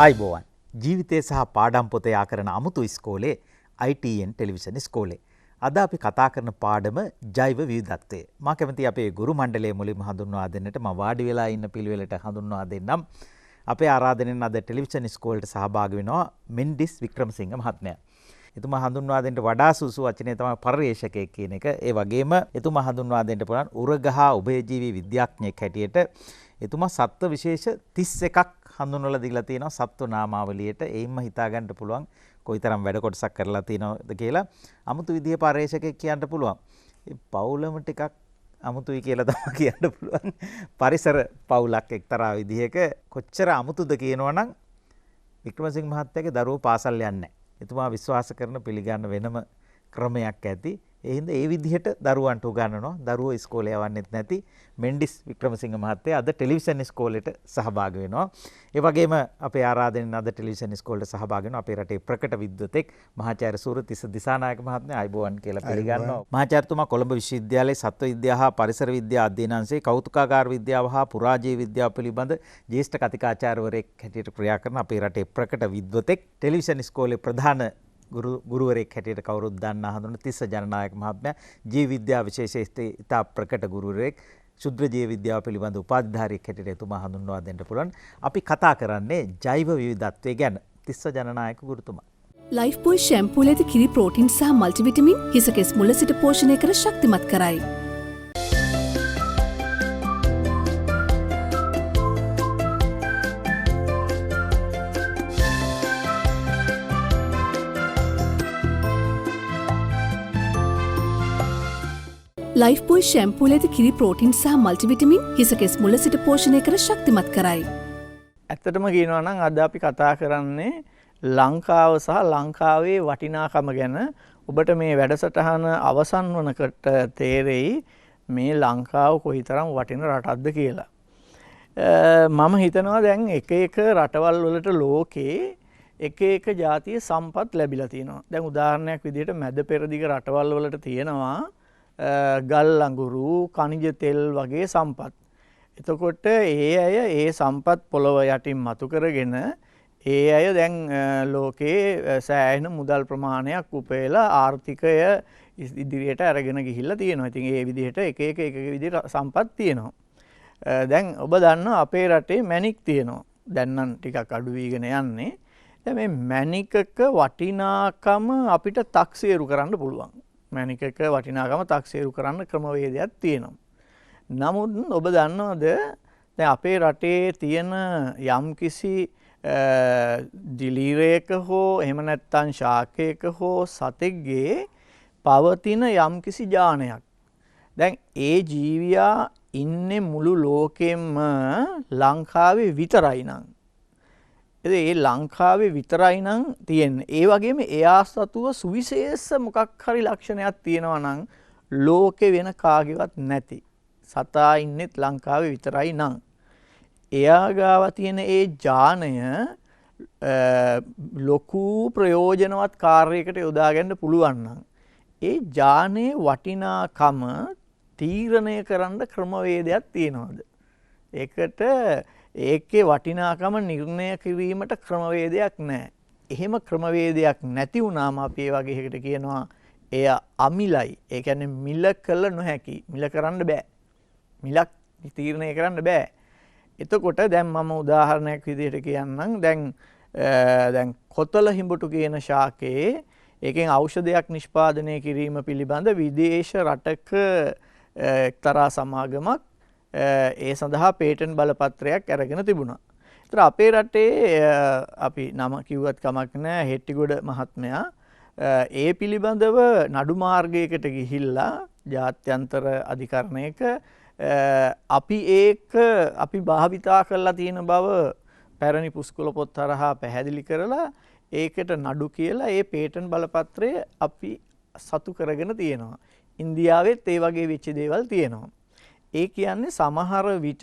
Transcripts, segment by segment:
ආයිබෝවන් ජීවිතය සහ පාඩම් පොත යා කරන අමුතු ඉස්කෝලේ ITN ටෙලිවිෂන් ඉස්කෝලේ. අද අපි කතා කරන පාඩම ජෛව විවිධත්වය. මා කැමති අපේ ගුරු මණ්ඩලයේ මුලින්ම හඳුන්වා දෙන්නට මම වාඩි වෙලා ඉන්න පිළිවෙලට හඳුන්වා දෙන්නම්. අපේ ආරාධනෙන් අද ටෙලිවිෂන් ඉස්කෝලේට සහභාගී වෙනවා මෙන්ඩිස් වික්‍රමසිංහ මහත්මයා. එතුමා හඳුන්වා දෙන්න වඩා සුසු වචනේ තමයි පර්යේෂකයෙක් කියන එක. ඒ වගේම එතුමා හඳුන්වා දෙන්න පුළුවන් උරගහ උභයජීවී විද්‍යාඥයෙක් හැටියට එතුමා සත්ත්ව විශේෂ 31ක් හඳුන්වලා දීලා තියෙනවා සත්ත්ව නාමාවලියට. එයින්ම හිතා ගන්න පුළුවන් කොයිතරම් වැඩ කොටසක් කරලා තියෙනවද කියලා. අමුතු විදිහේ පර්යේෂකයෙක් කියන්න පුළුවන්. ඒ පවුලම ටිකක් අමුතුයි කියලා තමයි කියන්න පුළුවන්. පරිසර පවුලක් එක්තරා විදිහක කොච්චර අමුතුද කියනවනම් වික්‍රමසිංහ මහත්තයාගේ දරුවෝ පාසල් යන්නේ නැහැ. එතුමා විශ්වාස කරන පිළිගන්න වෙනම ක්‍රමයක් ඇති. ඒ හින්දා ඒ විදිහට දරුවන්ට උගන්වනවා. දරුවෝ ඉස්කෝලේ යවන්නෙත් නැති මෙන්ඩිස් වික්‍රමසිංහ මහත්තයා අද ටෙලිවිෂන් ඉස්කෝලේට සහභාගී වෙනවා. ඒ වගේම අපේ ආරාධනෙන් අද ටෙලිවිෂන් ඉස්කෝලේට සහභාගී වෙනවා අපේ රටේ ප්‍රකට විද්වතෙක් මහාචාර්ය සූරතිස්ස දිසානායක මහත්මයා. ආයිබෝවන් කියලා පිළිගන්නවා. මහාචාර්යතුමා කොළඹ විශ්වවිද්‍යාලයේ සත්ව විද්‍යාව හා පරිසර විද්‍යා අධ්‍යයන අංශයේ කෞතුකාගාර විද්‍යාව හා පුරාජීව විද්‍යාව පිළිබඳ ජ්‍යෙෂ්ඨ කතිකාචාර්යවරයෙක් හැටියට ක්‍රියා කරන අපේ රටේ ප්‍රකට විද්වතෙක්. ටෙලිවිෂන් ඉස්කෝලේ ප්‍රධාන ගුරුවරයෙක් හැටියට කවුරුත් දන්නා හඳුනන තිස්ස ජනනායක මහත්මයා ජීව විද්‍යාව විශේෂයේ ඉතා ප්‍රකට ගුරුවරයෙක්. ශුද්‍ර ජීව විද්‍යාව පිළිබඳ උපාධිධාරියෙක් හැටියට එතුමා හඳුන්වා දෙන්න පුළුවන්. අපි කතා කරන්නේ ජෛව විවිධත්වය ගැන. තිස්ස ජනනායක ගුරුතුමා. ලයිෆ් බොයි ෂැම්පූල ඇති කිරි ප්‍රෝටින් සහ මල්ටිවිටමින් හිසකෙස් මුල සිට පෝෂණය කර ශක්තිමත් කරයි. ලයිෆ් බොයි ෂැම්පූල ඇති කිරි ප්‍රෝටින් සහ මල්ටිවිටමින් හිසකෙස් මුල සිට පෝෂණය කර ශක්තිමත් කරයි. ඇත්තටම කියනවා නම් අද අපි කතා කරන්නේ ලංකාව සහ ලංකාවේ වටිනාකම ගැන. ඔබට මේ වැඩසටහන අවසන් වනකට තේරෙයි මේ ලංකාව කොයිතරම් වටින රටක්ද කියලා. මම හිතනවා දැන් එක එක රටවල් වලට ලෝකේ එක එක ජාතිය සම්පත් ලැබිලා තියෙනවා. දැන් උදාහරණයක් විදිහට මැද පෙරදිග රටවල් වලට තියෙනවා ගල් අඟුරු කනිජ තෙල් වගේ සම්පත්. එතකොට ඒ අය ඒ සම්පත් පොළොව යටින් මතු කරගෙන ඒ අය දැන් ලෝකේ සෑහෙන මුදල් ප්‍රමාණයක් උපයලා ආර්ථිකය ඉදිරියට අරගෙන ගිහිල්ලා තියෙනවා. ඉතින් ඒ විදිහට එක විදිහට සම්පත් තියෙනවා. දැන් ඔබ දන්නවා අපේ රටේ මැණික් තියෙනවා. දැන් නම් ටිකක් අඩු වීගෙන යන්නේ. දැන් මේ මැණිකක වටිනාකම අපිට තක්සේරු කරන්න පුළුවන්. මැණිකක වටිනාකම තක්සේරු කරන්න ක්‍රමවේදයක් තියෙනවා. නමුත් ඔබ දන්නවද දැන් අපේ රටේ තියෙන යම්කිසි දිලීරයක හෝ එහෙම නැත්නම් ශාකයක හෝ සතෙක්ගේ පවතින යම්කිසි ජානයක්. දැන් ඒ ජීවියා ඉන්නේ මුළු ලෝකෙම ලංකාවේ විතරයි නම්. ඒ ලංකාවේ විතරයි නම් තියෙන්නේ. ඒ වගේම එයා සතුව සුවිශේෂ මොකක් හරි ලක්ෂණයක් තියෙනවා නම් ලෝකේ වෙන කාගේවත් නැති. සතා ඉන්නෙත් ලංකාවේ විතරයි නම්. එයා ගාව තියෙන ඒ ඥානය ලොකු ප්‍රයෝජනවත් කාර්යයකට යොදා ගන්න පුළුවන් නම් ඒ ඥානයේ වටිනාකම තීරණය කරන්න ක්‍රමවේදයක් තියෙනවද? ඒකට ඒකේ වටිනාකම නිර්ණය කිරීමට ක්‍රමවේදයක් නැහැ. එහෙම ක්‍රමවේදයක් නැති වුණාම අපි ඒ වගේ එකකට කියනවා එය අමිලයි. ඒ කියන්නේ මිල කළ නොහැකි. මිල කරන්න බෑ. මිලක් තීරණය කරන්න බෑ. එතකොට දැන් මම උදාහරණයක් විදිහට කියන්නම්. දැන් කොතල හිඹුටු කියන ශාකයේ ඒකෙන් ඖෂධයක් නිෂ්පාදනය කිරීම පිළිබඳ විදේශ රටක එක්තරා සමාගමක් ඒ සඳහා පේටන්ට් බලපත්‍රයක් අරගෙන තිබුණා. ඒතර අපේ රටේ අපි නම කිව්වත් කමක් නැහැ හෙට්ටිගොඩ මහත්මයා ඒ පිළිබඳව නඩු මාර්ගයකට ගිහිල්ලා ජාත්‍යන්තර අධිකරණයක අපි භාවිතා කරලා තියෙන බව පැරණි පුස්කොළ පොත් හරහා පැහැදිලි කරලා ඒකට නඩු කියලා ඒ පේටන්ට් බලපත්‍රය අපි සතු කරගෙන තියෙනවා. ඉන්දියාවෙත් ඒ වගේ වෙච්ච දේවල් තියෙනවා. ඒ කියන්නේ සමහර විට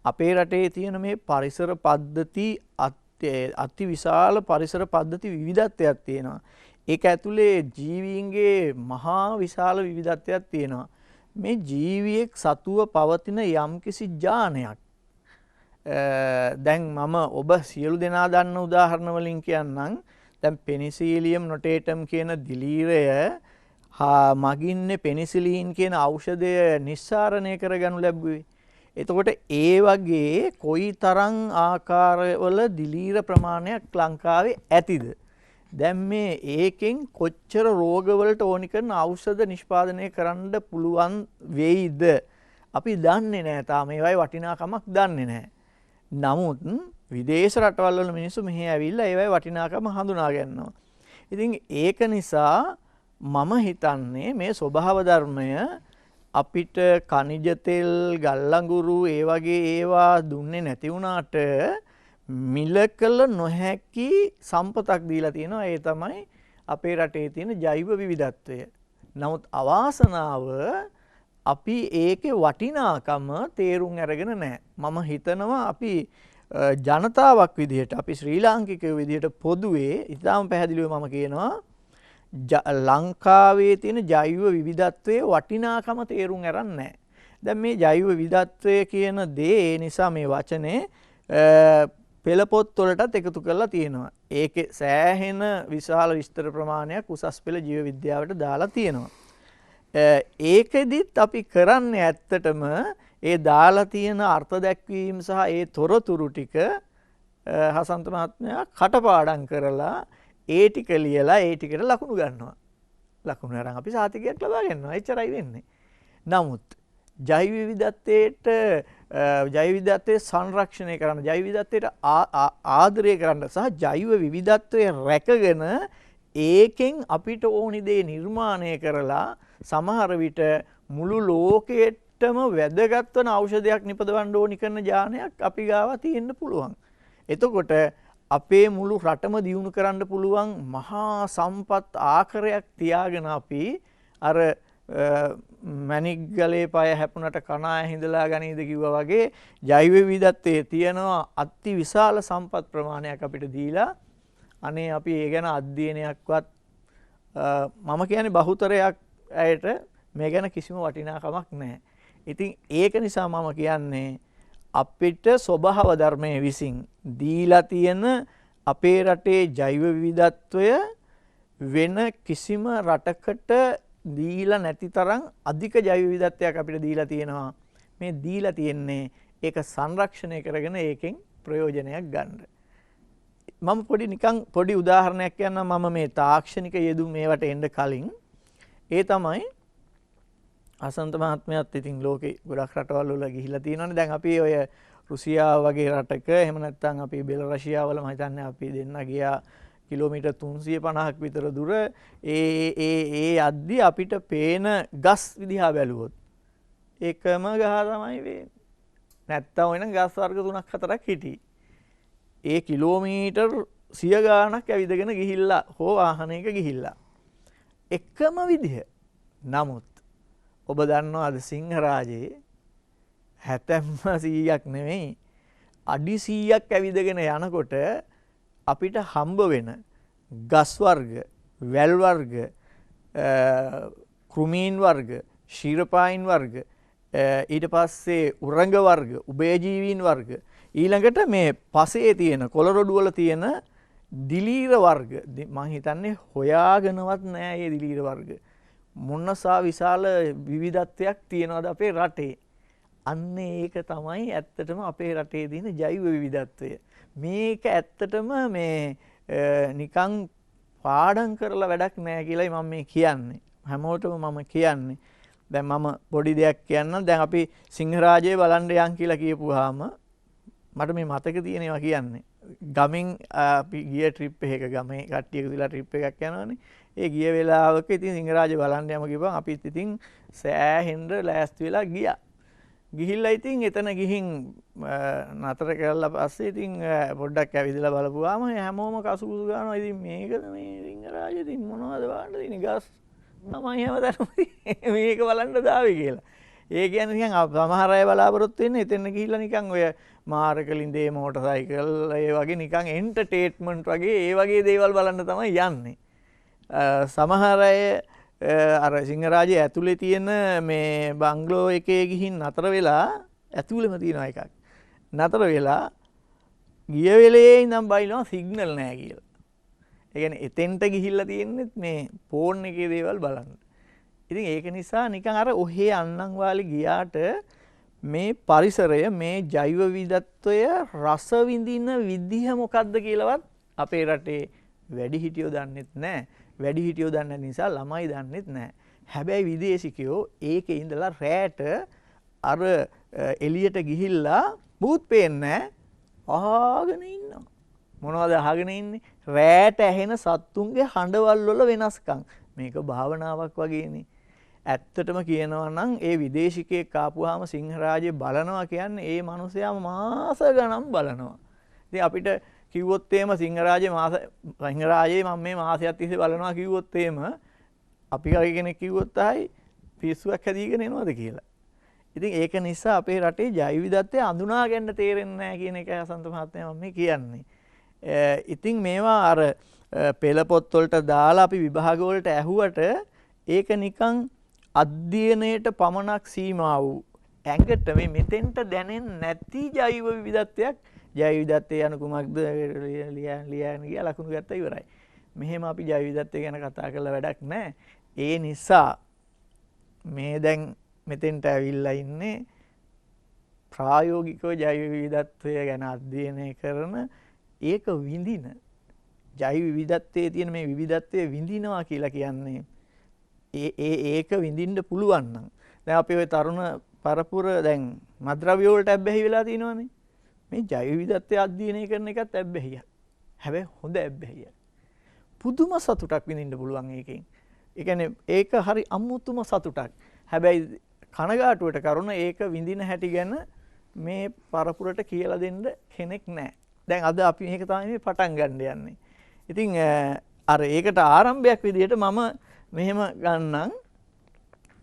අපේ රටේ තියෙන මේ පරිසර පද්ධති අති විශාල පරිසර පද්ධති විවිධත්වයක් තියෙනවා. ඒක ඇතුලේ ජීවීන්ගේ මහා විශාල විවිධත්වයක් තියෙනවා. මේ ජීවියෙක් සතුව පවතින යම්කිසි ඥානයක් දැන් මම ඔබ සියලු දෙනා දන්න උදාහරණ වලින් කියන්නම්. දැන් පෙනිසිලියම් නොටේටම් කියන දිලීරය මගින්නේ පෙනිසිලීන් කියන ඖෂධය නිස්සාරණය කරගනු ලැබුවේ. එතකොට ඒ වගේ කොයි තරම් ආකාරවල දිලීර ප්‍රමාණයක් ලංකාවේ ඇතිද? දැන් මේ ඒකෙන් කොච්චර රෝගවලට ඕනි කරන ඖෂධ නිෂ්පාදනය කරන්න පුළුවන් වෙයිද? අපි දන්නේ නැහැ. තාම ඒවයි වටිනාකමක් දන්නේ නැහැ. නමුත් විදේශ රටවල් වල මිනිස්සු මෙහි ඇවිල්ලා ඒවයි වටිනාකම හඳුනා ගන්නවා. ඉතින් ඒක නිසා මම හිතන්නේ මේ ස්වභාව ධර්මය අපිට ඛනිජ තෙල්, ගල් අඟුරු ඒ වගේ ඒවා දුන්නේ නැති වුණාට මිලකල නොහැකි සම්පතක් දීලා තියෙනවා. ඒ තමයි අපේ රටේ තියෙන ජෛව විවිධත්වය. නමුත් අවාසනාව අපි ඒකේ වටිනාකම තේරුම් අරගෙන නැහැ. මම හිතනවා අපි ජනතාවක් විදිහට, අපි ශ්‍රී ලාංකිකයෝ විදිහට පොදුවේ ඉතාම පැහැදිලිව මම කියනවා ලංකාවේ තියෙන ජෛව විවිධත්වයේ වටිනාකම තේරුම් අරන් නැහැ. දැන් මේ ජෛව විවිධත්වය කියන දේ ඒ නිසා මේ වචනේ පෙළපොත් වලටත් එකතු කරලා තියෙනවා. ඒකේ සෑහෙන විශාල විස්තර ප්‍රමාණයක් උසස් පෙළ ජීව විද්‍යාවට දාලා තියෙනවා. ඒකෙදිත් අපි කරන්නේ ඇත්තටම ඒ දාලා තියෙන අර්ථ දැක්වීම සහ ඒ තොරතුරු ටික හසන්ත මහත්මයා කටපාඩම් කරලා ඒ ටික ලියලා ඒ ටිකට ලකුණු ගන්නවා. ලකුණු අරන් අපි සාතිකයක් ලබා ගන්නවා. එච්චරයි වෙන්නේ. නමුත් ජෛව විවිධත්වයේ සංරක්ෂණය කරන්න, ජෛව විවිධත්වයට ආදරය කරන්න සහ ජෛව විවිධත්වය රැකගෙන ඒකෙන් අපිට ඕනි දේ නිර්මාණය කරලා සමහර විට මුළු ලෝකෙටම වැදගත් වන ඖෂධයක් නිපදවන්න ඕනි කරන ඥානයක් අපි ගාව තියෙන්න පුළුවන්. එතකොට අපේ මුළු රටම දියුණු කරන්න පුළුවන් මහා සම්පත් ආකරයක් තියාගෙන අපි අර මැණික් ගලේ පය හැපුණට කණාය හිඳලා ගනීද කිව්වා වගේ ජෛව විවිධත්වයේ තියෙනවා අති විශාල සම්පත් ප්‍රමාණයක් අපිට දීලා අනේ අපි ඒ ගැන අධ්‍යයනයක්වත් මම කියන්නේ බහුතරයක් ඇයට මේ ගැන කිසිම වටිනාකමක් නැහැ. ඉතින් ඒක නිසා මම කියන්නේ අපිට ස්වභාව ධර්මයේ විසින් දීලා තියෙන අපේ රටේ ජෛව විවිධත්වය වෙන කිසිම රටකට දීලා නැති තරම් අධික ජෛව විවිධත්වයක් අපිට දීලා තියෙනවා. මේ දීලා තියෙන්නේ ඒක සංරක්ෂණය කරගෙන ඒකෙන් ප්‍රයෝජනයක් ගන්න. මම පොඩි උදාහරණයක් කියන්නම්. මම මේ තාක්ෂණික යෙදුම් මේවට එන්න කලින් ඒ තමයි අසන්ත මහත්මයාත් ඉතින් ලෝකේ ගොඩක් රටවල් වල ගිහිලා තියෙනවානේ. දැන් අපි ඔය රුසියාව වගේ රටක එහෙම නැත්නම් අපි බෙලරසියාව වල මම හිතන්නේ අපි දෙන්න ගියා කිලෝමීටර් 350ක් විතර දුර. ඒ අද්දි අපිට පේන ගස් විදිහා බැලුවොත් එකම ගහ තමයි වෙන්නේ. නැත්තම් වෙන ගස් වර්ග 3ක් 4ක් හිටි. ඒ කිලෝමීටර් 100 ගාණක් ඇවිදගෙන ගිහිල්ලා හෝ වාහනයක ගිහිල්ලා එකම විදිහ. නමුත් ඔබ දන්නවා අද සිංහරාජයේ හැතැම්ම 100ක් නෙමෙයි අඩි 100ක් ඇවිදගෙන යනකොට අපිට හම්බ වෙන ගස් වර්ග, වැල් වර්ග, කෘමීන් වර්ග, ශීරපායින් වර්ග, ඊට පස්සේ උරංග වර්ග, උභයජීවීන් වර්ග, ඊළඟට මේ පසේ තියෙන කොළරොඩු වල තියෙන දිලීර වර්ග මම හිතන්නේ හොයාගෙනවත් නෑ මේ දිලීර වර්ග. මොනසා විශාල විවිධත්වයක් තියෙනවද අපේ රටේ. අන්න ඒක තමයි ඇත්තටම අපේ රටේ තියෙන ජෛව විවිධත්වය. මේක ඇත්තටම මේ නිකන් පාඩම් කරලා වැඩක් නෑ කියලායි මම මේ කියන්නේ. හැමෝටම මම කියන්නේ. දැන් මම පොඩි දෙයක් කියන්නම්. දැන් අපි සිංහරාජයේ බලන්න යන් කියලා කියපුවාම මට මේ මතක තියෙනවා කියන්නේ. ගමෙන් අපි ගිය ට්‍රිප් එකක ගමේ කට්ටිය එකතුලා ට්‍රිප් එකක් යනවානේ. ඒ ගිය වෙලාවක ඉතින් සිංහරාජය බලන්න යම කිව්වම අපිත් ඉතින් සෑහෙන්න ලෑස්ති වෙලා ගියා. ගිහිල්ලා ඉතින් එතන ගිහින් නතර කරලා පස්සේ ඉතින් පොඩ්ඩක් ඇවිදලා බලපුවාම හැමෝම කසුකුසු ගන්නවා. ඉතින් මේකද මේ සිංහරාජය ඉතින් මොනවද බලන්න තියෙන්නේ ගස් තමයි හැමදාම මේක බලන්න දාවේ කියලා. ඒ කියන්නේ නිකන් සමහර අය බලාපොරොත්තු වෙන්නේ එතන ගිහිල්ලා නිකන් ඔය මාරකලින්දේ මෝටර් සයිකල් ඒ වගේ නිකන් එන්ටර්ටේන්මන්ට් වගේ ඒ වගේ දේවල් බලන්න තමයි යන්නේ. සමහර අය අර සිංහරාජයේ ඇතුලේ තියෙන මේ බංගලෝ එකේ ගිහින් නතර වෙලා ඇතුලේම තියෙන එකක්. නතර වෙලා ගිය වෙලේ ඉඳන් බයිනවා සිග්නල් නැහැ කියලා. ඒ කියන්නේ එතෙන්ට ගිහිල්ලා තියෙන්නේ මේ ෆෝන් එකේ දේවල් බලන්න. ඉතින් ඒක නිසා නිකන් අර ඔහේ අන්නම් වාලේ ගියාට මේ පරිසරය මේ ජෛව විවිධත්වය රස විඳින විදිහ මොකක්ද කියලාවත් අපේ රටේ වැඩිහිටියෝ දන්නෙත් නැහැ. වැඩිහිටියෝ දන්න නිසා ළමයි දන්නෙත් නැහැ. හැබැයි විදේශිකයෝ ඒකේ ඉඳලා රැට අර එළියට ගිහිල්ලා බුත් පේන්නේ අහගෙන ඉන්නවා. මොනවද අහගෙන ඉන්නේ? රැට ඇහෙන සත්තුන්ගේ හඬවල් වල වෙනස්කම්. මේක භාවනාවක් වගේනේ. ඇත්තටම කියනවා නම් ඒ විදේශිකයෙක් ආපුවාම සිංහරාජේ බලනවා කියන්නේ ඒ මිනිසයා මාස ගණන් බලනවා. ඉතින් අපිට කිව්වොත් එහෙම සිංහරාජේ මම මේ මාසයක් තිස්සේ බලනවා කිව්වොත් එහෙම අපි කයි කෙනෙක් කිව්වොත් ආයි පිස්සුවක් හැදීගෙන එනවද කියලා. ඉතින් ඒක නිසා අපේ රටේ ජෛව විවිධත්වය අඳුනා ගන්න තේරෙන්නේ නැහැ කියන එක හසන්ත මහත්මයා මම මේ කියන්නේ. ඉතින් මේවා අර පෙළ පොත් වලට දාලා අපි විභාග වලට ඇහුවට ඒක නිකන් අධ්‍යයනයට පමණක් සීමා වූ ඇඟට මේ මෙතෙන්ට දැනෙන්නේ නැති ජෛව විවිධත්වයක් ජෛව විවිධත්වය යන කුමක්ද ලියන්න ගියා ලකුණු ගත්තා ඉවරයි. මෙහෙම අපි ජෛව විවිධත්වය ගැන කතා කරලා වැඩක් නැහැ. ඒ නිසා මේ දැන් මෙතෙන්ට ඇවිල්ලා ඉන්නේ ප්‍රායෝගිකව ජෛව විවිධත්වය ගැන අධ්‍යයනය කරන ඒක විඳින ජෛව විවිධත්වයේ තියෙන මේ විවිධත්වය විඳිනවා කියලා කියන්නේ ඒක විඳින්න පුළුවන් නම් දැන් අපි ওই තරුණ පරපුර දැන් මද්ද්‍රව්‍ය වලට ඇබ්බැහි වෙලා තියෙනවානේ. මේ ජෛව විවිධත්වය අධ්‍යයනය කරන එකත් ඇබ්බැහියක්. හැබැයි හොඳ ඇබ්බැහියක්. පුදුම සතුටක් විඳින්න පුළුවන් ඒකෙන්. ඒ කියන්නේ ඒක හරි අමුතුම සතුටක්. හැබැයි කනගාටුවට කරුණ ඒක විඳින හැටි ගැන මේ පරපුරට කියලා දෙන්න කෙනෙක් නැහැ. දැන් අද අපි මේක තමයි මේ පටන් ගන්න යන්නේ. ඉතින් අර ඒකට ආරම්භයක් විදිහට මම මෙහෙම ගන්නම්.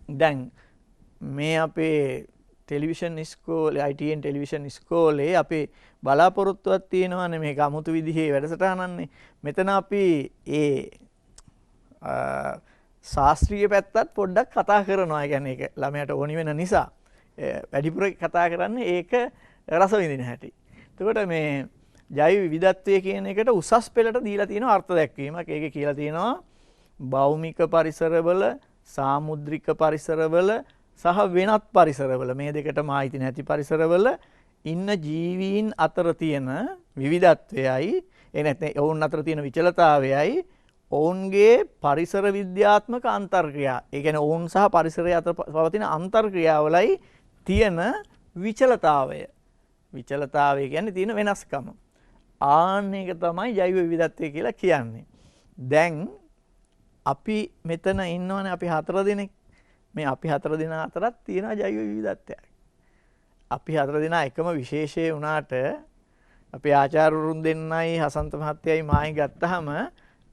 දැන් මේ අපේ ටෙලිවිෂන් ඉස්කෝලේ ITN ටෙලිවිෂන් ඉස්කෝලේ අපේ බලාපොරොත්තුවක් තියෙනවානේ මේක අමුතු විදිහේ වැඩසටහනන්නේ. මෙතන අපි ඒ ශාස්ත්‍රීය පැත්තත් පොඩ්ඩක් කතා කරනවා. ඒ කියන්නේ ඒක ළමයට ඕනි වෙන නිසා වැඩිපුර කතා කරන්නේ ඒක රස විඳින හැටි. එතකොට මේ ජෛව විවිධත්වය කියන එකට උසස් පෙළට දීලා තියෙන අර්ථ දැක්වීමක්. ඒකේ කියලා තියෙනවා භෞමික පරිසරවල, සාමුද්‍රික පරිසරවල සහ වෙනත් පරිසරවල මේ දෙකටම ආйти නැති පරිසරවල ඉන්න ජීවීන් අතර තියෙන විවිධත්වයයි ඒ නැත්නම් ඔවුන් අතර තියෙන විචලතාවයයි ඔවුන්ගේ පරිසර විද්‍යාත්මක අන්තර්ක්‍රියා. ඒ කියන්නේ ඔවුන් සහ පරිසරය අතර පවතින අන්තර්ක්‍රියාවලයි තියෙන විචලතාවය. විචලතාවය කියන්නේ තියෙන වෙනස්කම. ආන්න එක තමයි ජෛව විවිධත්වය කියලා කියන්නේ. දැන් අපි මෙතන ඉන්නවනේ අපි 4 දෙනෙක්. මේ අපි 4 දෙනා අතරත් තියෙනවා ජෛව විවිධත්වයක්. අපි 4 දෙනා එකම විශේෂය වුණාට අපේ ආචාර්යවරුන් දෙන්නයි හසන්ත මහත්තයයි මායි ගත්තාම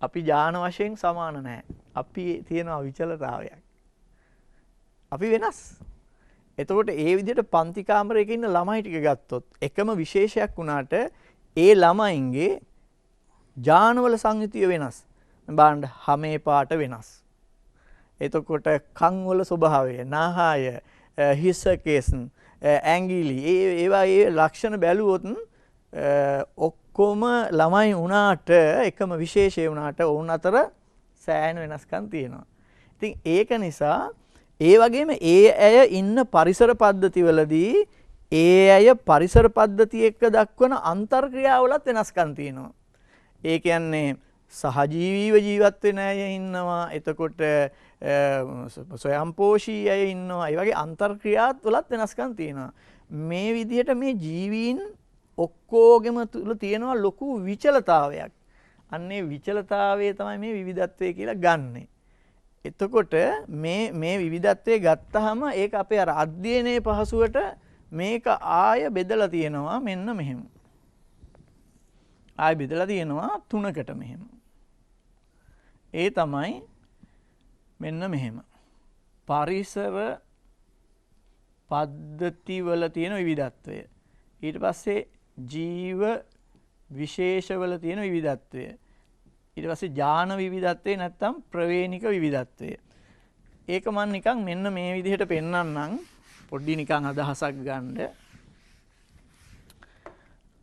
අපි ඥාන වශයෙන් සමාන නැහැ. අපි තියෙනවා විචලතාවයක්. අපි වෙනස්. එතකොට ඒ විදිහට පන්ති කාමරයක ඉන්න ළමයි ටික ගත්තොත් එකම විශේෂයක් වුණාට ඒ ළමයින්ගේ ඥානවල සංයුතිය වෙනස්. බලන්න හැමේ පාට වෙනස්. එතකොට කන් වල ස්වභාවය, නාහය, හිස කේස්, ඇඟිලි ඒවා ඒ ලක්ෂණ බැලුවොත් ඔක්කොම ළමයි වුණාට එකම විශේෂය වුණාට ඔවුන් අතර සෑහෙන වෙනස්කම් තියෙනවා. ඉතින් ඒක නිසා ඒ වගේම ඒ අය ඉන්න පරිසර පද්ධතිවලදී ඒ අය පරිසර පද්ධතිය එක්ක දක්වන අන්තර්ක්‍රියාවලත් වෙනස්කම් තියෙනවා. ඒ කියන්නේ සහජීවීව ජීවත් වෙන අය ඉන්නවා. එතකොට ස්වයංපෝෂී අය ඉන්නවා. ඒ වගේ අන්තර්ක්‍රියාත් වලත් වෙනස්කම් තියෙනවා. මේ විදිහට මේ ජීවීන් ඔක්කොගෙම තුල තියෙනවා ලොකු විචලතාවයක්. අන්නේ විචලතාවය තමයි මේ විවිධත්වය කියලා ගන්නෙ. එතකොට මේ විවිධත්වය ගත්තාම ඒක අපේ අර අධ්‍යයනයේ පහසුවට මේක ආය බෙදලා තියෙනවා මෙන්න මෙහෙම. ආය බෙදලා තියෙනවා 3කට මෙහෙම. ඒ තමයි මෙන්න මෙහෙම. පරිසර පද්ධති වල තියෙන විවිධත්වය. ඊට පස්සේ ජීව විශේෂවල තියෙන විවිධත්වය. ඊට පස්සේ ඥාන විවිධත්වය නැත්තම් ප්‍රවේණික විවිධත්වය. ඒක මම නිකන් මෙන්න මේ විදිහට පෙන්නන්නම් පොඩ්ඩි නිකන් අදහසක් ගන්න.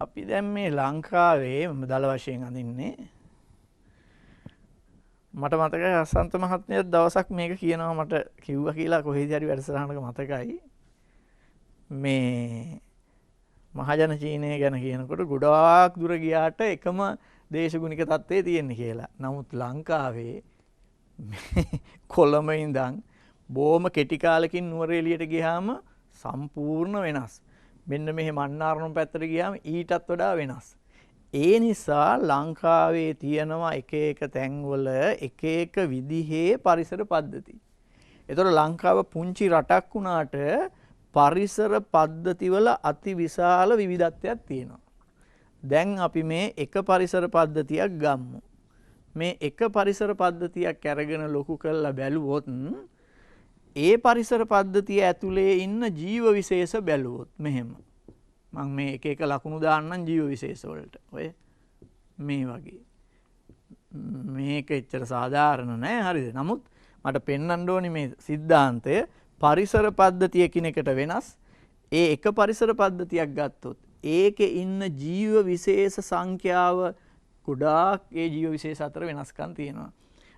අපි දැන් මේ ලංකාවේ දල වශයෙන් අඳින්නේ මට මතකයි අසන්ත මහත්මයා දවසක් මේක කියනවා මට කිව්වා කියලා කොහේද හරි වැඩසටහනක මතකයි මේ මහජන චීනය ගැන කියනකොට ගොඩාක් දුර ගියාට එකම දේශගුණික තත්ත්වයේ තියෙන්නේ කියලා. නමුත් ලංකාවේ කොළඹ ඉඳන් බොහොම කෙටි කාලෙකින් නුවර එළියට ගියාම සම්පූර්ණ වෙනස්. මෙන්න මෙහෙ මන්නාරම් පැත්තට ගියාම ඊටත් වඩා වෙනස්. ඒ නිසා ලංකාවේ තියෙනවා එක එක තැන්වල එක එක විදිහේ පරිසර පද්ධති. ඒතකොට ලංකාව පුංචි රටක් වුණාට පරිසර පද්ධතිවල අති විශාල විවිධත්වයක් තියෙනවා. දැන් අපි මේ එක පරිසර පද්ධතියක් ගමු. මේ එක පරිසර පද්ධතියක් අරගෙන ලොකු කරලා බැලුවොත් ඒ පරිසර පද්ධතිය ඇතුලේ ඉන්න ජීව විශේෂ බැලුවොත් මෙහෙම මම මේ එක එක ලකුණු දාන්නම් ජීව විශේෂ වලට. ඔය මේ වගේ. මේක එච්චර සාධාරණ නෑ හරිද? නමුත් මට පෙන්වන්න ඕනි මේ સિદ્ધාන්තය පරිසර පද්ධතිය කිනකට වෙනස්. ඒ එක පරිසර පද්ධතියක් ගත්තොත් ඒකේ ඉන්න ජීව විශේෂ සංඛ්‍යාව ගොඩාක් ඒ ජීව විශේෂ අතර වෙනස්කම් තියෙනවා.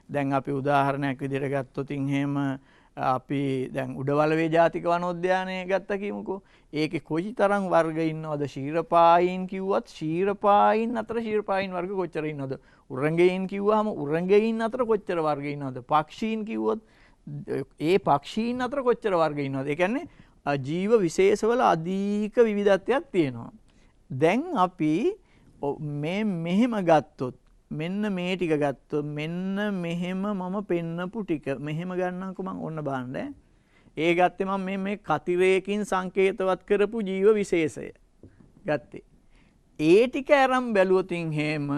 දැන් අපි උදාහරණයක් විදිහට ගත්තොත් එහෙම අපි දැන් උඩවලවේ ජාතික වනෝද්‍යානය ගත්ත කියමුකෝ. ඒකේ කොයිතරම් වර්ග ඉන්නවද? ශීරපායින් කිව්වත් ශීරපායින් අතර ශීරපායින් වර්ග කොච්චර ඉන්නවද? උරංගයින් කිව්වහම උරංගයින් අතර කොච්චර වර්ග ඉන්නවද? පක්ෂීන් කිව්වොත් ඒ පක්ෂීන් අතර කොච්චර වර්ග ඉන්නවද? ඒ කියන්නේ ජීව විශේෂවල අධික විවිධත්වයක් තියෙනවා. දැන් අපි මෙහෙම ගත්තොත් මෙන්න මේ ටික ගත්තොත් මෙන්න මෙහෙම මම පෙන්නපු ටික මෙහෙම ගන්නම්කො මම ඔන්න බලන්න. ඒ ගත්තේ මම මේ කතිරයකින් සංකේතවත් කරපු ජීව විශේෂය ගත්තේ. ඒ ටික අරන් බැලුවොතින් හැම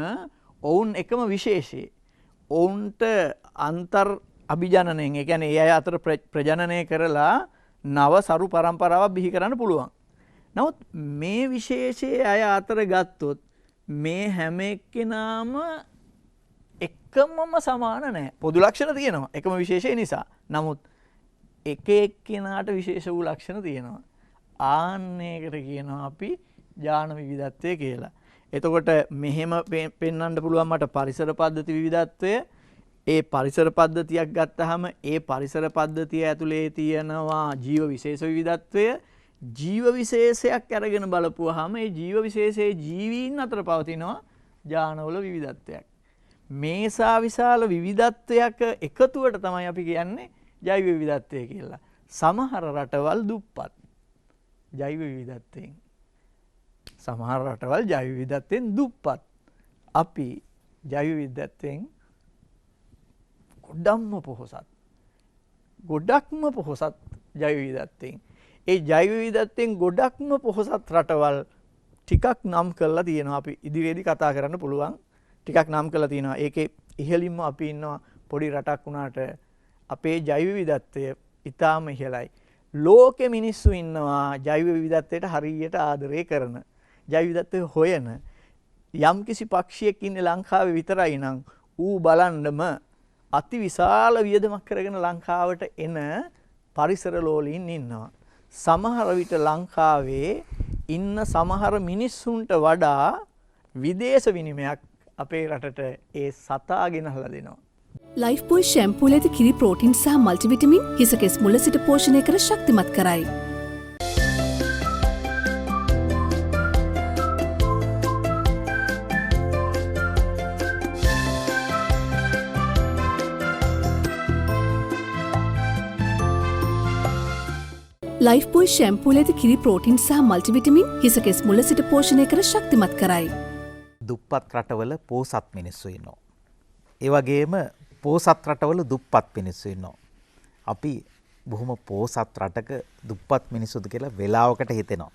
ඔවුන් එකම විශේෂය. ඔවුන්ට අන්තර් අභිජනනයෙන් ඒ කියන්නේ ඒ අය අතර ප්‍රජනනය කරලා නව සරු පරම්පරාවක් බිහි කරන්න පුළුවන්. නමුත් මේ විශේෂයේ අය අතර ගත්තොත් මේ හැම එක්කෙනාම එකමම සමාන නැහැ. පොදු ලක්ෂණ තියෙනවා එකම විශේෂය නිසා. නමුත් එක එක්කෙනාට විශේෂ වූ ලක්ෂණ තියෙනවා. ආන්න ඒකට කියනවා අපි ඥාන විවිධත්වය කියලා. එතකොට මෙහෙම පෙන්වන්න පුළුවන් මට පරිසර පද්ධති විවිධත්වය. ඒ පරිසර පද්ධතියක් ගත්තහම ඒ පරිසර පද්ධතිය ඇතුලේ තියෙනවා ජීව විශේෂ විවිධත්වය. ජීව විශේෂයක් අරගෙන බලපුවාම ඒ ජීව විශේෂයේ ජීවීන් අතර පවතිනවා ඥානවල විවිධත්වයක්. මේසා විශාල විවිධත්වයක එකතුවට තමයි අපි කියන්නේ ජෛව විවිධත්වය කියලා. සමහර රටවල් දුප්පත් ජෛව විවිධත්වයෙන්. සමහර රටවල් ජෛව විවිධත්වයෙන් දුප්පත්. අපි ජෛව විවිධත්වයෙන් ගොඩක්ම පොහොසත්. ගොඩක්ම පොහොසත් ජෛව විවිධත්වයෙන්. ඒ ජෛව විවිධත්වයෙන් ගොඩක්ම පොහොසත් රටවල් ටිකක් නම් කරලා තියෙනවා. අපි ඉදිරියේදී කතා කරන්න පුළුවන්. ටිකක් නම් කරලා තියෙනවා. ඒකේ ඉහළින්ම අපි ඉන්නවා පොඩි රටක් වුණාට අපේ ජෛව විවිධත්වය ඉතාම ඉහළයි. ලෝකෙ මිනිස්සු ඉන්නවා ජෛව විවිධත්වයට හරියට ආදරය කරන. ජෛව විවිධත්වය හොයන යම්කිසි පක්ෂියෙක් ඉන්නේ ලංකාවේ විතරයි නම් ඌ බලන්නම අති විශාල වියදමක් කරගෙන ලංකාවට එන පරිසර ලෝලීන් ඉන්නවා. සමහර විට ලංකාවේ ඉන්න සමහර මිනිස්සුන්ට වඩා විදේශ විනිමයක් අපේ රටට ඒ සතා ගෙනහලා දෙනවා. ලයිෆ් බොයි ෂැම්පූල ඇති කිරි ප්‍රෝටින් සහ මල්ටිවිටමින් හිසකෙස් මුල සිට පෝෂණය කර ශක්තිමත් කරයි. ලයිෆ් බොයි ෂැම්පූල ඇති කිරි ප්‍රෝටින් සහ මල්ටිවිටමින් හිසකෙස් මුල සිට පෝෂණය කර ශක්තිමත් කරයි. දුප්පත් රටවල පෝසත් මිනිස්සු ඉන්නවා. ඒ වගේම පෝසත් රටවල දුප්පත් මිනිස්සු ඉන්නවා. අපි බොහොම පෝසත් රටක දුප්පත් මිනිස්සුද කියලා වෙලාවකට හිතෙනවා.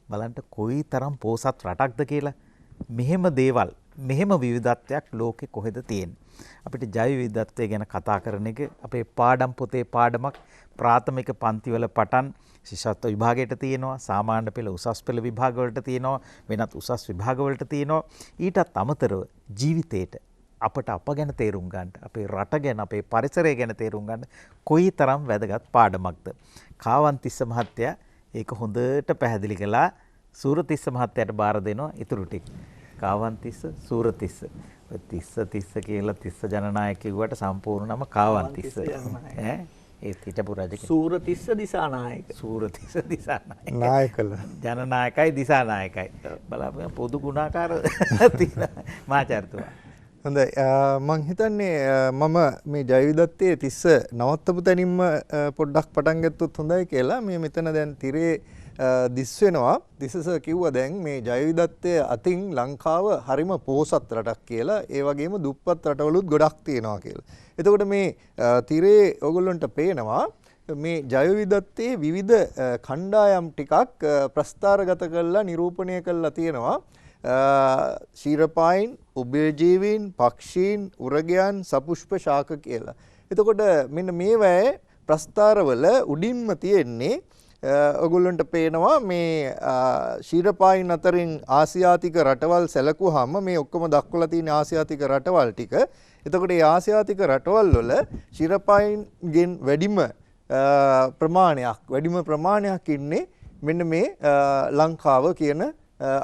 බලන්න කොයිතරම් පෝසත් රටක්ද කියලා. මෙහෙම දේවල්, මෙහෙම විවිධත්වයක් ලෝකෙ කොහෙද තියෙන්නේ? අපිට ජෛව විවිධත්වය ගැන කතා කරන එක අපේ පාඩම් පොතේ පාඩමක්. ප්‍රාථමික පන්තිවල පටන් ශිෂ්‍යත්ව විභාගයට තියෙනවා, සාමාන්‍ය පෙළ උසස් පෙළ විභාගවලට තියෙනවා, වෙනත් උසස් විභාගවලට තියෙනවා. ඊටත් අමතරව ජීවිතේට අපට අප ගැන තේරුම් ගන්න, අපේ රට ගැන, අපේ පරිසරය ගැන තේරුම් ගන්න කොයිතරම් වැදගත් පාඩමක්ද. කාවන්තිස්ස මහත්තයා ඒක හොඳට පැහැදිලි කළා සූරතිස්ස මහත්තයාට බාර දෙනවා ඉතුරු ටික. කාවන්තිස්ස සූරතිස්ස. ඔය තිස්ස කියලා තිස්ස ජනනායක කිව්වට සම්පූර්ණ නම කාවන්තිස්ස. ඈ ඒ හිටපු රජ සූරතිස්ස දිසානායක. සූරතිස්ස දිසානායක. නායකල. ජනනායකයි දිසානායකයි. බලන්න පොදු ගුණාකාර තියෙනවා මාචාර්යතුමා. හොඳයි මං හිතන්නේ මම මේ ජයවිදත්තේ තිස්ස නවත්තපු තැනින්ම පොඩ්ඩක් පටන් ගත්තොත් හොඳයි කියලා. මේ මෙතන දැන් තිරේ දිස් වෙනවා. දිසස කිව්වා දැන් මේ ජයවිදත්තේ අතින් ලංකාව හරිම පෝසත් රටක් කියලා. ඒ වගේම දුප්පත් රටවලුත් ගොඩක් තියෙනවා කියලා. එතකොට මේ තිරේ ඔයගොල්ලන්ට පේනවා මේ ජයවිදත්තේ විවිධ කණ්ඩායම් ටිකක් ප්‍රස්ථාරගත කරලා නිරූපණය කරලා තියෙනවා. ශීරපායින්, උභයජීවීන්, පක්ෂීන්, උරගයන්, සපුෂ්ප ශාක කියලා. එතකොට මෙන්න මේවැ ප්‍රස්ථාරවල උඩින්ම තියෙන්නේ ඔයගොල්ලන්ට පේනවා මේ ශීරපායින් අතරින් ආසියාතික රටවල් සැලකුවාම මේ ඔක්කොම දක්වලා තියෙන ආසියාතික රටවල් ටික. එතකොට මේ ආසියාතික රටවල් වල ශීරපායින්ගෙන් වැඩිම ප්‍රමාණයක් ඉන්නේ මෙන්න මේ ලංකාව කියන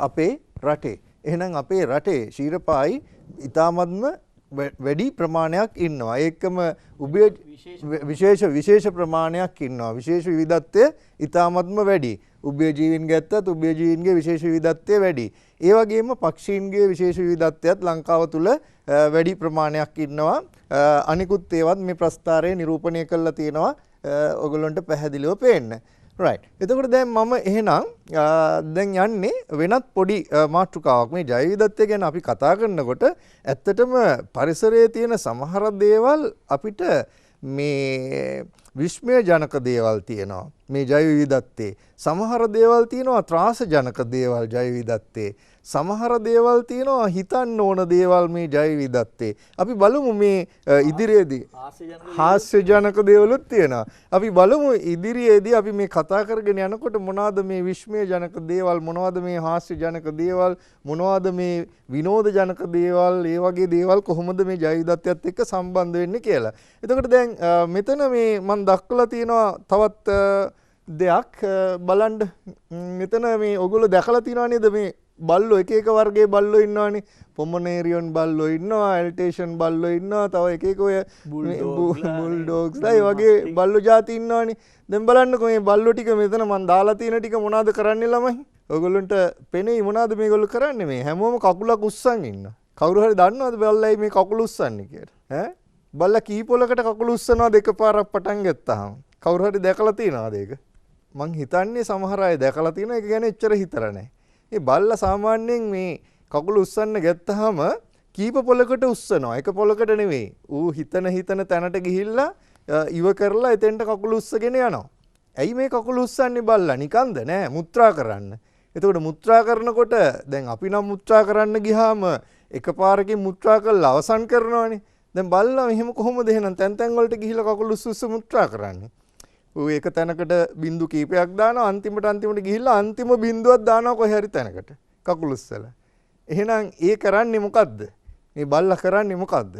අපේ රටේ. එහෙනම් අපේ රටේ ශීරපායි ඉතාමත්ම වැඩි ප්‍රමාණයක් ඉන්නවා. ඒකම විශේෂ ප්‍රමාණයක් ඉන්නවා. විශේෂ විවිධත්වය ඉතාමත්ම වැඩි. උභයජීවීන් ගත්තත් උභයජීවීන්ගේ විශේෂ විවිධත්වය වැඩි. ඒ වගේම පක්ෂීන්ගේ විශේෂ විවිධත්වයත් ලංකාව තුල වැඩි ප්‍රමාණයක් ඉන්නවා. අනිකුත් ඒවත් මේ ප්‍රස්ථාරයේ නිරූපණය කරලා තියෙනවා. ඔයගොල්ලන්ට පැහැදිලිව පේන්න. right. එතකොට දැන් මම එහෙනම් දැන් යන්නේ වෙනත් පොඩි මාතෘකාවක්. මේ ජයවිදත්තය ගැන අපි කතා කරනකොට ඇත්තටම පරිසරයේ තියෙන සමහර දේවල් අපිට මේ විස්මය ජනක දේවල් තියෙනවා. මේ ජයවිදත්තේ සමහර දේවල් තියෙනවා ත්‍රාසජනක දේවල් ජයවිදත්තේ. සමහර දේවල් තියෙනවා හිතන්න ඕන දේවල් මේ ජයවිදත්තේ. අපි බලමු මේ ඉදිරියේදී හාස්‍යජනක දේවලුත් තියෙනවා. අපි බලමු ඉදිරියේදී අපි මේ කතා කරගෙන යනකොට මොනවද මේ විස්මය ජනක දේවල්, මොනවද මේ හාස්‍යජනක දේවල්, මොනවද මේ විනෝද ජනක දේවල්, ඒ වගේ දේවල් කොහොමද මේ ජයවිදත්තයත් එක්ක සම්බන්ධ වෙන්නේ කියලා. එතකොට දැන් මෙතන මේ මම දක්වලා තියෙනවා තවත් දෙයක් බලන්න. මෙතන මේ ඔයගොල්ලෝ දැකලා තියෙනව නේද මේ බල්ලෝ එක එක වර්ගයේ බල්ලෝ ඉන්නවනේ. පොමනේරියන් බල්ලෝ ඉන්නවා, ඇල්ටේෂන් බල්ලෝ ඉන්නවා, තව එක එක ඔය බුල්ඩොග්ස්ලා ඒ වගේ බල්ලෝ જાති ඉන්නවනේ. දැන් බලන්නකෝ මේ බල්ලෝ ටික මෙතන මම දාලා තියෙන ටික මොනවද කරන්නේ ළමයි? ඔයගොල්ලන්ට පෙනෙයි මොනවද මේගොල්ලෝ කරන්නේ මේ? හැමෝම කකුලක් උස්සන් ඉන්නවා. කවුරු හරි දන්නවද බල්ලයි මේ කකුල උස්සන්නේ කියලා? ඈ? බල්ලා කීපොලකට කකුල උස්සනවාද එකපාරක් පටන් ගත්තාම? කවුරු හරි දැකලා තියෙනවද ඒක? මං හිතන්නේ සමහර අය දැකලා තියෙන එක ගැන එච්චර හිතලා නැහැ. මේ බල්ලා සාමාන්‍යයෙන් මේ කකුල උස්සන්න ගත්තාම කීප පොලකට උස්සනවා. එක පොලකට නෙවෙයි. ඌ හිතන තැනට ගිහිල්ලා ඉව කරලා එතෙන්ට කකුල උස්සගෙන යනවා. ඇයි මේ කකුල උස්සන්නේ බල්ලා? නිකන්ද නෑ මුත්‍රා කරන්න. එතකොට මුත්‍රා කරනකොට දැන් අපි නම් මුත්‍රා කරන්න ගියාම එකපාරකින් මුත්‍රා කරලා අවසන් කරනවානේ. දැන් බල්ලා මෙහෙම කොහොමද එහෙනම් තැන් වලට ගිහිල්ලා කකුල උස්ස මුත්‍රා කරන්නේ? ඌ එක තැනකට බින්දු කීපයක් දානවා අන්තිමට ගිහිල්ලා අන්තිම බින්දුවක් දානවා කොහේ හරි තැනකට කකුල උස්සලා. එහෙනම් ඒ කරන්නේ මොකද්ද? මේ බල්ලා කරන්නේ මොකද්ද?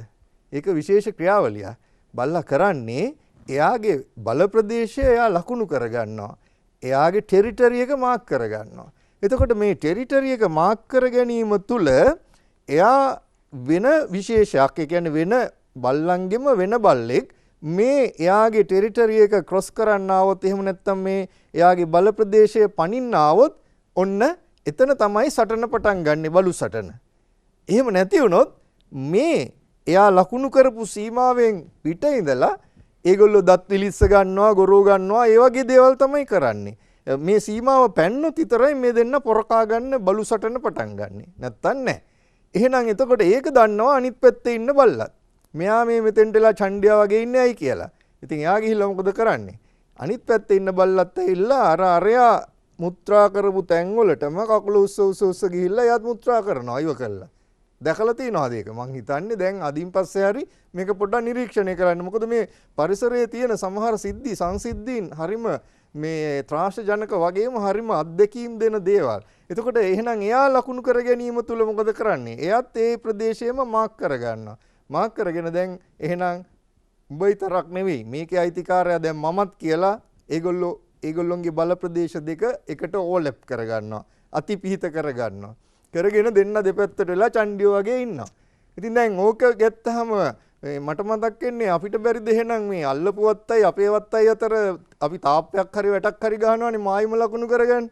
ඒක විශේෂ ක්‍රියාවලිය. බල්ලා කරන්නේ එයාගේ බල ප්‍රදේශය එයා ලකුණු කරගන්නවා. එයාගේ ටෙරිටරි එක මාක් කරගන්නවා. එතකොට මේ ටෙරිටරි එක මාක් කර ගැනීම තුළ එයා වෙන විශේෂයක්, ඒ කියන්නේ වෙන බල්ලන්ගෙම වෙන බල්ලෙක් මේ එයාගේ ටෙරිටරි එක ක්‍රොස් කරන්න આવොත්, එහෙම නැත්නම් මේ එයාගේ බල ප්‍රදේශය පනින්න આવොත් ඔන්න එතන තමයි සටන පටන් ගන්න, බලු සටන. එහෙම නැති වුණොත් මේ එයා ලකුණු කරපු සීමාවෙන් පිට ඉඳලා ඒගොල්ලෝ දත් විලිස්ස ගන්නවා, ගොරෝ ගන්නවා, ඒ වගේ දේවල් තමයි කරන්නේ. මේ සීමාව පැන්නොත් විතරයි මේ දෙන්න පොරකා ගන්න බලු සටන පටන් ගන්නෙ. නැත්තම් නැහැ. එහෙනම් එතකොට ඒක දන්නවා අනිත් පැත්තේ ඉන්න බල්ලත්. මෙයා මේ මෙතෙන්ටලා ඡණ්ඩියා වගේ ඉන්නේ ඇයි කියලා. ඉතින් එයා ගිහිල්ලා මොකද කරන්නේ? අනිත් පැත්තේ ඉන්න බල්ලත් ඇවිල්ලා අරයා මුත්‍රා කරපු තැන් වලටම කකුල උස්ස ගිහිල්ලා එයාත් මුත්‍රා කරනවා අයව කළා. දැකලා තියෙනවද ඒක? මං හිතන්නේ දැන් අදින් පස්සේ හරි මේක පොඩ්ඩක් නිරීක්ෂණය කරන්න. මොකද මේ පරිසරයේ තියෙන සමහර සංසිද්ධීන් හරිම මේ ත්‍රාසජනක වගේම හරිම අත්දැකීම් දෙන දේවල්. එතකොට එහෙනම් එයා ලකුණු කර ගැනීම තුල මොකද කරන්නේ? එයාත් ඒ ප්‍රදේශයේම මාක් කරගන්නවා. මාක් කරගෙන දැන් එහෙනම් උඹ විතරක් නෙවෙයි මේකේ අයිතිකාරයා දැන් මමත් කියලා ඒගොල්ලොන්ගේ බල ප්‍රදේශ දෙක එකට ඕලැප් කරගන්නවා. අතිපිහිත කරගන්නවා. කරගෙන දෙන්න දෙපැත්තට වෙලා චණ්ඩියෝ වගේ ඉන්නවා. ඉතින් දැන් ඕක ගැත්තහම මට මතක් වෙන්නේ අපිට බැරිද එහෙනම් මේ අල්ලපුවත්තයි අපේ වත්තයි අතර අපි තාප්පයක් හරි වැටක් හරි ගහනවානේ මායිම ලකුණු කරගන්න.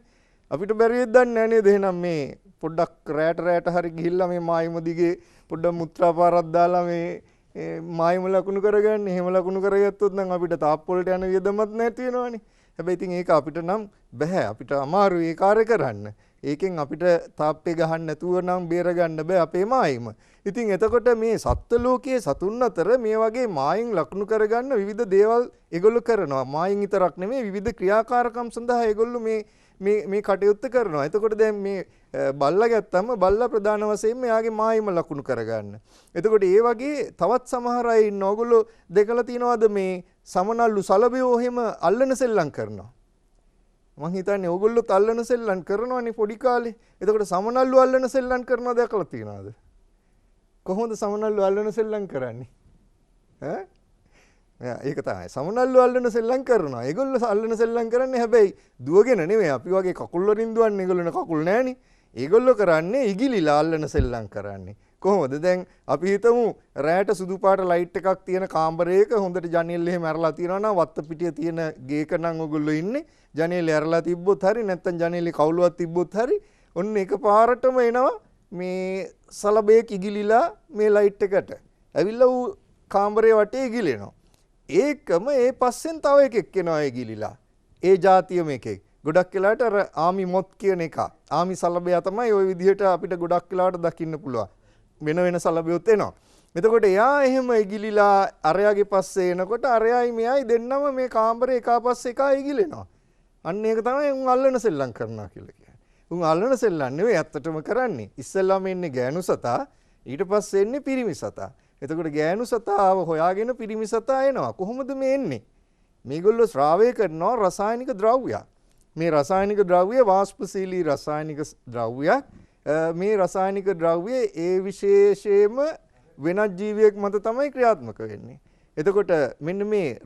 අපිට බැරිද දන්නේ නැහැ නේද එහෙනම් මේ පොඩ්ඩක් රැට හරි ගිහිල්ලා මේ මායිම දිගේ පොඩ්ඩක් මුත්‍රා පාරක් දාලා මේ මායිම ලකුණු කරගන්න. එහෙම ලකුණු කරගත්තොත් නම් අපිට තාප්ප වලට යන වියදමක් නැති වෙනවනේ. හැබැයි ඉතින් ඒක අපිට නම් බෑ. අපිට අමාරුයි ඒ කාර්ය කරන්න. ඒකෙන් අපිට තාප්පේ ගහන්න නැතුව නම් බේර ගන්න බෑ අපේ මායිම. ඉතින් එතකොට මේ සත්ත්ව ලෝකයේ සතුන් අතර මේ වගේ මායින් ලකුණු කරගන්න විවිධ දේවල් ඒගොල්ලෝ කරනවා. මායින් විතරක් නෙමෙයි විවිධ ක්‍රියාකාරකම් සඳහා ඒගොල්ලෝ මේ කටයුත්ත කරනවා. එතකොට දැන් මේ බල්ලා ගත්තම බල්ලා ප්‍රධාන වශයෙන් මෙයාගේ මායිම ලකුණු කරගන්න. එතකොට ඒ වගේ තවත් සමහර අය ඉන්න ඕගොල්ලෝ දෙකලා තියනවාද මේ සමනල්ලු සලබයෝ එහෙම අල්ලන සෙල්ලම් කරනවා. මං හිතන්නේ ඕගොල්ලොත් අල්ලන සෙල්ලම් කරනවානේ පොඩි කාලේ. එතකොට සමනල්ලු අල්ලන සෙල්ලම් කරනවා දැකලා තියනවාද? කොහොමද සමනල්ලු අල්ලන සෙල්ලම් කරන්නේ? ඈ? ඒක තමයි. සමනල්ලු අල්ලන සෙල්ලම් කරනවා. ඒගොල්ලෝ අල්ලන සෙල්ලම් කරන්නේ හැබැයි දුවගෙන නෙමෙයි. අපි වගේ කකුල් වලින් දුවන්නේ. ඒගොල්ලෝනේ කකුල් නැහනේ. ඒගොල්ලෝ කරන්නේ ඉගිලිලා අල්ලන සෙල්ලම් කරන්නේ. කොහොමද දැන් අපි හිතමු රැට සුදු පාට ලයිට් එකක් තියෙන කාමරයක හොඳට ජනේල් එහෙම ඇරලා තියෙනවා නම් වත්ත පිටිය තියෙන ගේක නම් ඔයගොල්ලෝ ඉන්නේ. ජනේල් ඇරලා තිබ්බොත් හරි නැත්නම් ජනේලේ කවුලුවක් තිබ්බොත් හරි ඔන්න එකපාරටම එනවා මේ සලබේක ඉගිලිලා මේ ලයිට් එකට. ඇවිල්ලා ඌ කාමරේ වටේ ඉගිලෙනවා. ඒකම ඒ පස්සෙන් තව එකෙක් එනවා ඉගිලිලා. ඒ જાතියම එකෙක්. ගොඩක් වෙලාවට අර ආමි මොත් කියන එක. ආමි සලබයා තමයි ওই විදිහට අපිට ගොඩක් වෙලාවට දකින්න පුළුවන්. වෙන වෙන සලබයොත් එනවා. එතකොට එයා එහෙම ඉගිලිලා අරයාගේ පස්සේ එනකොට අරයයි මෙයයි දෙන්නම මේ කාමරේ එකපස්සේ එකා ඉගිලෙනවා. අන්න ඒක තමයි උන් අල්ලන සෙල්ලම් කරනවා කියලා කියන්නේ. උන් අල්ලන සෙල්ලම් නෙවෙයි ඇත්තටම කරන්නේ. ඉස්සෙල්ලාම එන්නේ ගෑනු සතා ඊට පස්සේ එන්නේ පිරිමි සතා. එතකොට ගෑනු සතාව හොයාගෙන පිරිමි සතා එනවා. කොහොමද මේ එන්නේ? මේගොල්ලෝ ශ්‍රාවය කරනවා රසායනික ද්‍රව්‍යයක්. මේ රසායනික ද්‍රව්‍ය වාෂ්පශීලී රසායනික ද්‍රව්‍යයක්. මේ රසායනික ද්‍රව්‍ය ඒ විශේෂයෙන්ම වෙනත් ජීවියෙක් මත තමයි ක්‍රියාත්මක වෙන්නේ. එතකොට මෙන්න මේ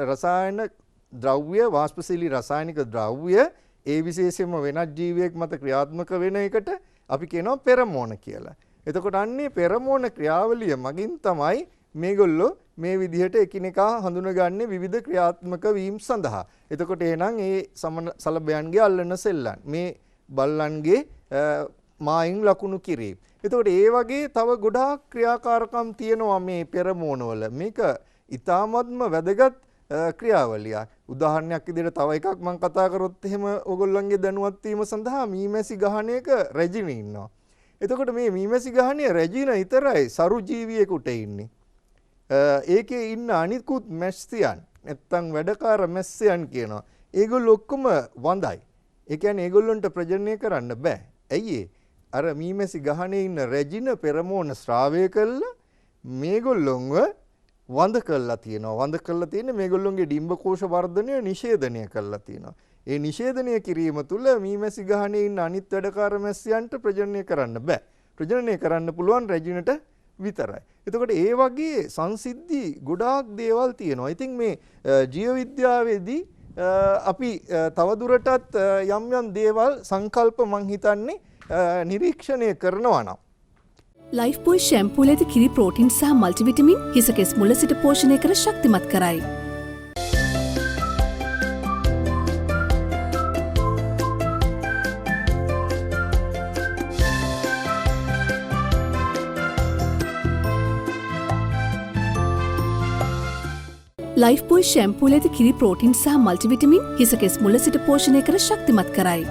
රසායන ද්‍රව්‍ය වාෂ්පශීලී රසායනික ද්‍රව්‍ය ඒ විශේෂයෙන්ම වෙනත් ජීවියෙක් මත ක්‍රියාත්මක වෙන එකට අපි කියනවා පෙරමෝන කියලා. එතකොට අන්නේ පෙරමෝන ක්‍රියාවලිය මගින් තමයි මේගොල්ලෝ මේ විදිහට එකිනෙකා හඳුනගන්නේ විවිධ ක්‍රියාත්මක වීම සඳහා. එතකොට එහෙනම් ඒ සලබයන්ගේ අල්ලන සෙල්ලම් මේ බල්ලන්ගේ මායින් ලකුණු කිරීම. එතකොට ඒ වගේ තව ගොඩාක් ක්‍රියාකාරකම් තියෙනවා මේ පෙරමෝනවල. මේක ඊ타මත්ම වැදගත් ක්‍රියාවලියක්. උදාහරණයක් විදිහට තව එකක් මම කතා කරොත් එහෙම ඕගොල්ලන්ගේ දැනුවත් වීම සඳහා මීමැසි ගහණයක රැජින ඉන්නවා. එතකොට මේ මීමැසි ගහණය රැජින විතරයි සරු ජීවියෙකුට ඉන්නේ. ඒකේ ඉන්න අනිකුත් මැස්සියන් නැත්තම් වැඩකාර මැස්සියන් කියනවා. ඒගොල්ලෝ ඔක්කොම වඳයි. ඒ කියන්නේ ඒගොල්ලන්ට ප්‍රජනනය කරන්න බෑ. ඇයි අර මීමැසි ගහනේ ඉන්න රැජින පෙරමෝන ශ්‍රාවය කළා මේගොල්ලොන්ව වඳ කළා තියෙනවා. වඳ කළා තියෙන්නේ මේගොල්ලොන්ගේ ඩිම්බකෝෂ වර්ධනය නිෂේධනය කළා තියෙනවා. ඒ නිෂේධනය කිරීම තුළ මීමැසි ගහනේ ඉන්න අනිත් වැඩකාර මැස්සියන්ට ප්‍රජනනය කරන්න බෑ. ප්‍රජනනය කරන්න පුළුවන් රැජිනට විතරයි. එතකොට ඒ වගේ සංසිද්ධි ගොඩාක් දේවල් තියෙනවා. ඉතින් මේ ජීව විද්‍යාවේදී අපි තවදුරටත් යම් යම් දේවල් සංකල්ප මං හිතන්නේ නිරීක්ෂණය කරනවා නම් ලයිෆ් බොයි ෂැම්පූල ඇති කිරි ප්‍රෝටින් සහ මල්ටිවිටමින් හිසකෙස් මුල සිට පෝෂණය කර ශක්තිමත් කරයි. ලයිෆ් බොයි ෂැම්පූල ඇති කිරි ප්‍රෝටින් සහ මල්ටිවිටමින් හිසකෙස් මුල සිට පෝෂණය කර ශක්තිමත් කරයි.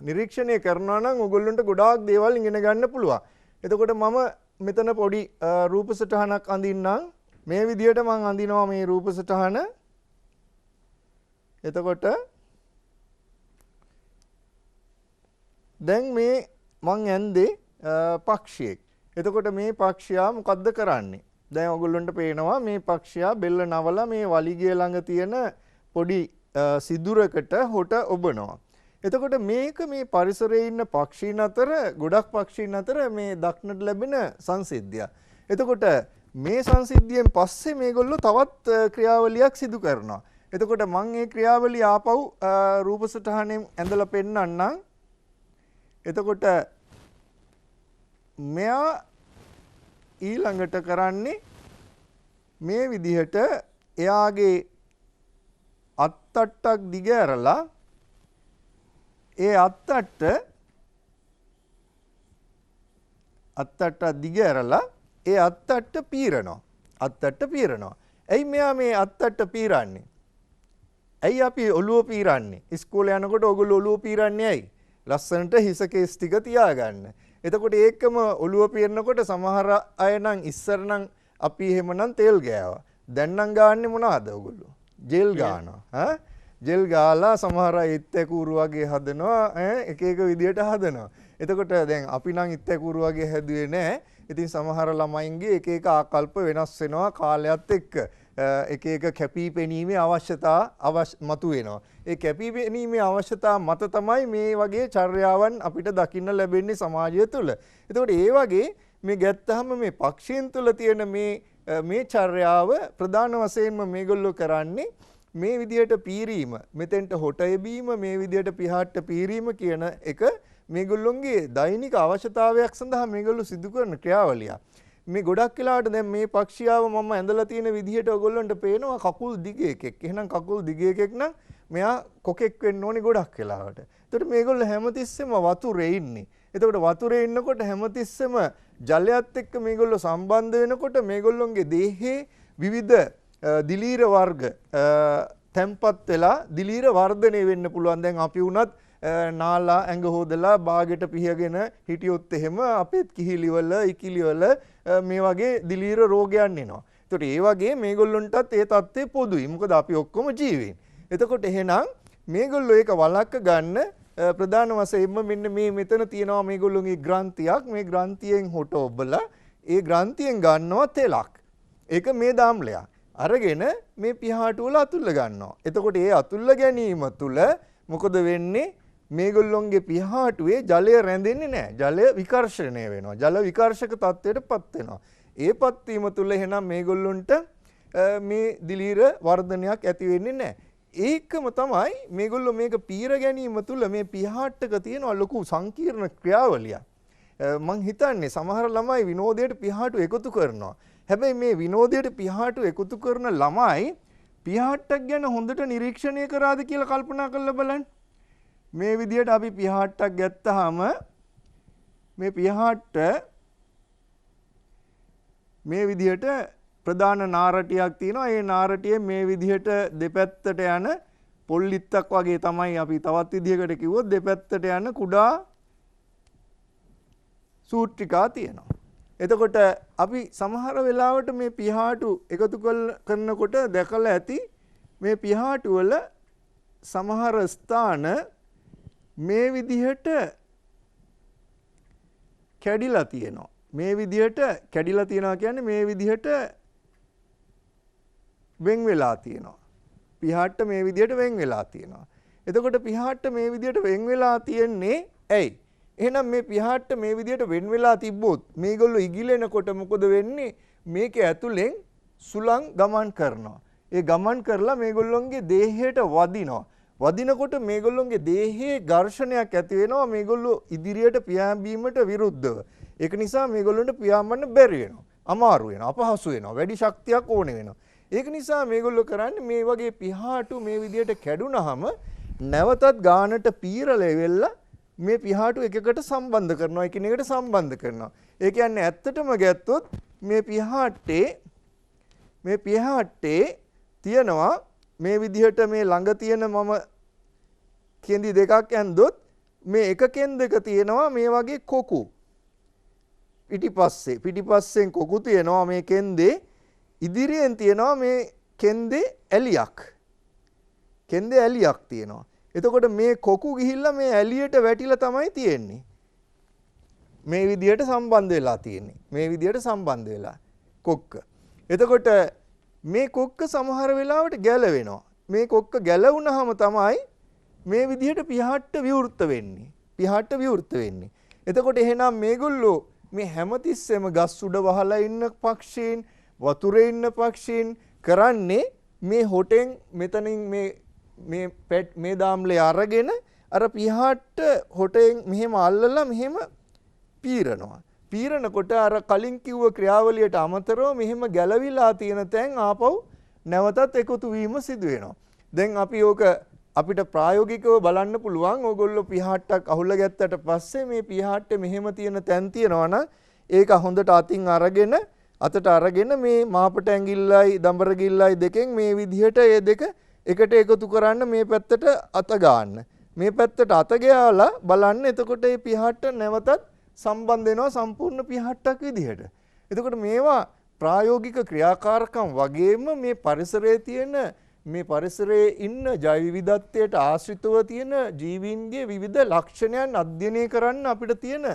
නිරීක්ෂණය කරනවා නම් ඔයගොල්ලන්ට ගොඩාක් දේවල් ඉගෙන ගන්න පුළුවන්. එතකොට මම මෙතන පොඩි රූප සටහනක් අඳින්නම්. මේ විදිහට මම අඳිනවා මේ රූප සටහන. එතකොට දැන් මේ මං ඇන්දේ පක්ෂියෙක්. එතකොට මේ පක්ෂියා මොකද්ද කරන්නේ? දැන් ඔයගොල්ලන්ට පේනවා මේ පක්ෂියා බෙල්ල නවලා මේ වලිගය ළඟ තියෙන පොඩි සිදුරකට හොට ඔබනවා. එතකොට මේක මේ පරිසරයේ ඉන්න පක්ෂීන් අතර ගොඩක් පක්ෂීන් අතර මේ දක්නට ලැබෙන සංසිද්ධිය. එතකොට මේ සංසිද්ධියෙන් පස්සේ මේගොල්ලෝ තවත් ක්‍රියාවලියක් සිදු කරනවා. එතකොට මම මේ ක්‍රියාවලිය ආපහු රූප සටහනෙන් ඇඳලා පෙන්නන්නම්. එතකොට මෙයා ඊළඟට කරන්නේ මේ විදිහට එයාගේ අත්තට්ටක් දිග ඇරලා ඒ අත්තට්ට දිග ඇරලා ඒ අත්තට්ට පීරනවා. අත්තට්ට පීරනවා. ඇයි මෙයා මේ අත්තට්ට පීරන්නේ? ඇයි අපි ඔළුව පීරන්නේ? ඉස්කෝලේ යනකොට ඔයගොල්ලෝ ඔළුව පීරන්නේ ඇයි? ලස්සනට හිස කේස් ටික තියාගන්න. එතකොට ඒකම ඔළුව පීරනකොට සමහර අය නම් ඉස්සර නම් අපි එහෙමනම් තෙල් ගෑවා. දැන් නම් ගාන්නේ මොනවද ඔයගොල්ලෝ? ජෙල් ගානවා. ජෙල් ගාලා සමහර අය ඉත්තෙකුරු වගේ හදනවා. එක එක විදියට හදනවා. එතකොට දැන් අපි නම් ඉත්තෙකුරු වගේ හැදුවේ නැහැ. ඉතින් සමහර ළමයින්ගේ එක එක ආකල්ප වෙනස් වෙනවා කාලයත් එක්ක. එක එක කැපිපෙනීමේ අවශ්‍යතා මතුවෙනවා. ඒ කැපිපෙනීමේ අවශ්‍යතා මත තමයි මේ වගේ චර්යාවන් අපිට දකින්න ලැබෙන්නේ සමාජය තුළ. එතකොට ඒ වගේ මේ ගැත්තහම මේ පක්ෂීන් තුළ තියෙන මේ චර්යාව ප්‍රධාන වශයෙන්ම මේගොල්ලෝ කරන්නේ මේ විදියට පීරීම, මෙතෙන්ට හොට එබීම, මේ විදියට පිහාට්ට පීරීම කියන එක මේගොල්ලොන්ගේ දෛනික අවශ්‍යතාවයක් සඳහා මේගොල්ලෝ සිදු කරන ක්‍රියාවලියක්. මේ ගොඩක් වෙලාවට දැන් මේ පක්ෂියාව මම ඇඳලා තියෙන විදිහට ඔයගොල්ලන්ට පේනවා කකුල් දිග එකෙක්. එහෙනම් කකුල් දිග එකෙක් නම් මෙයා කොකෙක් වෙන්න ඕනි ගොඩක් වෙලාවට. එතකොට මේගොල්ලෝ හැමතිස්සෙම වතුරේ ඉන්නේ. එතකොට වතුරේ ඉන්නකොට හැමතිස්සෙම ජලයත් එක්ක මේගොල්ලෝ සම්බන්ධ වෙනකොට මේගොල්ලොන්ගේ දේහයේ විවිධ දිලීර වර්ග තැම්පත් වෙලා දිලීර වර්ධනය වෙන්න පුළුවන්. දැන් අපි වුණත් නාලා ඇඟ හොදලා බාගෙට පිහගෙන හිටියොත් එහෙම අපේත් කිහිලිවල ඉකිලිවල මේ වගේ දිලීර රෝගයන් එනවා. ඒතකොට ඒ වගේ මේගොල්ලොන්ටත් ඒ தත්ත්වය පොදුයි. මොකද අපි ඔක්කොම ජීවීන්. එතකොට එහෙනම් මේගොල්ලෝ ඒක වළක්ව ගන්න ප්‍රධාන වශයෙන්ම මෙන්න මේ මෙතන තියෙනවා මේගොල්ලෝගේ ග්‍රන්ථියක්. මේ ග්‍රන්ථියෙන් හොට ඔබලා ඒ ග්‍රන්ථියෙන් ගන්නවා තෙලක්. ඒක මේ දාම්ලයක්. අරගෙන මේ පිහාටු වල අතුල්ල ගන්නවා. එතකොට ඒ අතුල්ල ගැනීම තුල මොකද වෙන්නේ? මේගොල්ලොන්ගේ පිහාටුවේ ජලය රැඳෙන්නේ නැහැ. ජලය විකර්ෂණය වෙනවා. ජල විකර්ෂක තත්ත්වයටපත් වෙනවා. ඒපත් වීම තුල එහෙනම් මේගොල්ලොන්ට මේ දිලීර වර්ධනයක් ඇති වෙන්නේ නැහැ. ඒකම තමයි මේගොල්ලෝ මේක පීර ගැනීම තුල මේ පිහාට්ටක තියෙන ලොකු සංකීර්ණ ක්‍රියාවලියක්. මං හිතන්නේ සමහර ළමයි විනෝදයට පිහාටු එකතු කරනවා. හැබැයි මේ විනෝදයට පිහාටු එකතු කරන ළමයි පිහාට්ටක් ගැන හොඳට නිරීක්ෂණය කරාද කියලා කල්පනා කරලා බලන්න. මේ විදිහට අපි පිහාට්ටක් ගත්තාම මේ පිහාට්ට මේ විදිහට ප්‍රධාන නාරටියක් තියෙනවා. ඒ නාරටියේ මේ විදිහට දෙපැත්තට යන පොල්ලිත්තක් වගේ තමයි අපි තවත් විදිහකට කිව්වොත් දෙපැත්තට යන කුඩා සූත්‍රිකා තියෙනවා. එතකොට අපි සමහර වෙලාවට මේ පිහාටු එකතු කරනකොට දැකලා ඇති මේ පිහාටු වල සමහර ස්ථාන මේ විදිහට කැඩිලා තියෙනවා. මේ විදිහට කැඩිලා තියෙනවා කියන්නේ මේ විදිහට වෙන් වෙලා තියෙනවා. පිහාට්ට මේ විදිහට වෙන් වෙලා තියෙනවා. එතකොට පිහාට්ට මේ විදිහට වෙන් වෙලා තියෙන්නේ ඇයි? එහෙනම් මේ පිහාට්ට මේ විදිහට වෙන් වෙලා තිබ්බොත් මේගොල්ලෝ ඉගිලෙනකොට මොකද වෙන්නේ? මේක ඇතුලෙන් සුළං ගමන් කරනවා. ඒ ගමන් කරලා මේගොල්ලොන්ගේ දේහයට වදිනවා. වදිනකොට මේගොල්ලොන්ගේ දේහයේ ඝර්ෂණයක් ඇති වෙනවා මේගොල්ලෝ ඉදිරියට පියාඹීමට විරුද්ධව. ඒක නිසා මේගොල්ලන්ට පියාඹන්න බැරි වෙනවා. අමාරු වෙනවා, අපහසු වෙනවා, වැඩි ශක්තියක් ඕන වෙනවා. ඒක නිසා මේගොල්ලෝ කරන්නේ මේ වගේ පිහාටු මේ විදිහට කැඩුනහම නැවතත් ගානට පීරලා වෙලා මේ පිහාටු එකකට සම්බන්ධ කරනවා, එකිනෙකට සම්බන්ධ කරනවා. ඒ කියන්නේ ඇත්තටම ගත්තොත් මේ පිහාට්ටේ තියනවා මේ විදිහට මේ ළඟ තියෙන මම කෙන්දි දෙකක් ඇන්දොත් මේ එක කෙන්දක තියෙනවා මේ වගේ කොකු. පිටිපස්සෙන් කොකු තියෙනවා මේ කෙන්දේ. ඉදිරියෙන් තියෙනවා මේ කෙන්දේ ඇලියක්. කෙන්දේ ඇලියක් තියෙනවා. එතකොට මේ කොකු ගිහිල්ලා මේ ඇලියට වැටිලා තමයි තියෙන්නේ. මේ විදිහට සම්බන්ධ වෙලා තියෙන්නේ. මේ විදිහට සම්බන්ධ වෙලා කොක්ක. එතකොට මේ කොක්ක සමහර වෙලාවට ගැලවෙනවා. මේ කොක්ක ගැලවුණාම තමයි මේ විදිහට පිහාට්ට විවෘත වෙන්නේ. පිහාට්ට විවෘත වෙන්නේ. එතකොට එහෙනම් මේගොල්ලෝ මේ හැමතිස්සෙම ගස් උඩ වහලා ඉන්න පක්ෂීන්, වතුරේ ඉන්න පක්ෂීන් කරන්නේ මේ හොටෙන් මෙතනින් මේ දාම්ලේ අරගෙන අර පිහාට හොටෙන් මෙහෙම අල්ලලා මෙහෙම පීරනවා. පීරනකොට අර කලින් කිව්ව ක්‍රියාවලියට අමතරව මෙහෙම ගැලවිලා තියෙන තැන් ආපහු නැවතත් එකතු වීම සිදු වෙනවා. දැන් අපි ඕක අපිට ප්‍රායෝගිකව බලන්න පුළුවන්. ඕගොල්ලෝ පිහාට්ටක් අහුල්ලා ගත්තට පස්සේ මේ පිහාට්ටේ මෙහෙම තියෙන තැන් තියෙනවා නම් ඒක හොඳට අතින් අරගෙන අතට අරගෙන මේ මාපට ඇඟිල්ලයි දඹරගිල්ලයි දෙකෙන් මේ විදිහට ඒ දෙක එකට එකතු කරන්න මේ පැත්තට අත ගන්න. මේ පැත්තට අත ගාලා බලන්න එතකොට මේ පිහාට්ට නැවතත් සම්බන්ධ වෙනවා සම්පූර්ණ පිහාට්ටක් විදිහට. එතකොට මේවා ප්‍රායෝගික ක්‍රියාකාරකම් වගේම මේ පරිසරයේ තියෙන මේ පරිසරයේ ඉන්න ජෛව විවිධත්වයට ආශ්‍රිතව තියෙන ජීවීන්ගේ විවිධ ලක්ෂණයන් අධ්‍යයනය කරන්න අපිට තියෙන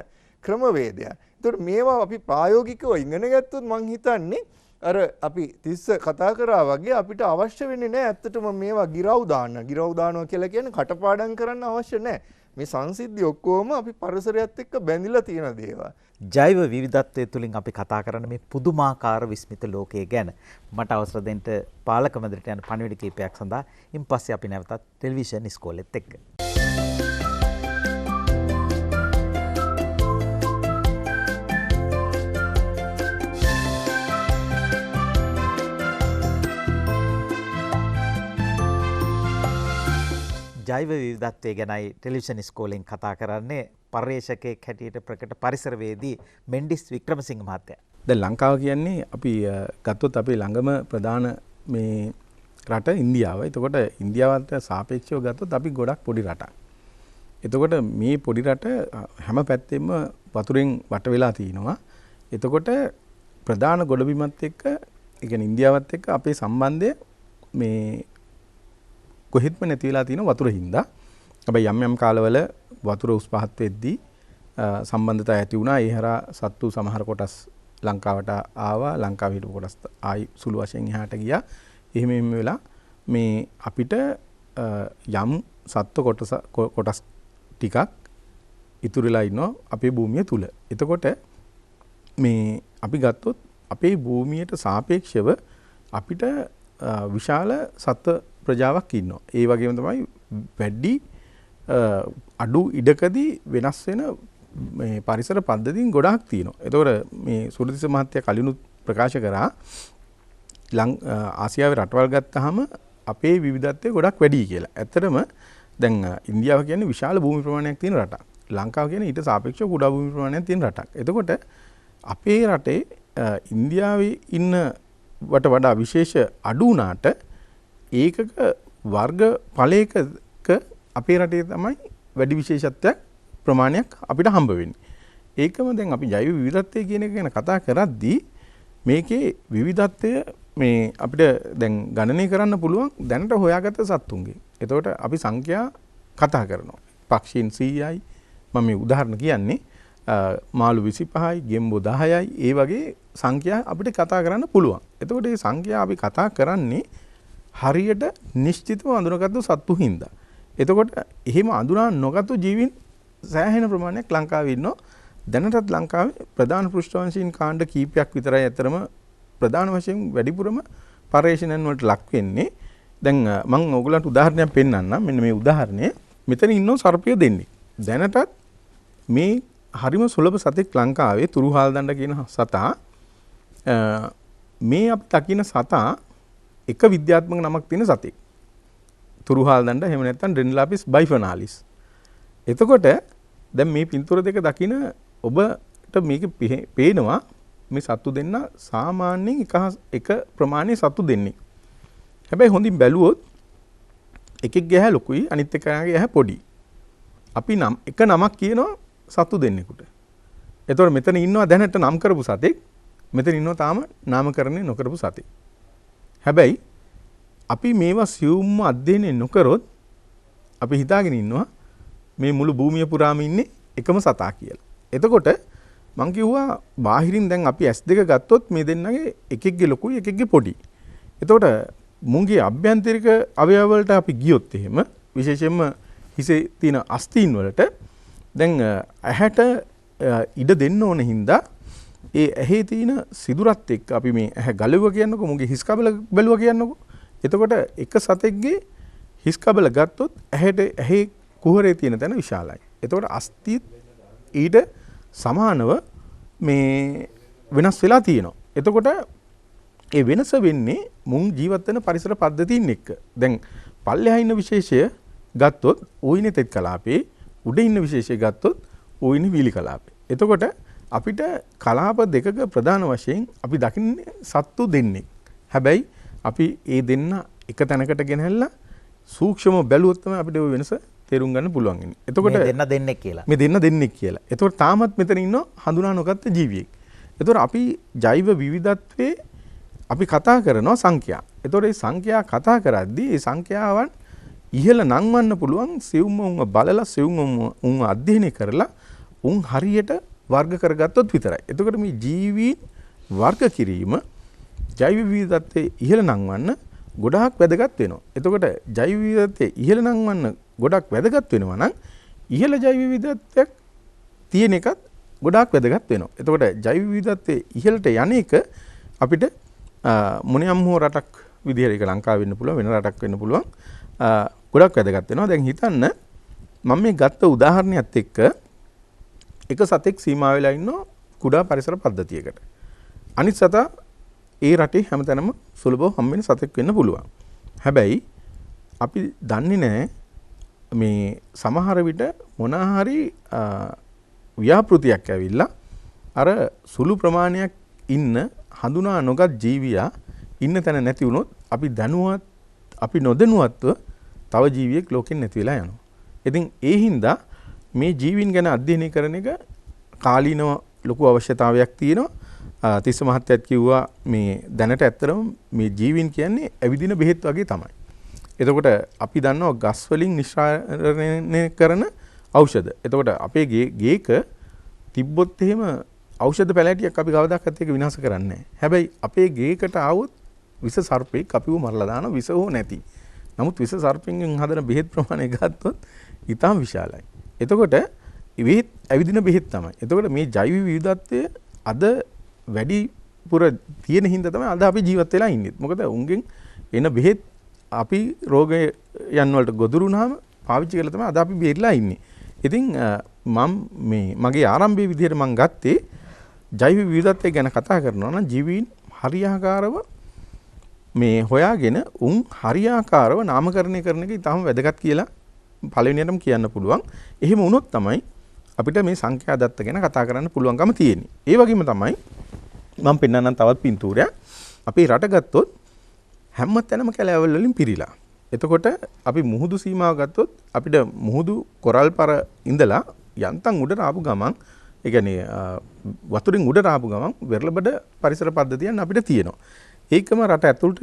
ක්‍රමවේදයක්. එතකොට මේවා අපි ප්‍රායෝගිකව ඉගෙන ගත්තොත් මං හිතන්නේ අර අපි තිස්ස කතා කරා වගේ අපිට අවශ්‍ය වෙන්නේ නැහැ ඇත්තටම මේවා ගිරව් දාන්න. ගිරව් දානවා කියලා කියන්නේ කටපාඩම් කරන්න අවශ්‍ය නැහැ. මේ සංසිද්ධි ඔක්කොම අපි පරිසරයත් එක්ක බැඳිලා තියෙන දේවල්. ජෛව විවිධත්වය තුළින් අපි කතා කරන මේ පුදුමාකාර විස්මිත ලෝකය ගැන මට අවසර දෙන්න පාලක මැදිරියට යන පණිවිඩ කීපයක් සඳහා ඉන් පස්සේ අපි නැවතත් ටෙලිවිෂන් ඉස්කෝලෙත් එක්ක ජෛව විවිධත්වය ගැනයි ටෙලිවිෂන් ඉස්කෝලෙන් කතා කරන්නේ පර්යේෂකයෙක් හැටියට ප්‍රකට පරිසරවේදී මෙන්ඩිස් වික්‍රමසිංහ මහත්තයා. දැන් ලංකාව කියන්නේ අපි ගත්තොත් අපේ ළඟම ප්‍රධාන මේ රට ඉන්දියාව. එතකොට ඉන්දියාවට සාපේක්ෂව ගත්තොත් අපි ගොඩක් පොඩි රටක්. එතකොට මේ පොඩි රට හැම පැත්තෙම වතුරෙන් වට වෙලා තිනවා. එතකොට ප්‍රධාන ගොඩබිමත් එක්ක ඒ කියන්නේ ඉන්දියාවත් එක්ක අපේ සම්බන්ධය මේ කොහෙත්ම නැති වෙලා තියෙන වතුර හින්දා. හැබැයි යම් යම් කාලවල වතුර උස් පහත් වෙද්දී සම්බන්ධතා ඇති වුණා. ඒ හරහා සත්තු සමහර කොටස් ලංකාවට ආවා. ලංකාවේ හිටපු කොටස් ආයි සුළු වශයෙන් එහාට ගියා. එහෙම වෙලා මේ අපිට යම් සත්ව කොටස් ටිකක් ඉතුරු වෙලා ඉන්නවා අපේ භූමිය තුල. එතකොට මේ අපි ගත්තොත් අපේ භූමියට සාපේක්ෂව අපිට විශාල සත්ව ප්‍රජාවක් ඉන්නවා. ඒ වගේම තමයි වැඩි අඩු ඉඩකදී වෙනස් වෙන මේ පරිසර පද්ධතීන් ගොඩාක් තියෙනවා. ඒතකොට මේ සුරතිස්ස මහත්තයා කලිනුත් ප්‍රකාශ කරා ආසියාවේ රටවල් ගත්තාම අපේ විවිධත්වය ගොඩක් වැඩි කියලා. ඇත්තටම දැන් ඉන්දියාව කියන්නේ විශාල භූමි ප්‍රමාණයක් තියෙන රටක්. ලංකාව කියන්නේ ඊට සාපේක්ෂව කුඩා භූමි ප්‍රමාණයක් තියෙන රටක්. එතකොට අපේ රටේ ඉන්දියාවේ ඉන්න වට වඩා විශේෂ අඩු වුණාට ඒකක වර්ග ඵලයක අපේ රටේ තමයි වැඩි විශේෂත්වයක් ප්‍රමාණයක් අපිට හම්බ වෙන්නේ. ඒකම දැන් අපි ජෛව විවිධත්වය කියන එක ගැන කතා කරද්දී මේකේ විවිධත්වය මේ අපිට දැන් ගණනය කරන්න පුළුවන් දැනට හොයාගත්ත සත්තුන්ගේ. එතකොට අපි සංඛ්‍යා කතා කරනවා. පක්ෂීන් 100යි. මම මේ උදාහරණ කියන්නේ මාළු 25යි, ගෙම්බෝ 10යි. ඒ වගේ සංඛ්‍යා අපිට කතා කරන්න පුළුවන්. එතකොට මේ සංඛ්‍යා අපි කතා කරන්නේ හරියට නිශ්චිතව අඳුනගත්තු සත්තු හින්දා. එතකොට එහෙම අඳුනා නොගත්තු ජීවීන් සෑහෙන ප්‍රමාණයක් ලංකාවේ ඉන්නවා. දැනටත් ලංකාවේ ප්‍රධාන පෘෂ්ඨවංශීන් කාණ්ඩ කීපයක් විතරයි අතරම ප්‍රධාන වශයෙන් වැඩිපුරම පර්යේෂණයන් වලට ලක් වෙන්නේ. දැන් මම ඔයගලන්ට උදාහරණයක් පෙන්නන්නම්. මෙන්න මේ උදාහරණය. මෙතන ඉන්නෝ සර්පය දෙන්නේ. දැනටත් මේ හරිම සුලභ සතෙක් ලංකාවේ තුරුහාල් දණ්ඩ කියන සතා මේ අපි දකින සතා එක විද්‍යාත්මක නමක් තියෙන සතෙක්. තුරුහාල් දණ්ඩ එහෙම නැත්නම් ඩෙන්ලාපිස් බයිෆර්නාලිස්. එතකොට දැන් මේ පින්තූර දෙක දකින ඔබට මේක පේනවා මේ සත්තු දෙන්න සාමාන්‍යයෙන් එක ප්‍රමාණයේ සත්තු දෙන්නේ. හැබැයි හොඳින් බැලුවොත් එකෙක්ගේ ඇහැ ලොකුයි අනිත් එකගේ ඇහැ පොඩි. අපි එක නමක් කියනවා සත්තු දෙන්නෙකුට. එතකොට මෙතන ඉන්නවා දැනට නම් කරපු සතෙක්. මෙතන ඉන්නවා තාම නාමකරණය නොකරපු සතෙක්. හැබැයි අපි මේවා සියුම්ම අධ්‍යයනය නොකරොත් අපි හිතාගෙන ඉන්නවා මේ මුළු භූමිය පුරාම ඉන්නේ එකම සතා කියලා. එතකොට මං කිව්වා බාහිරින් දැන් අපි S2 ගත්තොත් මේ දෙන්නගේ එකෙක්ගේ ලොකුයි එකෙක්ගේ පොඩි. එතකොට මුංගේ අභ්‍යන්තරික අවයව වලට අපි ගියොත් එහෙම විශේෂයෙන්ම හිසේ තියෙන අස්තීන් වලට දැන් ඇහැට ඉඩ දෙන්න ඕන හින්දා ඒ ඇහි තියෙන සිදුරත් එක්ක අපි මේ ඇහැ ගලුවා කියන්නකො මුගේ හිස් කබල බැලුවා කියන්නකො. එතකොට එක සතෙක්ගේ හිස් කබල ගත්තොත් ඇහැට ඇහි කුහරේ තියෙන තැන විශාලයි. එතකොට අස්තිත් ඊට සමානව මේ වෙනස් වෙලා තියෙනවා. එතකොට ඒ වෙනස වෙන්නේ මුන් ජීවත් වෙන පරිසර පද්ධතීන් එක්ක. දැන් පල්ලෙහා ඉන්න විශේෂය ගත්තොත් ඌයිනේ තෙත් කලාපේ, උඩ ඉන්න විශේෂය ගත්තොත් ඌයිනේ වීලි කලාපේ. එතකොට අපිට කලාප දෙකක ප්‍රධාන වශයෙන් අපි දකින්නේ සත්තු දෙන්නේ. හැබැයි අපි ඒ දෙන්න එක තැනකට ගෙනහැල්ලා සූක්ෂම බැලුවොත් තමයි අපිට ওই වෙනස තේරුම් ගන්න පුළුවන් වෙන්නේ. එතකොට මේ දෙන්න දෙන්නෙක් කියලා. මේ දෙන්න දෙන්නෙක් කියලා. එතකොට තාමත් මෙතන ඉන්න හඳුනා නොගත්ත ජීවියෙක්. එතකොට අපි ජෛව විවිධත්වයේ අපි කතා කරනවා සංඛ්‍යා. එතකොට මේ සංඛ්‍යා කතා කරද්දී මේ සංඛ්‍යාවන් ඉහළ නංවන්න පුළුවන් සිවුම උන් බලලා සිවුම උන් අධ්‍යයනය කරලා උන් හරියට වර්ග කරගත්තොත් විතරයි. එතකොට මේ ජීවීන් වර්ග කිරීම ජෛව විවිධත්වයේ ඉහළ නංවන්න ගොඩාක් වැදගත් වෙනවා. එතකොට ජෛව විවිධත්වයේ ඉහළ නංවන්න ගොඩක් වැදගත් වෙනවා නම් ඉහළ ජෛව විවිධත්වයක් තියෙන එකත් ගොඩාක් වැදගත් වෙනවා. එතකොට ජෛව විවිධත්වයේ ඉහළට යන එක අපිට මොනියම් හෝ රටක් විදිහට ඒක ලංකාව වෙන්න පුළුවන්, වෙන රටක් වෙන්න පුළුවන්, ගොඩක් වැදගත් වෙනවා. දැන් හිතන්න මම මේ ගත්ත උදාහරණයත් එක්ක එක සතෙක් සීමා වෙලා ඉන්නවා කුඩා පරිසර පද්ධතියකට. අනිත් සතා ඒ රටේ හැමතැනම සුලභව හම්බෙන සතෙක් වෙන්න පුළුවන්. හැබැයි අපි දන්නේ නැහැ මේ සමහර විට මොනහරි ව්‍යාපෘතියක් ඇවිල්ලා අර සුළු ප්‍රමාණයක් ඉන්න හඳුනා නොගත් ජීවියා ඉන්න තැන නැති වුණොත් අපි දැනුවත් අපි නොදැනුවත්ව තව ජීවියෙක් ලෝකෙන් නැති වෙලා යනවා. ඉතින් ඒ හින්දා මේ ජීවීන් ගැන අධ්‍යයනය කරන එක කාලීනව ලොකු අවශ්‍යතාවයක් තියෙනවා. තිස්ස මහත්තයත් කිව්වා මේ දැනට ඇත්තටම මේ ජීවීන් කියන්නේ ඇවිදින බෙහෙත් වගේ තමයි. එතකොට අපි දන්නවා ගස් වලින් නිෂ්පාදනය කරන ඖෂධ. එතකොට අපේ ගේක තිබ්බොත් එහෙම ඖෂධ පැලැටියක් අපි කවදාකවත් ඒක විනාශ කරන්නේ නැහැ. හැබැයි අපේ ගේකට ආවොත් විස සර්පෙක් අපිව මරලා දාන විස හෝ නැති. නමුත් විස සර්පෙන්ගෙන් හදන බෙහෙත් ප්‍රමාණය ගත්තොත් ඊටම විශාලයි. එතකොට මේ ඇවිදින බෙහෙත් තමයි. එතකොට මේ ජෛව විවිධත්වය අද වැඩිපුර තියෙන හින්දා තමයි අද අපි ජීවත් වෙලා ඉන්නේ. මොකද උන්ගෙන් එන බෙහෙත් අපි රෝගයන් වලට ගොදුරු වුණාම පාවිච්චි කරලා තමයි අද අපි බේරිලා ඉන්නේ. ඉතින් මම මේ මගේ ආරම්භයේ විදිහට මම ගත්තේ ජෛව විවිධත්වය ගැන කතා කරනවා නම් ජීවීන් හරියාකාරව මේ හොයාගෙන උන් හරියාකාරව නාමකරණය කරන එක ඉතාම වැදගත් කියලා පළවෙනියටම කියන්න පුළුවන්. එහෙම වුණොත් තමයි අපිට මේ සංඛ්‍යා දත්ත ගැන කතා කරන්න පුළුවන්කම තියෙන්නේ. ඒ වගේම තමයි මම පෙන්නන්නම් තවත් පින්තූරයක්. අපේ රට ගත්තොත් හැම තැනම කැලෑවල් වලින් පිරීලා. එතකොට අපි මුහුදු සීමාව ගත්තොත් අපිට මුහුදු කොරල් පර ඉඳලා යන්තම් උඩට ආපු ගමන් ඒ කියන්නේ වතුරින් උඩට ආපු ගමන් වෙරළබඩ පරිසර පද්ධතියන් අපිට තියෙනවා. ඒකම රට ඇතුළට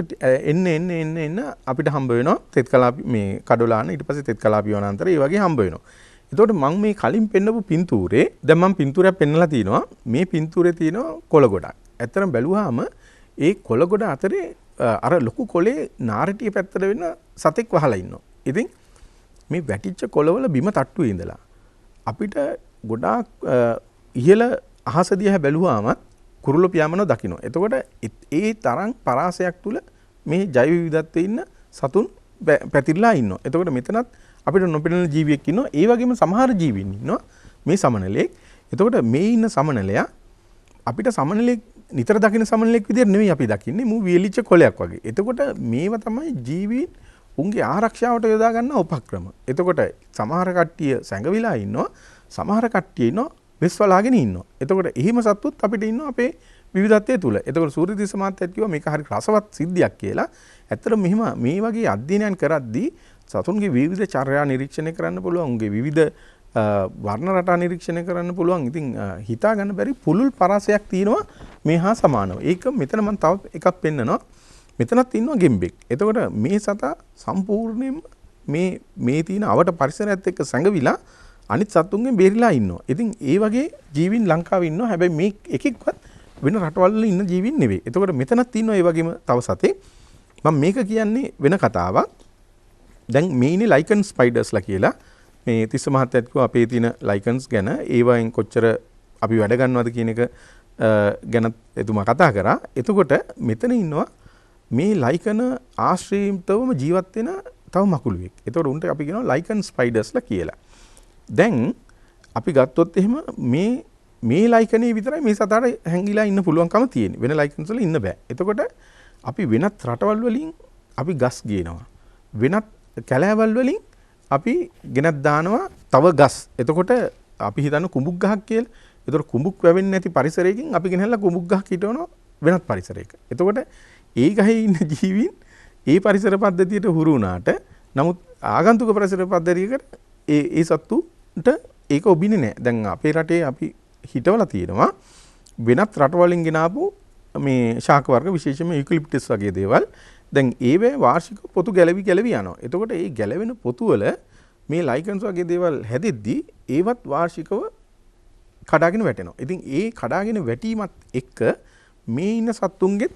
එන්න අපිට හම්බ වෙනවා තෙත් කලාපි මේ කඩොලාන ඊට පස්සේ තෙත් කලාපි වනාන්තර ඒ වගේ හම්බ වෙනවා. එතකොට මම මේ කලින් පෙන්නපු පින්තූරේ දැන් මම පින්තූරයක් පෙන්නලා තිනවා. මේ පින්තූරේ තියෙනවා කොළ ගොඩක්. ඇත්තටම බැලුවාම ඒ කොළ ගොඩ අතරේ අර ලොකු කොලේ නාරටිය පැත්තට වෙන සතෙක් වහලා ඉන්නවා. ඉතින් මේ වැටිච්ච කොළවල බිම තට්ටුවේ ඉඳලා අපිට ගොඩාක් ඉහළ අහස දිහා බැලුවාම කුරුළු පියාඹන දකින්න. එතකොට ඒ තරම් පරාසයක් තුල මේ ජෛව විවිධත්වයේ ඉන්න සතුන් පැතිරලා ඉන්නවා. එතකොට මෙතනත් අපිට නොපෙනෙන ජීවියෙක් ඉන්නවා. ඒ වගේම සමහර ජීවීන් ඉන්නවා මේ සමනලෙක්. එතකොට මේ ඉන්න සමනලයා අපිට සමනලෙක් නිතර දකින්න සමනලෙක් විදිහට නෙමෙයි අපි දකින්නේ මූ වියලිච්ච කොලයක් වගේ. එතකොට මේව තමයි ජීවීන් උන්ගේ ආරක්ෂාවට යොදා ගන්න උපක්‍රම. එතකොට සමහර කට්ටිය සැඟවිලා ඉන්නවා. සමහර කට්ටිය ඉන්නවා වෙස්වලාගෙන ඉන්නවා. එතකොට එහෙම සත්තුත් අපිට ඉන්නවා අපේ විවිධත්වයේ තුල. එතකොට සූර්යදිස මාත්‍යත් කිව්වා මේක හරි රසවත් සිද්ධියක් කියලා. ඇත්තට මෙහිම මේ වගේ අධ්‍යයනයන් කරද්දී සතුන්ගේ විවිධ චර්යා නිරීක්ෂණය කරන්න පුළුවන්. උන්ගේ විවිධ වර්ණ රටා නිරීක්ෂණය කරන්න පුළුවන්. ඉතින් හිතා ගන්න බැරි පුළුල් පරාසයක් තියෙනවා මේ හා සමානව. ඒක මෙතන මම තව එකක් පෙන්නනවා. මෙතනත් ඉන්නවා ගෙම්බෙක්. එතකොට මේ සතා සම්පූර්ණයෙන්ම මේ තියෙන අවට පරිසරයත් එක්ක සැඟවිලා අනිත් සතුන්ගෙන් බේරිලා ඉන්නවා. ඉතින් ඒ වගේ ජීවීන් ලංකාවේ ඉන්නවා. හැබැයි මේ එකෙක්වත් වෙන රටවල් වල ඉන්න ජීවීන් නෙවෙයි. එතකොට මෙතනත් ඉන්නවා ඒ වගේම තව සතෙක්. මම මේක කියන්නේ වෙන කතාවක්. දැන් මේ ඉන්නේ ලයිකන් ස්පයිඩර්ස්ලා කියලා. මේ තිස්ස මහත්තයත් කිව්වා අපේ තියෙන ලයිකන්ස් ගැන ඒවයින් කොච්චර අපි වැඩ ගන්නවද කියන එක ගැන එතුමා කතා කරා. එතකොට මෙතන ඉන්නවා මේ ලයිකන ආශ්‍රයීම්තවම ජීවත් වෙන තව මකුළුවෙක්. එතකොට උන්ට අපි කියනවා ලයිකන් ස්පයිඩර්ස්ලා කියලා. දැන් අපි ගත්තොත් එහෙම මේ ලයිකනේ විතරයි මේ සතාට හැංගිලා ඉන්න පුළුවන්කම තියෙන්නේ. වෙන ලයිකන්ස් වල ඉන්න බෑ. එතකොට අපි වෙනත් රටවල් වලින් අපි ගස් ගේනවා. වෙනත් කැලෑවල් වලින් අපි ගෙනත් දානවා තව ගස්. එතකොට අපි හිතන්නේ කුඹුක් ගහක් කියලා. එතකොට කුඹුක් වැවෙන්නේ නැති පරිසරයකින් අපි ගෙනහැල්ලා කුඹුක් ගහක් හිටවනවා වෙනත් පරිසරයක. එතකොට ඒ ගහේ ඉන්න ජීවීන් ඒ පරිසර පද්ධතියට හුරු වුණාට නමුත් ආගන්තුක පරිසර පද්ධතියකට ඒ සත්තුන්ට ඒක ඔබින්නේ නැහැ. දැන් අපේ රටේ අපි හිටවලා තියෙනවා වෙනත් රටවලින් ගෙනාපු මේ ශාක වර්ග විශේෂයෙන්ම යුකලිප්ටස් වගේ දේවල්. දැන් ඒවේ වාර්ෂික පොතු ගැලවි යනවා. එතකොට ඒ ගැලවෙන පොතු වල මේ ලයිකන්ස් වගේ දේවල් හැදෙද්දී ඒවත් වාර්ෂිකව කඩාගෙන වැටෙනවා. ඉතින් ඒ කඩාගෙන වැටීමත් එක්ක මේ ඉන්න සත්තුන්ගේ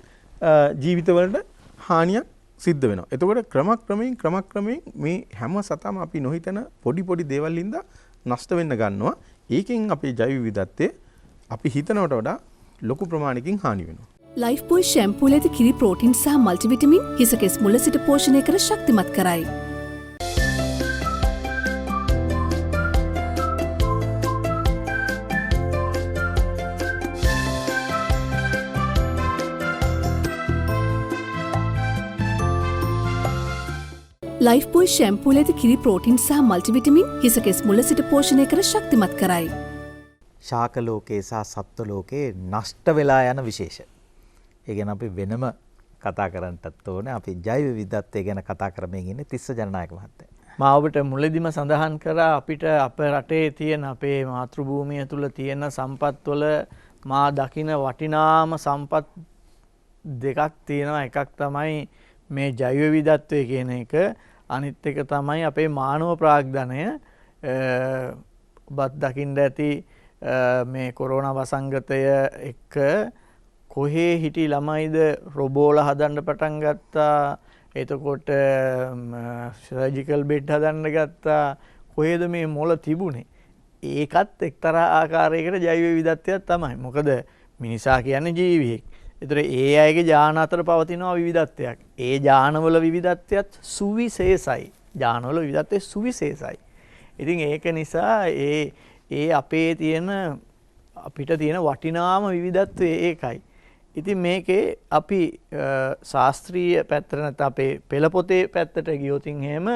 ජීවිතවලට හානියක් සිද්ධ වෙනවා. එතකොට ක්‍රමක්‍රමයෙන් මේ හැම සතම අපි නොහිතන පොඩි දේවල් ඉඳලා නෂ්ට වෙන්න ගන්නවා. ඒකෙන් අපේ ජෛව විවිධත්වය අපි හිතනවට වඩා ලොකු ප්‍රමාණයකින් හානි වෙනවා. ලයිෆ් බොයි ෂැම්පූල ඇති කිරි ප්‍රෝටින් සහ මල්ටිවිටමින් හිසකෙස් මුල සිට පෝෂණය කර ශක්තිමත් කරයි. ලයිෆ් බොයි ෂැම්පූල ඇති කිරි ප්‍රෝටින් සහ මල්ටිවිටමින් හිසකෙස් මුල සිට පෝෂණය කර ශක්තිමත් කරයි. ශාක ලෝකයේ සහ සත්ව ලෝකයේ නෂ්ට වෙලා යන විශේෂ. ඒ ගැන අපි වෙනම කතා කරන්නටත් ඕනේ. අපි ජෛව විවිධත්වය ගැන කතා කරමින් ඉන්නේ තිස්ස ජනනායක මහත්තයා. මා ඔබට මුලදිම සඳහන් කරා අපිට අපේ රටේ තියෙන අපේ මාතෘ භූමිය තුල තියෙන සම්පත් වල මා දකින වටිනාම සම්පත් දෙකක් තියෙනවා. එකක් තමයි මේ ජෛව විවිධත්වය කියන එක. අනිත් එක තමයි අපේ මානව ප්‍රාග්ධනය. ඔබත් දකින්න ඇති මේ කොරෝනා වසංගතය එක්ක කොහේ හිටි ළමයිද රොබෝලා හදන්න පටන් ගත්තා. එතකොට සර්ජිකල් බෙඩ් හදන්න ගත්තා. කොහෙද මේ මොළ තිබුණේ? ඒකත් එක්තරා ආකාරයකට ජෛව විවිධත්වයක් තමයි. මොකද මිනිසා කියන්නේ ජීවියෙක්. ඒතර ඒ අයගේ ඥාන අතර පවතිනවා විවිධත්වයක්. ඒ ඥානවල විවිධත්වයක් සුවිශේෂයි. ඥානවල විවිධත්වය සුවිශේෂයි. ඉතින් ඒක නිසා ඒ අපේ තියෙන අපිට තියෙන වටිනාම විවිධත්වය ඒකයි. ඉතින් මේකේ අපි ශාස්ත්‍රීය පැත්තට නැත්නම් අපේ පෙළ පොතේ පැත්තට ගියොත් එහෙම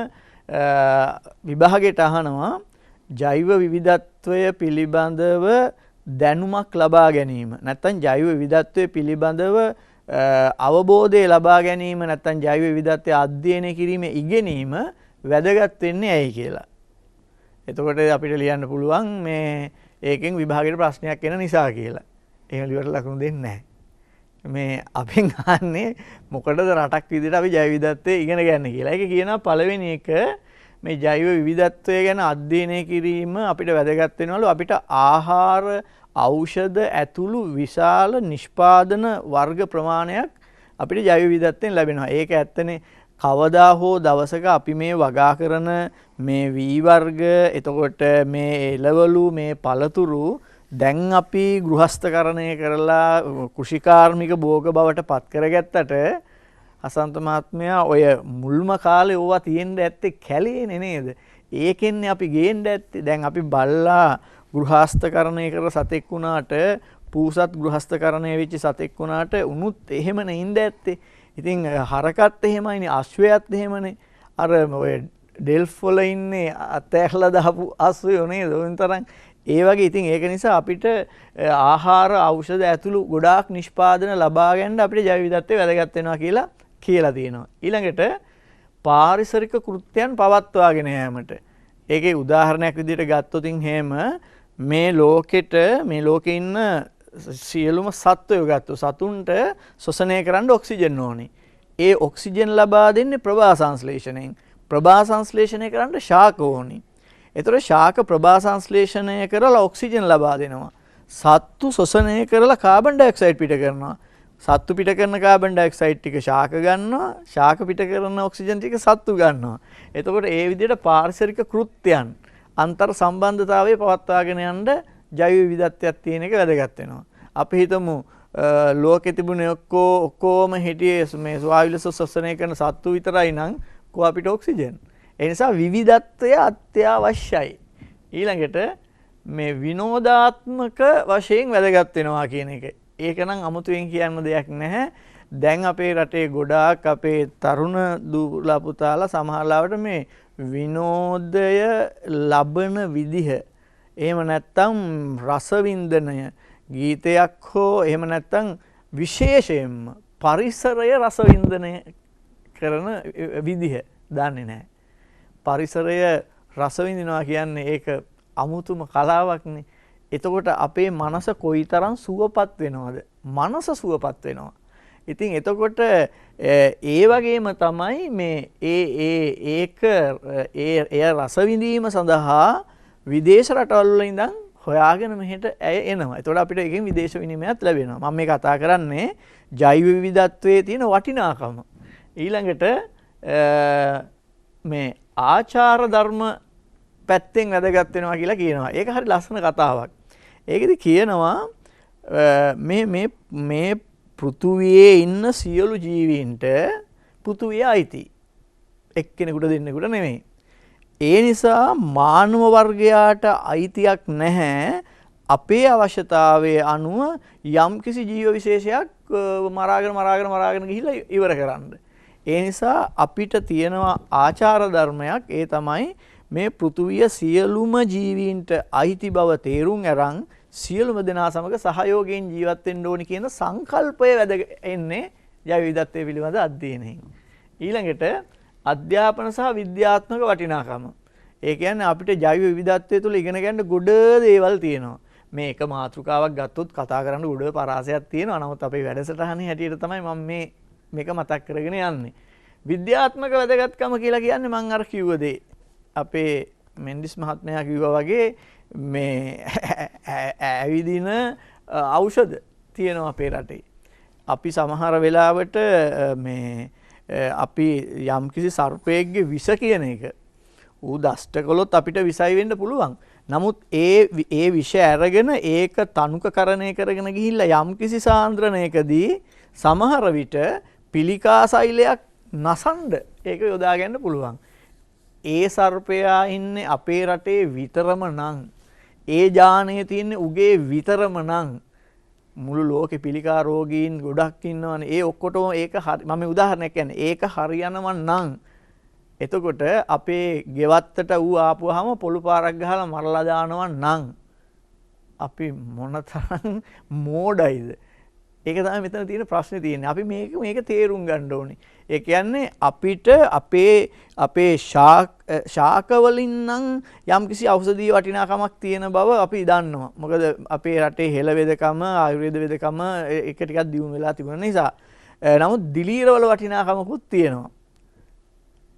විභාගයට අහනවා ජෛව විවිධත්වය පිළිබඳව දැනුමක් ලබා ගැනීම නැත්නම් ජෛව විවිධත්වය පිළිබඳව අවබෝධය ලබා ගැනීම නැත්නම් ජෛව විවිධත්වය අධ්‍යයනය කිරීමේ ඉගෙනීම වැදගත් වෙන්නේ ඇයි කියලා. එතකොට අපිට ලියන්න පුළුවන් මේ ඒකෙන් විභාගයට ප්‍රශ්නයක් එන නිසා කියලා. එහෙම ලියවට ලකුණු දෙන්නේ නැහැ. මේ අපෙන් අහන්නේ මොකටද රටක් විදිහට අපි ජෛව විවිධත්වය ඉගෙන ගන්න කියලා. ඒක කියනවා පළවෙනි එක මේ ජෛව විවිධත්වය ගැන අධ්‍යයනය කිරීම අපිට වැදගත් වෙනවලු අපිට ආහාර ඖෂධ ඇතුළු විශාල නිෂ්පාදන වර්ග ප්‍රමාණයක් අපිට ජෛව විවිධත්වයෙන් ලැබෙනවා. ඒක ඇත්තනේ කවදා හෝ දවසක අපි මේ වගා කරන මේ වී වර්ග එතකොට මේ එළවලු මේ පළතුරු දැන් අපි ගෘහස්ථකරණය කරලා කෘෂිකාර්මික භෝග බවට පත් කරගත්තට අසන්ත මහත්මයා ඔය මුල්ම කාලේ ඕවා තියෙන්න ඇත්තේ කැලේනේ නේද? ඒකෙන්නේ අපි ගේන්න ඇත්තේ. දැන් අපි බල්ලා ගෘහස්ථකරණය කර සතෙක් වුණාට පූසත් ගෘහස්ථකරණය වෙච්ච සතෙක් වුණාට උනුත් එහෙම නෙින්ද ඇත්තේ. ඉතින් හරකත් එහෙමයිනේ අශ්වයත් එහෙමනේ. අර ඔය ඩෙල්ෆ් වල ඉන්නේ අතැහලා දාපු අශ්වයෝ නේද? ඔයන් තරම් ඒ වගේ. ඉතින් ඒක නිසා අපිට ආහාර ඖෂධ ඇතුළු ගොඩාක් නිෂ්පාදන ලබා ගන්න අපිට ජෛව විවිධත්වය වැදගත් වෙනවා කියලා තියෙනවා. ඊළඟට පාරිසරික කෘත්‍යයන් පවත්වාගෙන යාමට. ඒකේ උදාහරණයක් විදිහට ගත්තොත් එහෙම මේ ලෝකේ ඉන්න සියලුම සත්වයෝ ගත්තොත් සතුන්ට ශ්වසනය කරන්න ඔක්සිජන් ඕනේ. ඒ ඔක්සිජන් ලබා දෙන්නේ ප්‍රභා සංශ්ලේෂණයෙන්. ප්‍රභා සංශ්ලේෂණය කරන්න ශාක ඕනේ. ඒතර ශාක ප්‍රභා සංශ්ලේෂණය කරලා ඔක්සිජන් ලබා දෙනවා. සත්තු ශ්වසනය කරලා කාබන් ඩයොක්සයිඩ් පිට කරනවා. සත්තු පිට කරන කාබන් ඩයොක්සයිඩ් ටික ශාක ගන්නවා. ශාක පිට කරන ඔක්සිජන් ටික සත්තු ගන්නවා. එතකොට ඒ විදිහට පාරිසරික කෘත්‍යයන් අන්තර් සම්බන්ධතාවය පවත්වාගෙන යන්න ජෛව විවිධත්වයක් තියෙන එක වැදගත් වෙනවා. අපි හිතමු ලෝකෙ තිබුණේ ඔක්කොම හිටියේ මේ ස්වායුලස ශ්වසනය කරන සත්තු විතරයි නම් කො අපිට ඔක්සිජන්. ඒ නිසා විවිධත්වය අත්‍යවශ්‍යයි. ඊළඟට මේ විනෝදාත්මක වශයෙන් වැදගත් වෙනවා කියන එක. ඒක නම් අමුතුවෙන් කියන්න දෙයක් නැහැ. දැන් අපේ රටේ ගොඩාක් අපේ තරුණ දූලා පුතාලා සමහරවිට මේ විනෝදය ලබන විදිහ එහෙම නැත්නම් රසවින්දනය ගීතයක් හෝ එහෙම නැත්නම් විශේෂයෙන්ම පරිසරය රසවින්දනය කරන විදිහ දන්නේ නැහැ. පරිසරය රසවිඳිනවා කියන්නේ ඒක අමුතුම කලාවක්නේ. එතකොට අපේ මනස කොයිතරම් සුවපත් වෙනවද? මනස සුවපත් වෙනවා. ඉතින් එතකොට ඒ වගේම තමයි මේ එය රස විඳීම සඳහා විදේශ රටවල් වල ඉඳන් හොයාගෙන මෙහෙට ඇය එනවා. එතකොට අපිට එකෙන් විදේශ විනිමයත් ලැබෙනවා. මම මේ කතා කරන්නේ ජෛව විවිධත්වයේ තියෙන වටිනාකම. ඊළඟට මේ ආචාර ධර්ම පැත්තෙන් වැදගත් වෙනවා කියලා කියනවා. ඒක හරි ලස්සන කතාවක්. ඒකෙදි කියනවා මේ පෘථුවියේ ඉන්න සියලු ජීවීන්ට පෘථුවිය අයිති. එක්කෙනෙකුට දෙන්නෙකුට නෙමෙයි. ඒ නිසා මානව වර්ගයාට අයිතියක් නැහැ අපේ අවශ්‍යතාවයේ අනුව යම්කිසි ජීව විශේෂයක් මරාගෙන ගිහිල්ලා ඉවර කරන්න. ඒ නිසා අපිට තියෙනවා ආචාර ධර්මයක්. ඒ තමයි මේ පෘථුවිය සියලුම ජීවීන්ට අයිති බව තේරුම් අරන් සියලුම දෙනා සමග සහයෝගයෙන් ජීවත් වෙන්න ඕනි කියන සංකල්පය එන්නේ ජෛව විවිධත්වය පිළිබඳ අධ්‍යයනයෙන්. ඊළඟට අධ්‍යාපන සහ විද්‍යාත්මක වටිනාකම. ඒ කියන්නේ අපිට ජෛව විවිධත්වය තුළ ඉගෙන ගන්න ගොඩ දේවල් තියෙනවා. මේ එක මාතෘකාවක් ගත්තොත් කතා කරන්න ගොඩ පරාසයක් තියෙනවා. නමුත් අපේ වැඩසටහනේ හැටියට තමයි මම මේක මතක් කරගෙන යන්නේ. විද්‍යාත්මක වැදගත්කම කියලා කියන්නේ මම අර කිව්ව දේ. අපේ මෙන්ඩිස් මහත්මයා කිව්වා වගේ මේ ඇවිදින ඖෂධ තියෙනවා අපේ රටේ. අපි සමහර වෙලාවට මේ අපි යම්කිසි සර්පයෙක්ගේ විෂ කියන එක ඌ දෂ්ට කළොත් අපිට විසයි වෙන්න පුළුවන්. නමුත් ඒ විෂ අරගෙන ඒක තනුකකරණය කරගෙන ගිහිල්ලා යම්කිසි සාන්ද්‍රණයකදී සමහර විට පිළිකා සෛලයක් නසන්න ඒක යොදා ගන්න පුළුවන්. ඒ සර්පයා ඉන්නේ අපේ රටේ විතරම නම් ඒ ජානයේ තියෙන්නේ උගේ විතරම නම් මුළු ලෝකෙ පිළිකා රෝගීන් ගොඩක් ඉන්නවනේ. ඒ ඔක්කොටම ඒක මම උදාහරණයක් කියන්නේ ඒක හරියනව නම් එතකොට අපේ ගෙවත්තට ඌ ආපුවාම පොළු පාරක් ගහලා මරලා දානවා නම් අපි මොනතරම් මෝඩයිද? ඒක තමයි මෙතන තියෙන ප්‍රශ්නේ තියෙන්නේ. අපි මේක තේරුම් ගන්න ඕනේ. ඒ කියන්නේ අපිට අපේ ශාක වලින් නම් යම්කිසි ඖෂධීය වටිනාකමක් තියෙන බව අපි දන්නවා. මොකද අපේ රටේ හෙළ වෙදකම, ආයුර්වේද වෙදකම එක ටිකක් දියුණු වෙලා තිබුණ නිසා. නමුත් දිලීර වල වටිනාකමකුත් තියෙනවා.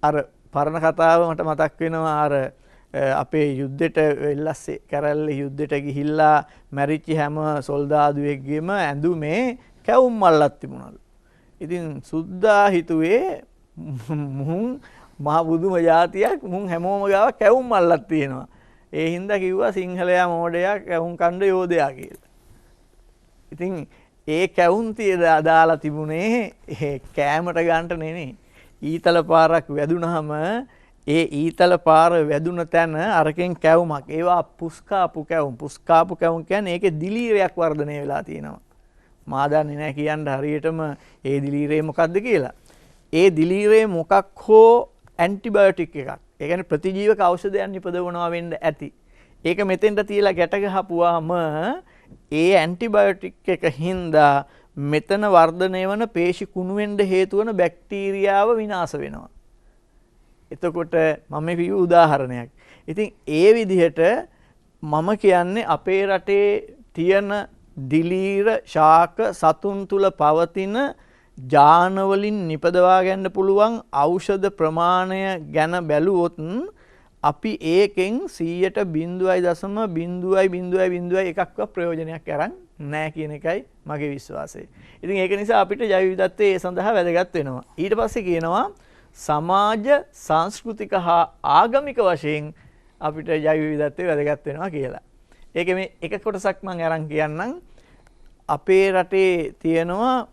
අර පරණ කතාව මට මතක් වෙනවා අර අපේ යුද්ධෙට වෙල්ලස්සේ කැරැල්ලේ යුද්ධෙට ගිහිල්ලා මැරිච්ච හැම සොල්දාදුවෙක්ගේම ඇඳුමේ කැවුම් මල්ලක් තිබුණලු. ඉතින් සුද්දා හිතුවේ මුන් මහ බුදුම જાතියක් මුන් හැමෝම ගාව කැවුම් මල්ලක් තියෙනවා. ඒ හින්දා කිව්වා සිංහලයා මෝඩයා කැවුම් කණ්ඩ යෝධයා කියලා. ඉතින් ඒ කැවුම් දාලා තිබුණේ කෑමට ගන්නට නෙමෙයි. ඊතල පාරක් වැදුනහම ඒ ඊතල පාර වැදුන තැන අරකින් කැවුමක්. ඒවා පුස්කාපු කැවුම්. පුස්කාපු කැවුම් කියන්නේ ඒකේ දිලීරයක් වර්ධනය වෙලා තියෙනවා. මා දන්නේ නැහැ කියන්න හරියටම ඒ දිලීරේ මොකක්ද කියලා. ඒ දිලීරේ මොකක් හෝ ඇන්ටිබයොටික් එකක්. ඒ කියන්නේ ප්‍රතිජීවක ඖෂධයක් නිපදවනවා වෙන්න ඇති. ඒක මෙතෙන්ට තියලා ගැට ගහපුවාම ඒ ඇන්ටිබයොටික් එක හින්දා මෙතන වර්ධනය වන පේශි කුණු වෙන්න හේතු වන බැක්ටීරියාව විනාශ වෙනවා. එතකොට මම කිව්ව උදාහරණයක්. ඉතින් ඒ විදිහට මම කියන්නේ අපේ රටේ තියෙන දිලීර ශාක සතුන් තුල පවතින ජාන වලින් නිපදවා ගන්න පුළුවන් ඖෂධ ප්‍රමාණය ගැන බැලුවොත් අපි ඒකෙන් 0.0.0.0.1ක්ව ප්‍රයෝජනයක් අරන් නැහැ කියන එකයි මගේ විශ්වාසය. ඉතින් ඒක නිසා අපිට ජෛව විවිධත්වය ඒ සඳහා වැදගත් වෙනවා. ඊට පස්සේ කියනවා සමාජ සංස්කෘතික හා ආගමික වශයෙන් අපිට ජෛව විවිධත්වය වැදගත් වෙනවා කියලා. ඒක මේ එක කොටසක් මම අරන් කියන්නම්. අපේ රටේ තියෙනවා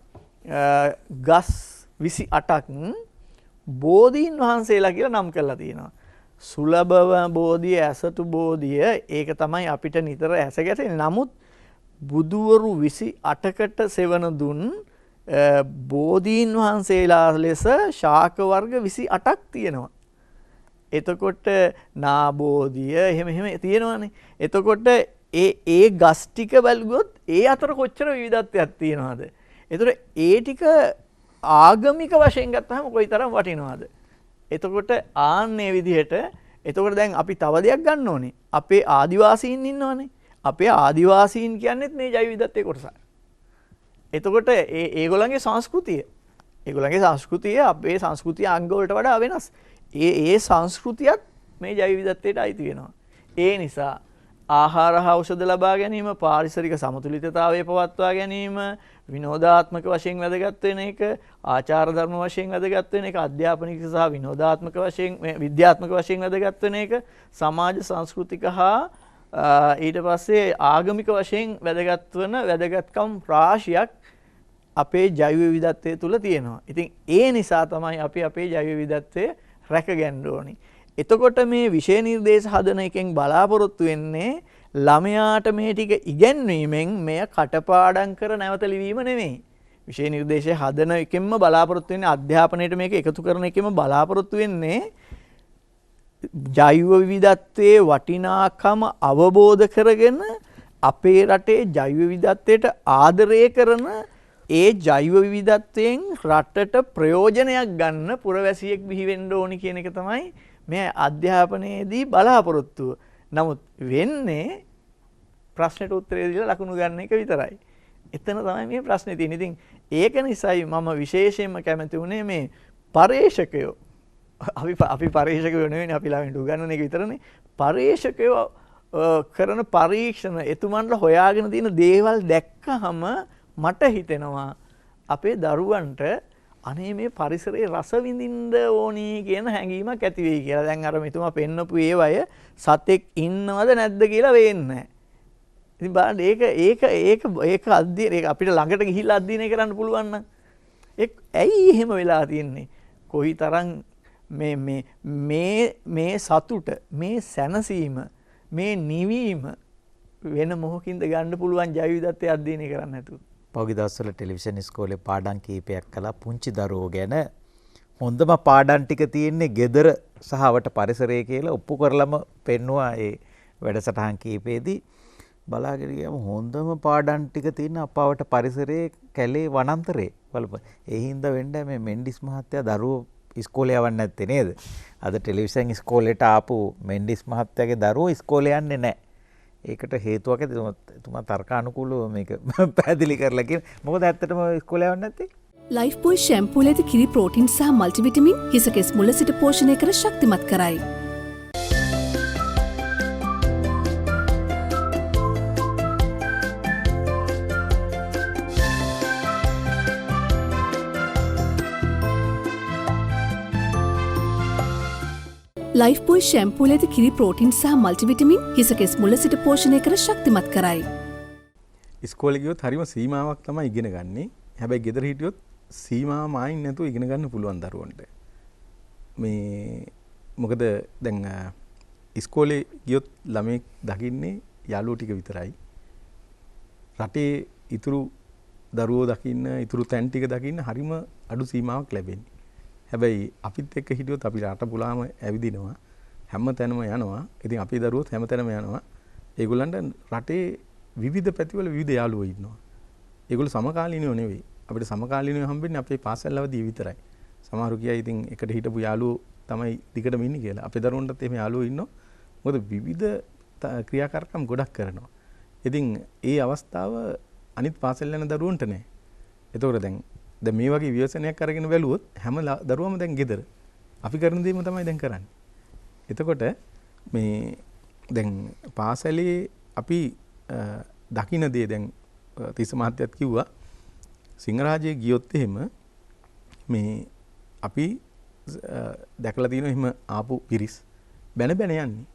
ගස් 28ක් බෝධීන් වහන්සේලා කියලා නම් කරලා තියෙනවා. සුලභව බෝධිය, ඇසතු බෝධිය, ඒක තමයි අපිට නිතර ඇස ගැටෙන්නේ. නමුත් බුදුවරු 28කට සෙවන දුන් බෝධීන් වහන්සේලා ලෙස ශාක වර්ග 28ක් තියෙනවා. එතකොට නාබෝධිය එහෙම තියෙනවානේ. එතකොට ඒ ගස් ටික බැලුවොත් ඒ අතර කොච්චර විවිධත්වයක් තියෙනවද? එතකොට ඒ ටික ආගමික වශයෙන් ගත්තාම කොයිතරම් වටිනවද? එතකොට ආන්නේ විදිහට එතකොට දැන් අපි තව දෙයක් ගන්න ඕනේ. අපේ ආදිවාසීන් ඉන්නවනේ. අපේ ආදිවාසීන් කියන්නේත් මේ ජෛව විවිධත්වයේ කොටසක්. එතකොට ඒගොල්ලන්ගේ සංස්කෘතිය අපේ සංස්කෘතිය අංග වලට වඩා වෙනස්. ඒ සංස්කෘතියත් මේ ජෛව විවිධත්වයට අයිති වෙනවා. ඒ නිසා ආහාර හා ඖෂධ ලබා ගැනීම, පාරිසරික සමතුලිතතාවය පවත්වා ගැනීම, විනෝදාත්මක වශයෙන් වැදගත් වෙන එක, ආචාර ධර්ම වශයෙන් වැදගත් වෙන එක, අධ්‍යාපනික සහ විනෝදාත්මක වශයෙන් විද්‍යාත්මක වශයෙන් වැදගත් වෙන එක, සමාජ සංස්කෘතික හා ඊට පස්සේ ආගමික වශයෙන් වැදගත් වන වැදගත්කම් රාශියක් අපේ ජෛව විවිධත්වය තුල තියෙනවා. ඉතින් ඒ නිසා තමයි අපි අපේ ජෛව විවිධත්වය රැකගන්න ඕනි. එතකොට මේ විෂය නිර්දේශ හදන එකෙන් බලාපොරොත්තු වෙන්නේ ළමයාට මේ ටික ඉගැන්වීමෙන් මෙය කටපාඩම් කර නැවත ලිවීම නෙමෙයි. විෂය නිර්දේශය හදන එකෙන්ම බලාපොරොත්තු වෙන්නේ අධ්‍යාපනයට මේක එකතු කරන එකෙන්ම බලාපොරොත්තු වෙන්නේ ජෛව විවිධත්වයේ වටිනාකම අවබෝධ කරගෙන අපේ රටේ ජෛව විවිධත්වයට ආදරය කරන ඒ ජෛව විවිධත්වයෙන් රටට ප්‍රයෝජනයක් ගන්න පුරවැසියෙක් බිහි වෙන්න ඕනි කියන එක තමයි මේ අධ්‍යාපනයේදී බලාපොරොත්තුව. නමුත් වෙන්නේ ප්‍රශ්නෙට උත්තරේ දීලා ලකුණු ගන්න එක විතරයි. එතන තමයි මේ ප්‍රශ්නේ තියෙන්නේ. ඉතින් ඒක නිසායි මම විශේෂයෙන්ම කැමති වුණේ මේ පරේක්ෂකයෝ. අපි පරේක්ෂකයෝ නෙවෙයි, අපි ළමින්ට උගන්වන එක විතරනේ. පරේක්ෂකයෝ කරන පරීක්ෂණ, එතුමන්ලා හොයාගෙන තියෙන දේවල් දැක්කහම මට හිතෙනවා අපේ දරුවන්ට අනේ මේ පරිසරයේ රස විඳින්න ඕනි කියන හැඟීමක් ඇති වෙයි කියලා. දැන් අර මෙතුමා පෙන්නපු ඒවය සතෙක් ඉන්නවද නැද්ද කියලා වෙන්නේ නැහැ. ඉතින් බලන්න ඒක අධ්‍යයනය අපිට ළඟට ගිහිල්ලා අධ්‍යයනය කරන්න පුළුවන් නම් ඇයි එහෙම වෙලා තියෙන්නේ? කොයිතරම් මේ සතුට, මේ සැනසීම, මේ නිවීම වෙන මොහොකින්ද ගන්න පුළුවන් ජෛව විවිධත්වය අධ්‍යයනය කරන්න නැතුව. පෞගි දවස්වල ටෙලිවිෂන් ඉස්කෝලේ පාඩම් කීපයක් කළා පුංචි දරුවෝ ගැන. හොඳම පාඩම් ටික තියෙන්නේ ගෙදර සහ වට පරිසරය කියලා ඔප්පු කරලම පෙන්නුවා ඒ වැඩසටහන් කීපෙදී. බලාගෙන ගියාම හොඳම පාඩම් ටික තියෙන අපවට පරිසරයේ කැලේ වනාන්තරේ බලපන්. ඒ හින්දා වෙන්න මේ මෙන්ඩිස් මහත්තයා දරුවෝ ඉස්කෝලේ යවන්නේ නැත්තේ නේද? අද ටෙලිවිෂන් ඉස්කෝලේට ආපු මෙන්ඩිස් මහත්තයාගේ දරුවෝ ඉස්කෝලේ යන්නේ නැහැ. ඒකට හේතුවක් ඇති. තුමා තර්කානුකූලව මේක පැහැදිලි කරලා කියන. මොකද ඇත්තටම ඉස්කෝලේ යවන්නේ නැත්තේ? ලයිෆ් බොයි ෂැම්පූල ඇති කිරි ප්‍රෝටින් සහ මල්ටිවිටමින් හිසකෙස් මුල සිට පෝෂණය කර ශක්තිමත් කරයි. ලයිෆ් බොයි ෂැම්පූල ඇති කිරි ප්‍රෝටින් සහ මල්ටිවිටමින් හිසකෙස් මුල සිට පෝෂණය කර ශක්තිමත් කරයි. ඉස්කෝලේ ගියොත් හරිම සීමාවක් තමයි ඉගෙන ගන්නේ. හැබැයි ගෙදර හිටියොත් සීමාව මායින් නැතුව ඉගෙන ගන්න පුළුවන් දරුවන්ට. මේ මොකද දැන් ඉස්කෝලේ ගියොත් ළමෙක් දකින්නේ යාළුවෝ ටික විතරයි. රටේ ඉතුරු දරුවෝ දකින්න, ඉතුරු තැන් ටික දකින්න හරිම අඩු සීමාවක් ලැබෙන්නේ. හැබැයි අපිත් එක්ක හිටියොත් අපි රට පුරාම ඇවිදිනවා. හැම තැනම යනවා. ඉතින් අපේ දරුවෝත් හැම තැනම යනවා. ඒගොල්ලන්ට රටේ විවිධ පැතිවල විවිධ යාළුවෝ ඉන්නවා. ඒගොල්ලෝ සමකාලීනව නෙවෙයි. අපිට සමකාලීනව හම්බෙන්නේ අපේ පාසල් අවදී විතරයි. සමහරු කියයි ඉතින් එකට හිටපු යාළුවෝ තමයි දිගටම ඉන්නේ කියලා. අපේ දරුවන්ටත් එහෙම යාළුවෝ ඉන්නවා. මොකද විවිධ ක්‍රියාකාරකම් ගොඩක් කරනවා. ඉතින් ඒ අවස්ථාව අනිත් පාසල් යන දරුවන්ට නැහැ. ඒතකොට දැන් මේ වගේ ව්‍යසනයක් අරගෙන බැලුවොත් හැම දරුවම දැන් ගෙදර. අපි කරන දේම තමයි දැන් කරන්නේ. එතකොට මේ දැන් පාසලේ අපි දකින්න දේ දැන් තිස්ස මහත්තයත් කිව්වා සිංහරාජයේ ගියොත් එහෙම මේ අපි දැකලා තියෙනවා එහෙම ආපු පිරිස් බැන බැන යන්නේ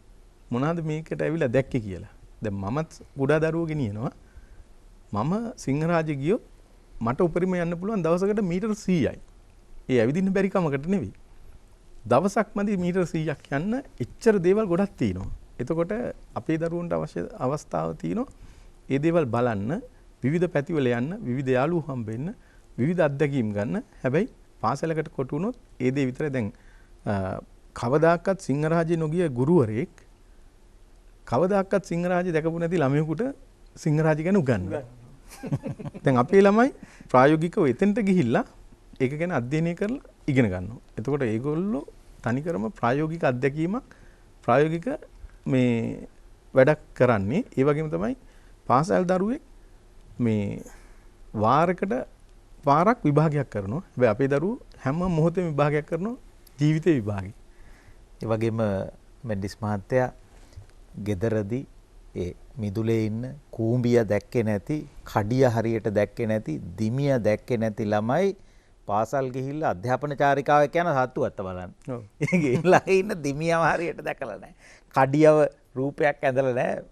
මොනවාද මේකට ඇවිල්ලා දැක්කේ කියලා. දැන් මමත් කුඩා දරුවෝ ගෙනියනවා. මම සිංහරාජයේ ගියොත් මට උපරිම යන්න පුළුවන් දවසකට මීටර් 100යි. ඒ ඇවිදින්න බැරි කමකට නෙවෙයි. දවසක් මදි මීටර් 100ක් යන්න එච්චර දේවල් ගොඩක් තියෙනවා. එතකොට අපේ දරුවන්ට අවශ්‍ය අවස්ථාව තියෙනවා ඒ දේවල් බලන්න, විවිධ පැතිවල යන්න, විවිධ යාළුවෝ හම්බෙන්න, විවිධ අත්දැකීම් ගන්න. හැබැයි පාසලකට කොට වුණොත් ඒ දේ විතරයි. දැන් කවදාකවත් සිංහරාජේ නොගිය ගුරුවරයෙක් කවදාකවත් සිංහරාජේ දැකපු නැති ළමයෙකුට සිංහරාජය ගැන උගන්වනවා. දැන් අපේ ළමයි ප්‍රායෝගිකව එතෙන්ට ගිහිල්ලා ඒක ගැන අධ්‍යයනය කරලා ඉගෙන ගන්නවා. එතකොට ඒගොල්ලෝ තනිකරම ප්‍රායෝගික අත්දැකීමක් ප්‍රායෝගික මේ වැඩක් කරන්නේ. ඒ වගේම තමයි පාසල් දරුවෙක් මේ වාරයකට පාරක් විභාගයක් කරනවා. හැබැයි අපේ දරුවෝ හැම මොහොතෙම විභාගයක් කරනවා, ජීවිතේ විභාගය. ඒ වගේම මෙන්ඩිස් මහත්තයා ගෙදරදී ඒ මිදුලේ ඉන්න කූඹිය දැක්කේ නැති, කඩිය හරියට දැක්කේ නැති, දිමිය දැක්කේ නැති ළමයි පාසල් ගිහිල්ලා අධ්‍යාපන චාරිකාවක් යන සත්තුවත්ත බලන්න. ඔව්. ඒ ගිහිල්ලා ඉන්න දිමියව හරියට දැකලා නැහැ. කඩියව රූපයක් ඇඳලා නැහැ.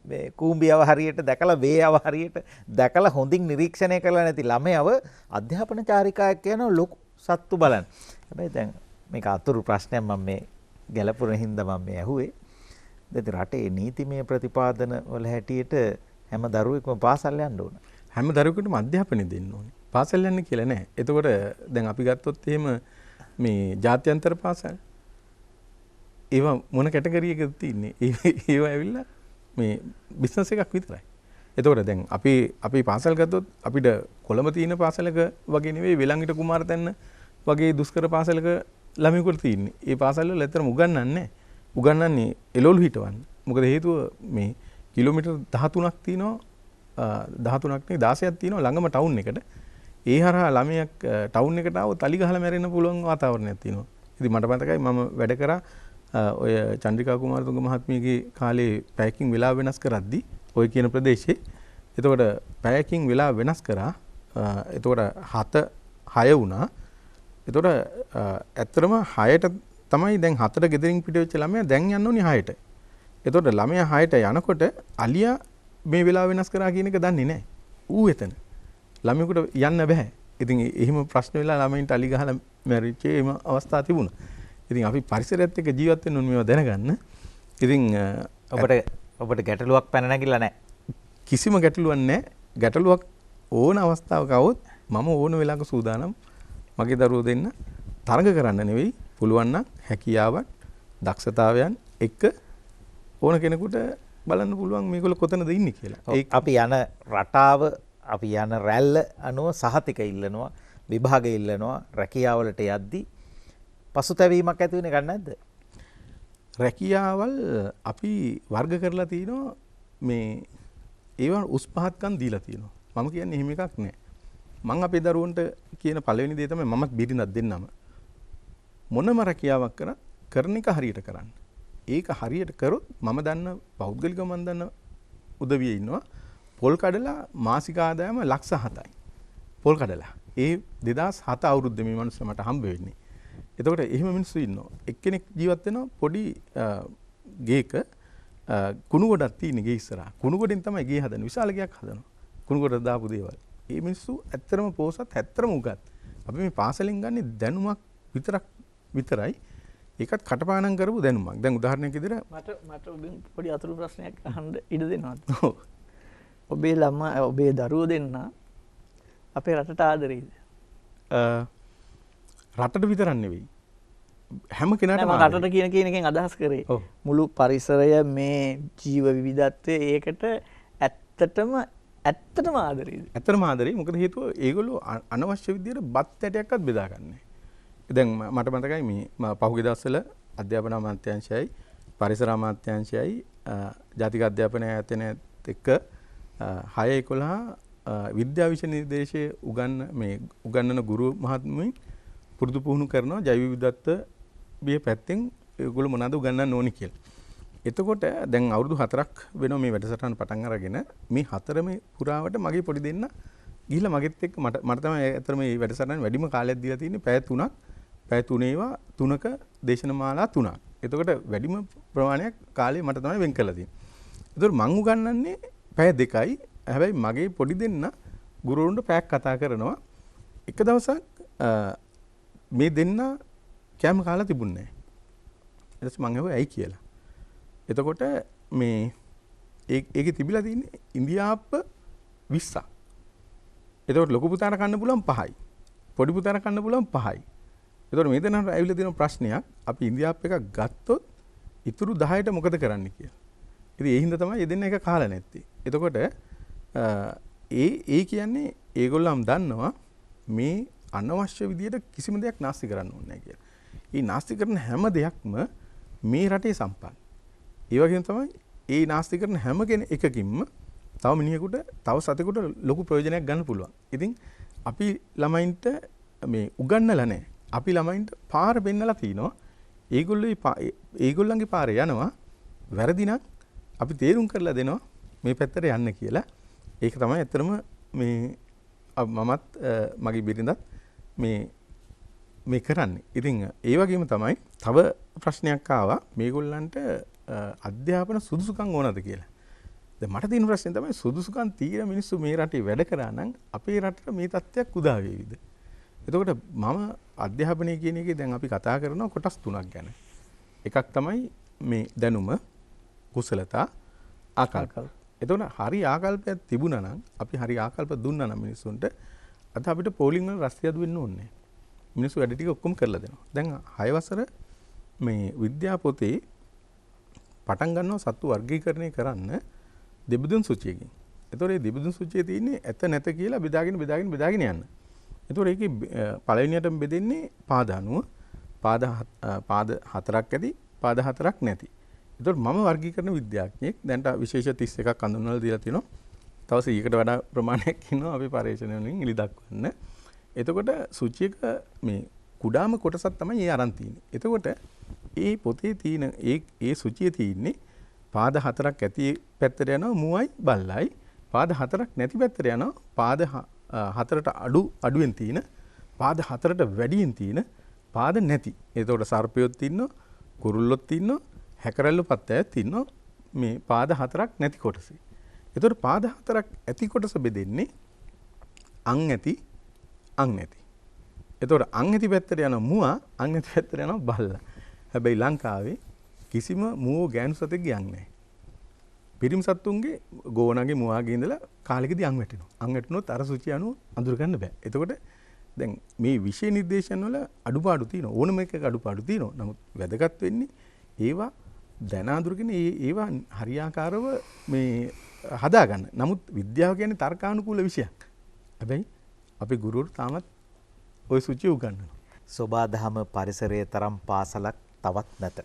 මේ කූඹියව හරියට දැකලා වේයව හරියට දැකලා හොඳින් නිරීක්ෂණය කරලා නැති ළමයව අධ්‍යාපන චාරිකාවක් යන ලොකු සත්තු බලන්න. හැබැයි දැන් මේක අතුරු ප්‍රශ්නයක් මම මේ ගැලපුණ හින්දා මම මේ ඇහුවේ. දැන් රටේ නීතිමය ප්‍රතිපාදන වල හැටියට හැම දරුවෙක්ම පාසල් යන්න ඕන. හැම දරුවෙකුටම අධ්‍යාපනය දෙන්න ඕනේ. පාසල් යන්න කියලා නැහැ. එතකොට දැන් අපි ගත්තොත් එහෙම මේ ජාත්‍යන්තර පාසල් ඒවා මොන කැටගරි එකද තියෙන්නේ? ඒවා ඇවිල්ලා මේ බිස්නස් එකක් විතරයි. එතකොට දැන් අපි පාසල් ගත්තොත් අපිට කොළඹ තියෙන පාසලක වගේ නෙවෙයි වෙලංගිට කුමාරතැන්න වගේ දුෂ්කර පාසලක ළමයෙකුට තියෙන්නේ. ඒ පාසල් වල ඇත්තටම උගන්වන්නේ නැහැ. උගන්වන්නේ එළවලු හිටවන්න. මොකද හේතුව මේ කිලෝමීටර් 13ක් තියෙනවා 13ක් නෙවෙයි 16ක් තියෙනවා ළඟම ටවුන් එකට. ඒ හරහා ළමයක් ටවුන් එකට ආවොත් අලි ගහලා මැරෙන්න පුළුවන් වාතාවරණයක් තියෙනවා. ඉතින් මට මතකයි මම වැඩ කරා ඔය චන්ද්‍රිකා කුමාරතුංග මහත්මියගේ කාලේ පැයකින් වෙලාව වෙනස් කරද්දි ඔය කියන ප්‍රදේශේ. එතකොට පැයකින් වෙලාව වෙනස් කරා. එතකොට 6 වුණා. එතකොට ඇත්තටම 6ට තමයි දැන් 4ට ගෙදරින් පිට වෙච්ච ළමයා දැන් යන්න ඕනේ 6ට. එතකොට ළමයා 6ට යනකොට අලියා මේ වෙලාව වෙනස් කරා කියන එක දන්නේ නැහැ. ඌ එතන. ළමයෙකුට යන්න බෑ. ඉතින් එහෙම ප්‍රශ්න වෙලා ළමයින්ට අලි ගහලා මැරිච්ච එහෙම අවස්ථා තිබුණා. ඉතින් අපි පරිසරයත් එක්ක ජීවත් වෙන්න ඕනේ මේවා දැනගන්න. ඉතින් ඔබට ගැටලුවක් පැන නැගිලා නැහැ. කිසිම ගැටලුවක් නැහැ. ගැටලුවක් ඕන අවස්ථාවක આવොත් මම ඕන වෙලාවක සූදානම් මගේ දරුවෝ දෙන්න තරඟ කරන්න නෙවෙයි පුළුවන් නම් හැකියාවන් දක්ෂතාවයන් එක්ක ඕන කෙනෙකුට බලන්න පුළුවන් මේගොල්ලෝ කොතනද ඉන්නේ කියලා. අපි යන රටාව අපි යන රැල්ල අනුව සහතික ඉල්ලනවා, විභාග ඉල්ලනවා, රැකියාවලට යද්දී පසුතැවීමක් ඇති වෙන එකක් නැද්ද? රැකියාවල් අපි වර්ග කරලා තිනවා මේ ඒවා උස් පහත්කම් දීලා තියෙනවා. මම කියන්නේ එහෙම එකක් නෑ. මම අපේ දරුවන්ට කියන පළවෙනි දේ තමයි මමත් බීරින්දක් දෙන්නම. මොනම රැකියාවක් කරන එක හරියට කරන්න. ඒක හරියට කරොත් මම දන්න පෞද්ගලිකව මම දන්න උදවියේ ඉන්නවා. පොල් කඩලා මාසික ආදායම ලක්ෂ 7යි. පොල් කඩලා. ඒ 2007 අවුරුද්දේ මේ මිනිස්සු මට හම්බ වෙන්නේ. එතකොට එහෙම මිනිස්සු ඉන්නවා. එක්කෙනෙක් ජීවත් වෙනවා පොඩි ගේක කුණු ගොඩක් තියෙන ගේ ඉස්සරහා. කුණු ගොඩෙන් තමයි ගේ හදන්නේ. විශාල ගයක් හදනවා. කුණු ගොඩ දාපු දේවල්. මේ මිනිස්සු ඇත්තටම පොසත් ඇත්තටම උගත්. අපි මේ පාසලෙන් ගන්නේ දැනුමක් විතරයි. ඒකත් කටපාඩම් කරපු දැනුමක්. දැන් උදාහරණයක් විදිහට මට ඔබෙන් පොඩි අතුරු ප්‍රශ්නයක් අහන්න ඉඩ දෙනවද? ඔබේ ළමා ඔබේ දරුවෝ දෙන්න අපේ රටට ආදරේද? රටට විතරක් නෙවෙයි. හැම කෙනාටම රටට කියන එකෙන් අදහස් කරේ මුළු පරිසරය මේ ජීව විවිධත්වය ඒකට ඇත්තටම ආදරේද? ඇත්තටම ආදරේ. මොකද හේතුව ඒගොල්ලෝ අනවශ්‍ය විදියට බත් ඇටයක්වත් බෙදාගන්නේ. දැන් මට මතකයි මේ පහුගිය දවස්වල අධ්‍යාපන අමාත්‍යාංශයයි පරිසර අමාත්‍යාංශයයි ජාතික අධ්‍යාපන ආයතනයත් එක්ක 6-11 විද්‍යා විෂය නිර්දේශයේ උගන්වන ගුරු මහත්මයින් පුරුදු පුහුණු කරනවා ජෛව විවිධත්වයේ පැත්තෙන් ඒගොල්ලෝ මොනවද උගන්වන්න ඕනි කියලා. එතකොට දැන් අවුරුදු 4ක් වෙනවා මේ වැඩසටහන පටන් අරගෙන මේ 4ම පුරාවට මගේ පොඩි දෙන්න ගිහිල්ලා මගෙත් එක්ක මට තමයි ඇත්තටම මේ වැඩසටහන වැඩිම කාලයක් දීලා තියෙන්නේ පැය 3ක්. පැය 3ක දේශනමාලා 3ක්. එතකොට වැඩිම ප්‍රමාණයක් කාලේ මට තමයි වෙන් කරලා තියෙන්නේ. ඒතකොට මං උගන්වන්නේ පැය 2යි. හැබැයි මගේ පොඩි දෙන්න ගුරුවරුන්ට පැයක් කතා කරනවා. එක දවසක් මේ දෙන්න කෑම කාලා තිබුණේ නැහැ. ඊට පස්සේ මං ඇහුවා ඇයි කියලා. එතකොට මේ ඒකේ තිබිලා තියෙන්නේ ඉන්දියාප්ප 20ක්. එතකොට ලොකු පුතාට කන්න පුළුවන් 5යි. පොඩි පුතාට කන්න පුළුවන් 5යි. එතකොට මේ දෙනාට ඇවිල්ලා තියෙන ප්‍රශ්නයක් අපි ඉන්දියාප්ප එකක් ගත්තොත් ඉතුරු 10ට මොකද කරන්න කියලා. ඉතින් ඒ හින්දා තමයි දෙන්න එක කාලා නැත්තේ. එතකොට ඒ කියන්නේ ඒගොල්ලන් දන්නවා මේ අනවශ්‍ය විදියට කිසිම දෙයක් නාස්ති කරන්න ඕනේ නැහැ කියලා. මේ නාස්ති කරන හැම දෙයක්ම මේ රටේ සම්පන්න. ඒ වගේම තමයි ඒ නාස්ති කරන හැම එකකින්ම තව මිනිහෙකුට තව සතෙකුට ලොකු ප්‍රයෝජනයක් ගන්න පුළුවන්. ඉතින් අපි ළමයින්ට මේ උගන්නලා නැහැ. අපි ළමයින්ට පාර පෙන්නලා තිනවා. ඒගොල්ලන්ගේ පාරේ යනවා. වැරදි නම් අපි තේරුම් කරලා දෙනවා මේ පැත්තට යන්න කියලා. ඒක තමයි ඇත්තටම මේ මමත් මගේ බිරිඳත් මේ කරන්නේ. ඉතින් ඒ වගේම තමයි තව ප්‍රශ්නයක් ආවා මේගොල්ලන්ට අධ්‍යාපන සුදුසුකම් ඕනද කියලා. දැන් මට තියෙන ප්‍රශ්නේ තමයි සුදුසුකම් තියෙන මිනිස්සු මේ රටේ වැඩ කරා නම් අපේ රටට මේ තත්ත්වයක් උදා වේවිද? එතකොට මම අධ්‍යාපනය කියන එකේ දැන් අපි කතා කරනවා කොටස් තුනක් ගැන. එකක් තමයි මේ දැනුම, කුසලතා, ආකල්ප. එතකොට හරි ආකල්පයක් තිබුණා නම් අපි හරි ආකල්ප දුන්නා නම් මිනිස්සුන්ට අද අපිට පෝලිං වල රස්තියදු වෙන්න ඕනේ නැහැ. මිනිස්සු වැඩ ටික ඔක්කොම කරලා දෙනවා. දැන් 6 වසර මේ විද්‍යා පොතේ පටන් ගන්නවා සත්තු වර්ගීකරණය කරන්න දෙබුදුන් සූචියකින්. ඒතකොට මේ දෙබුදුන් සූචියේ තියෙන්නේ ඇත නැත කියලා බෙදාගෙන යන්න. ඒතකොට ඒකේ පළවෙනියටම බෙදෙන්නේ පාද අනුව. පාද 4ක් ඇති, පාද 4ක් නැති. ඒතකොට මම වර්ගීකරණ විද්‍යාඥයෙක්. දැන්ට විශේෂ 31ක් අඳුන්වලා දීලා තිනවා. තව 100කට වඩා ප්‍රමාණයක් ඉන්නවා අපි පරීක්ෂණ වලින් එලි දක්වන්න. එතකොට සූචියක මේ කුඩාම කොටසක් තමයි ඒ අරන් තියෙන්නේ. එතකොට ඒ පොතේ තියෙන ඒ සූචියේ තියෙන්නේ පාද 4ක් ඇති පැත්තට යනවා මුවයි බල්ලයි. පාද 4ක් නැති පැත්තට යනවා පාද 4ට අඩුවෙන් තියෙන, පාද 4ට වැඩියෙන් තියෙන, පාද නැති. එතකොට සර්පයොත් ඉන්නවා, කුරුල්ලොත් ඉන්නවා, හැකරැල්ල පත්තයත් ඉන්නවා මේ පාද 4ක් නැති කොටසේ. එතකොට පාද 4ක් ඇති කොටස බෙදෙන්නේ අං ඇති, අං නැති. එතකොට අං ඇති පැත්තට යන මුවා, අං නැති පැත්තට යන බල්ලා. හැබැයි ලංකාවේ කිසිම මුවෝ ගෑනු සතෙක්ගේ අං නැහැ. පිරිමි සත්තුන්ගේ ගෝණගේ මුවාගේ ඉඳලා කාලෙකදී අං වැටෙනවා. අං වැටුනොත් අර සුචි අණුව අඳුර ගන්න බෑ. එතකොට දැන් මේ විෂය නිර්දේශන වල අඩුපාඩු තියෙනවා. ඕනම එකක අඩුපාඩු තියෙනවා. නමුත් වැදගත් වෙන්නේ ඒවා දැන අඳුරගෙන ඒවා හරියාකාරව මේ හදාගන්න. නමුත් විද්‍යාව කියන්නේ තර්කානුකූල විෂයක්. හැබැයි අපේ ගුරුවරු තාමත් ওই සුචිය උගන්වනවා. සෝබාදහම පරිසරයේ තරම් පාසලක් තවත් නැත.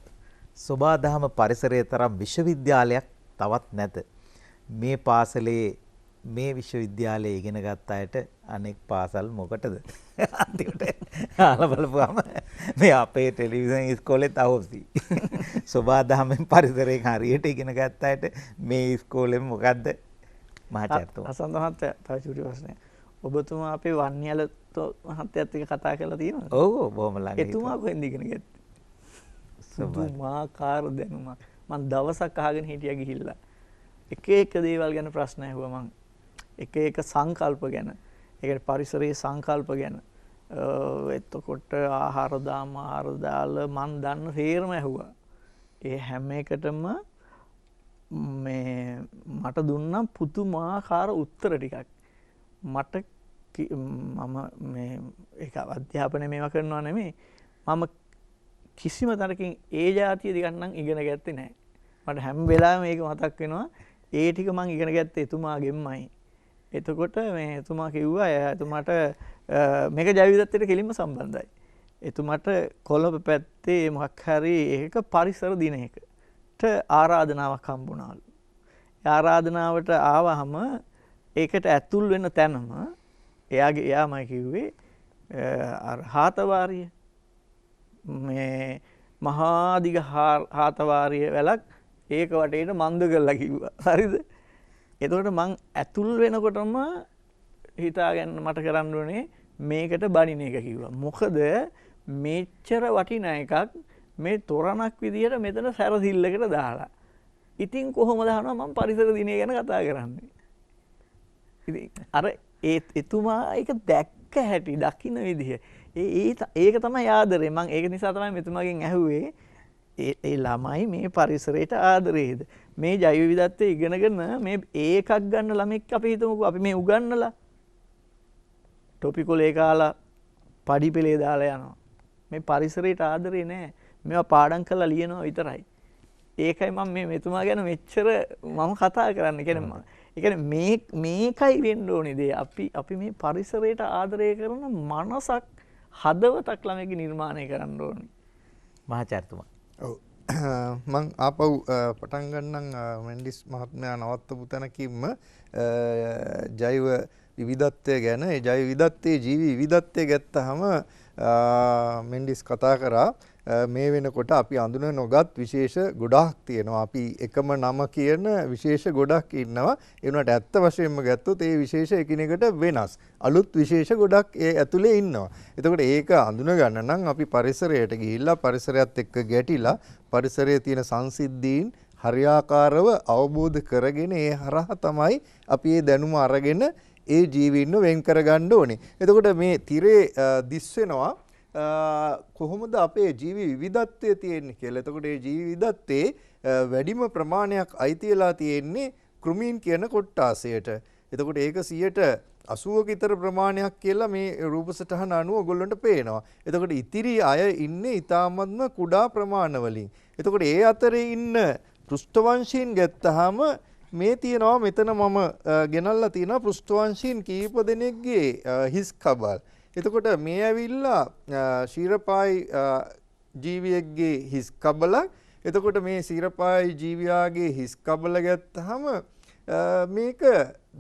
සෝබාදහම පරිසරයේ තරම් විශ්වවිද්‍යාලයක් තවත් නැත. මේ පාසලේ මේ විශ්වවිද්‍යාලයේ ඉගෙන ගත්ත අයට අනෙක් පාසල් මොකටද? අන්තිමට අහලා බලපුවම මේ අපේ ටෙලිවිෂන් ඉස්කෝලේ තවොසි. සෝබාදහමෙන් පරිසරයෙන් හරියට ඉගෙන ගත්ත අයට මේ ඉස්කෝලෙන් මොකද්ද? මහාචාර්යතුමා. අසන්ත මහත්තයා තව චූටි ප්‍රශ්නයක්. ඔබතුමා අපේ වන්නියල මහත්තයත් එක්ක කතා කරලා තියෙනවද? ඔව් බොහොම ළඟ. එතුමා කොහෙන්ද ඉගෙන ගත්තේ? සුදුමාකාර දැනුමක්. මම දවසක් අහගෙන හිටියා ගිහිල්ලා. එක දේවල් ගැන ප්‍රශ්න ඇහුවා මං. එක සංකල්ප ගැන. ඒ කියන්නේ පරිසරයේ සංකල්ප ගැන. එතකොට ආහාර දාලා මං දන්න සේරම ඇහුවා. ඒ හැම එකටම මේ මට දුන්නා පුදුමාකාර උත්තර ටිකක්. මට මම මේ ඒක අධ්‍යාපනය මේවා කරනවා නෙමෙයි. මම කිසිම තරකින් ඒ જાතිය දිගක් නම් ඉගෙන ගත්තේ නැහැ. මට හැම වෙලාවෙම මේක මතක් වෙනවා. ඒ ටික මම ඉගෙන ගත්තේ එතුමාගෙන්මයි. එතකොට මේ එතුමා කිව්වා එතුමාට මේක ජෛවවිද්‍යාවට කෙලින්ම සම්බන්ධයි. එතුමාට කොළඹ පැත්තේ මොකක් හරි ඒක පරිසර දිනයකට ආරාධනාවක් හම්බුණාලු. ආරාධනාවට ආවහම ඒකට ඇතුල් වෙන තැනම එයාමයි කිව්වේ අර හාතවාරිය මේ මහා දිග හාතවාරිය වැලක් ඒක වටේට මන්ද කරලා කිව්වා. හරිද? එතකොට මං ඇතුල් වෙනකොටම හිතාගන්න මට කරන්න ඕනේ මේකට බණින එක කිව්වා. මොකද මෙච්චර වටිනා එකක් මේ තොරණක් විදියට මෙතන සැරසිල්ලකට දාලා. ඉතින් කොහොමද අහනවා මම පරිසර දිනය ගැන කතා කරන්නේ. ඉතින් අර එතුමා ඒක දැක්ක හැටි දකින්න විදිහ ඒක තමයි ආදරේ. මම ඒක නිසා තමයි මෙතුමාගෙන් ඇහුවේ ඒ ළමයි මේ පරිසරයට ආදරේද? මේ ජෛව විවිධත්වය ඉගෙනගෙන මේ ඒකක් ගන්න ළමෙක් අපි හිතමුකෝ අපි මේ උගන්නලා ටොපිකොලේ කාලා පඩි පෙළේ දාලා යනවා. මේ පරිසරයට ආදරේ නැහැ. මේවා පාඩම් කරලා ලියනවා විතරයි. ඒකයි මම මේ මෙතුමා ගැන මෙච්චර මම කතා කරන්න. කියන්නේ මේකයි වෙන්න ඕනේ දේ. අපි මේ පරිසරයට ආදරය කරන මනසක් හදවතක් ළමයිගේ නිර්මාණය කරන්න ඕනේ. මහාචාර්යතුමා. ඔව්. මං ආපහු පටන් ගන්නම් මෙන්ඩිස් මහත්මයා නවත්තපු තැනකින්ම ජෛව විවිධත්වය ගැන. ඒ ජෛව විවිධත්වයේ ජීවි විවිධත්වය ගත්තහම මෙන්ඩිස් කතා කරා මේ වෙනකොට අපි අඳුන නොගත් විශේෂ ගොඩාක් තියෙනවා. අපි එකම නම කියන විශේෂ ගොඩක් ඉන්නවා. ඒ වුණාට ඇත්ත වශයෙන්ම ගත්තොත් ඒ විශේෂ එකිනෙකට වෙනස්. අලුත් විශේෂ ගොඩක් ඒ ඇතුලේ ඉන්නවා. එතකොට ඒක අඳුන ගන්න නම් අපි පරිසරයට ගිහිල්ලා පරිසරයත් එක්ක ගැටිලා පරිසරයේ තියෙන සංසිද්ධීන් හරියාකාරව අවබෝධ කරගෙන ඒ හරහා තමයි අපි මේ දැනුම අරගෙන ඒ ජීවීන්ව වෙන් කරගන්න ඕනේ. එතකොට මේ තිරේ දිස් වෙනවා කොහොමද අපේ ජීවි විවිධත්වය තියෙන්නේ කියලා. එතකොට මේ ජීවි විවිධත්වයේ වැඩිම ප්‍රමාණයක් අයිති වෙලා තියෙන්නේ කෘමීන් කියන කොට්ටාසයට. එතකොට ඒක 80ක විතර ප්‍රමාණයක් කියලා මේ රූප සටහන අනුව ඔයගොල්ලන්ට පේනවා. එතකොට ඉතිරි අය ඉන්නේ ඊටාත්ම කුඩා ප්‍රමාණ වලින්. එතකොට ඒ අතරේ ඉන්න පෘෂ්ඨවංශීන් ගත්තාම මේ තියෙනවා මෙතන මම ගෙනල්ලා තියෙනවා පෘෂ්ඨවංශීන් කීප දෙනෙක්ගේ හිස් කබල්. එතකොට මේ ඇවිල්ලා ශීරපායි ජීවියෙක්ගේ හිස් කබලක්. එතකොට මේ ශීරපායි ජීවියාගේ හිස් කබල ගත්තාම මේක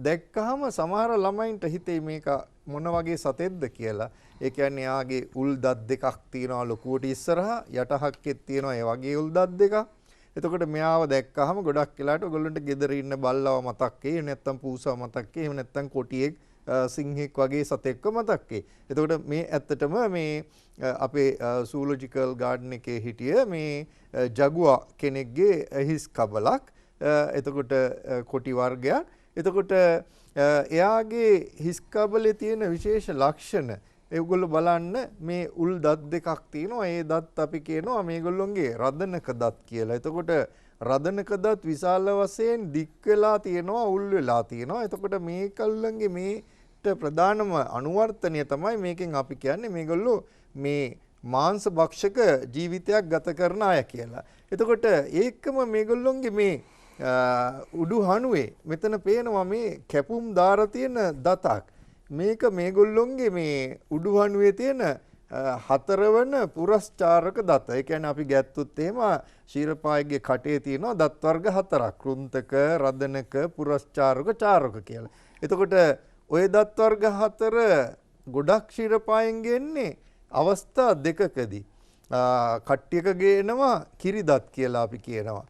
දැක්කහම සමහර ළමයින්ට හිතේ මේක මොන වගේ සතෙක්ද කියලා. ඒ කියන්නේ යාගේ උල් දත් දෙකක් තියෙනවා ලොකුවට ඉස්සරහා, යටහක්කෙත් තියෙනවා ඒ වගේ උල් දත් දෙකක්. එතකොට මෙයාව දැක්කහම ගොඩක් වෙලාට ඔයගොල්ලන්ට ගෙදර ඉන්න බල්ලව මතක් වෙයි, එහෙම නැත්නම් පූසව මතක් වෙයි, එහෙම නැත්නම් කොටියෙක් සිංහෙක් වගේ සතෙක්ව මතක් වෙයි. එතකොට මේ ඇත්තටම මේ අපේ සූලොජිකල් ගාඩන් එකේ හිටිය මේ ජගුවා කෙනෙක්ගේ හිස් කබලක්. එතකොට කොටි වර්ගයක්. එතකොට එයාගේ හිස් කබලේ තියෙන විශේෂ ලක්ෂණ ඒගොල්ලෝ බලන්න මේ උල් දත් දෙකක් තියෙනවා. ඒ දත් අපි කියනවා මේගොල්ලොන්ගේ රදනක දත් කියලා. එතකොට රදනක දත් විශාල වශයෙන් දික් වෙලා තියෙනවා, උල් වෙලා තියෙනවා. එතකොට මේකල්ලන්ගේ මේට ප්‍රධානම අනුවර්තනය තමයි මේකෙන් අපි කියන්නේ මේගොල්ලෝ මේ මාංශ භක්ෂක ජීවිතයක් ගත කරන අය කියලා. එතකොට ඒකම මේගොල්ලොන්ගේ මේ උඩු හනුවේ මෙතන පේනවා මේ කැපුම් දාර තියෙන දතක්. මේක මේගොල්ලොන්ගේ මේ උඩු හනුවේ තියෙන හතරවන පුරස්චාරක දත. ඒ කියන්නේ අපි ගත්තොත් එහෙම ශීරපායිගේ කටේ තියෙනවා දත් වර්ග හතරක්. කෘන්තක, රදනක, පුරස්චාරක, චාරක කියලා. එතකොට ওই දත් වර්ග හතර ගොඩක් ශීරපායෙන් ගෙන්නේ අවස්ථා දෙකකදී. කට්ටියක ගේනවා කිරි දත් කියලා අපි කියනවා.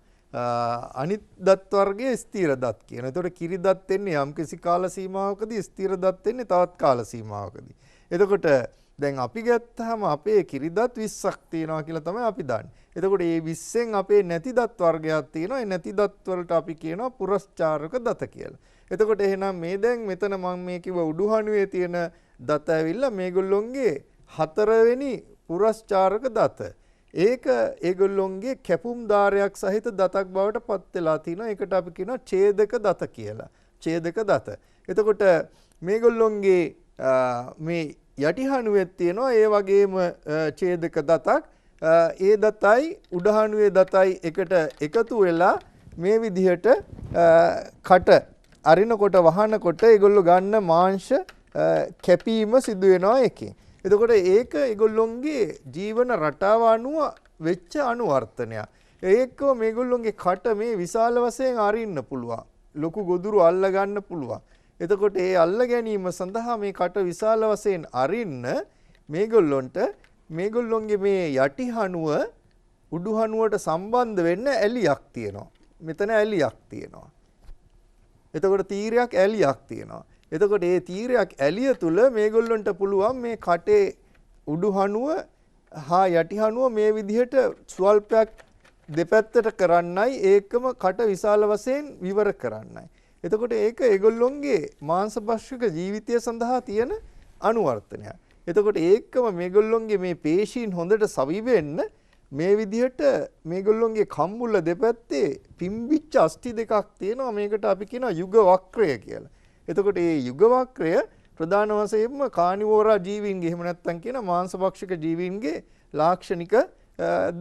අනිත් දත් වර්ගයේ ස්ථීර දත් කියන. එතකොට කිරි දත් එන්නේ යම්කිසි කාල සීමාවකදී, ස්ථීර දත් එන්නේ තවත් කාල සීමාවකදී. එතකොට දැන් අපි ගත්තාම අපේ කිරි දත් 20ක් තියෙනවා කියලා තමයි අපි දන්නේ. එතකොට මේ 20න් අපේ නැති දත් වර්ගයක් තියෙනවා. ඒ නැති දත් වලට අපි කියනවා පුරස්චාරක දත කියලා. එතකොට එහෙනම් මේ දැන් මෙතන මම මේ කිව්ව උඩුහණුවේ තියෙන දත ඇවිල්ලා මේගොල්ලොන්ගේ හතරවෙනි පුරස්චාරක දත. ඒක ඒගොල්ලොන්ගේ කැපුම් ධාරයක් සහිත දතක් බවට පත් වෙලා තිනවා. ඒකට අපි කියනවා ඡේදක දත කියලා. ඡේදක දත. එතකොට මේගොල්ලොන්ගේ මේ යටිහණුවෙත් තියෙනවා ඒ වගේම ඡේදක දතක්. ඒ දතයි උඩහණුවේ දතයි එකට එකතු වෙලා මේ විදිහට කට අරිනකොට වහනකොට ඒගොල්ලෝ ගන්න මාංශ කැපීම සිදු වෙනවා එකෙන්. එතකොට ඒක ඒගොල්ලොන්ගේ ජීවන රටාව අනුව වෙච්ච අනුවර්තනයක්. ඒකව මේගොල්ලොන්ගේ කට මේ විශාල වශයෙන් අරින්න පුළුවන්. ලොකු ගොදුරු අල්ල ගන්න පුළුවන්. එතකොට ඒ අල්ල ගැනීම සඳහා මේ කට විශාල වශයෙන් අරින්න මේගොල්ලොන්ට මේගොල්ලොන්ගේ මේ යටි හනුව උඩු හනුවට සම්බන්ධ වෙන්න ඇලියක් තියෙනවා. මෙතන ඇලියක් තියෙනවා. එතකොට තීරයක් ඇලියක් තියෙනවා. එතකොට මේ තීරයක් ඇලිය තුල මේගොල්ලන්ට පුළුවන් මේ කටේ උඩු හනුව හා යටි හනුව මේ විදිහට ස්වල්පයක් දෙපැත්තට කරන්නයි ඒකම කට විශාල වශයෙන් විවර කරන්නයි. එතකොට ඒක ඒගොල්ලොන්ගේ මාංශ භක්ෂක ජීවිතය සඳහා තියෙන අනුවර්තනයක්. එතකොට ඒකම මේගොල්ලොන්ගේ මේ පේශීන් හොඳට සවි වෙන්න මේ විදිහට මේගොල්ලොන්ගේ කම්බුල දෙපැත්තේ පිම්බිච්ච අස්ථි දෙකක් තියෙනවා. මේකට අපි කියනවා යුග වක්‍රය කියලා. එතකොට මේ යුග වක්‍රය ප්‍රධාන වශයෙන්ම කානිවෝරා ජීවීන්ගේ එහෙම නැත්නම් කියන මාංශභක්ෂක ජීවීන්ගේ ලාක්ෂණික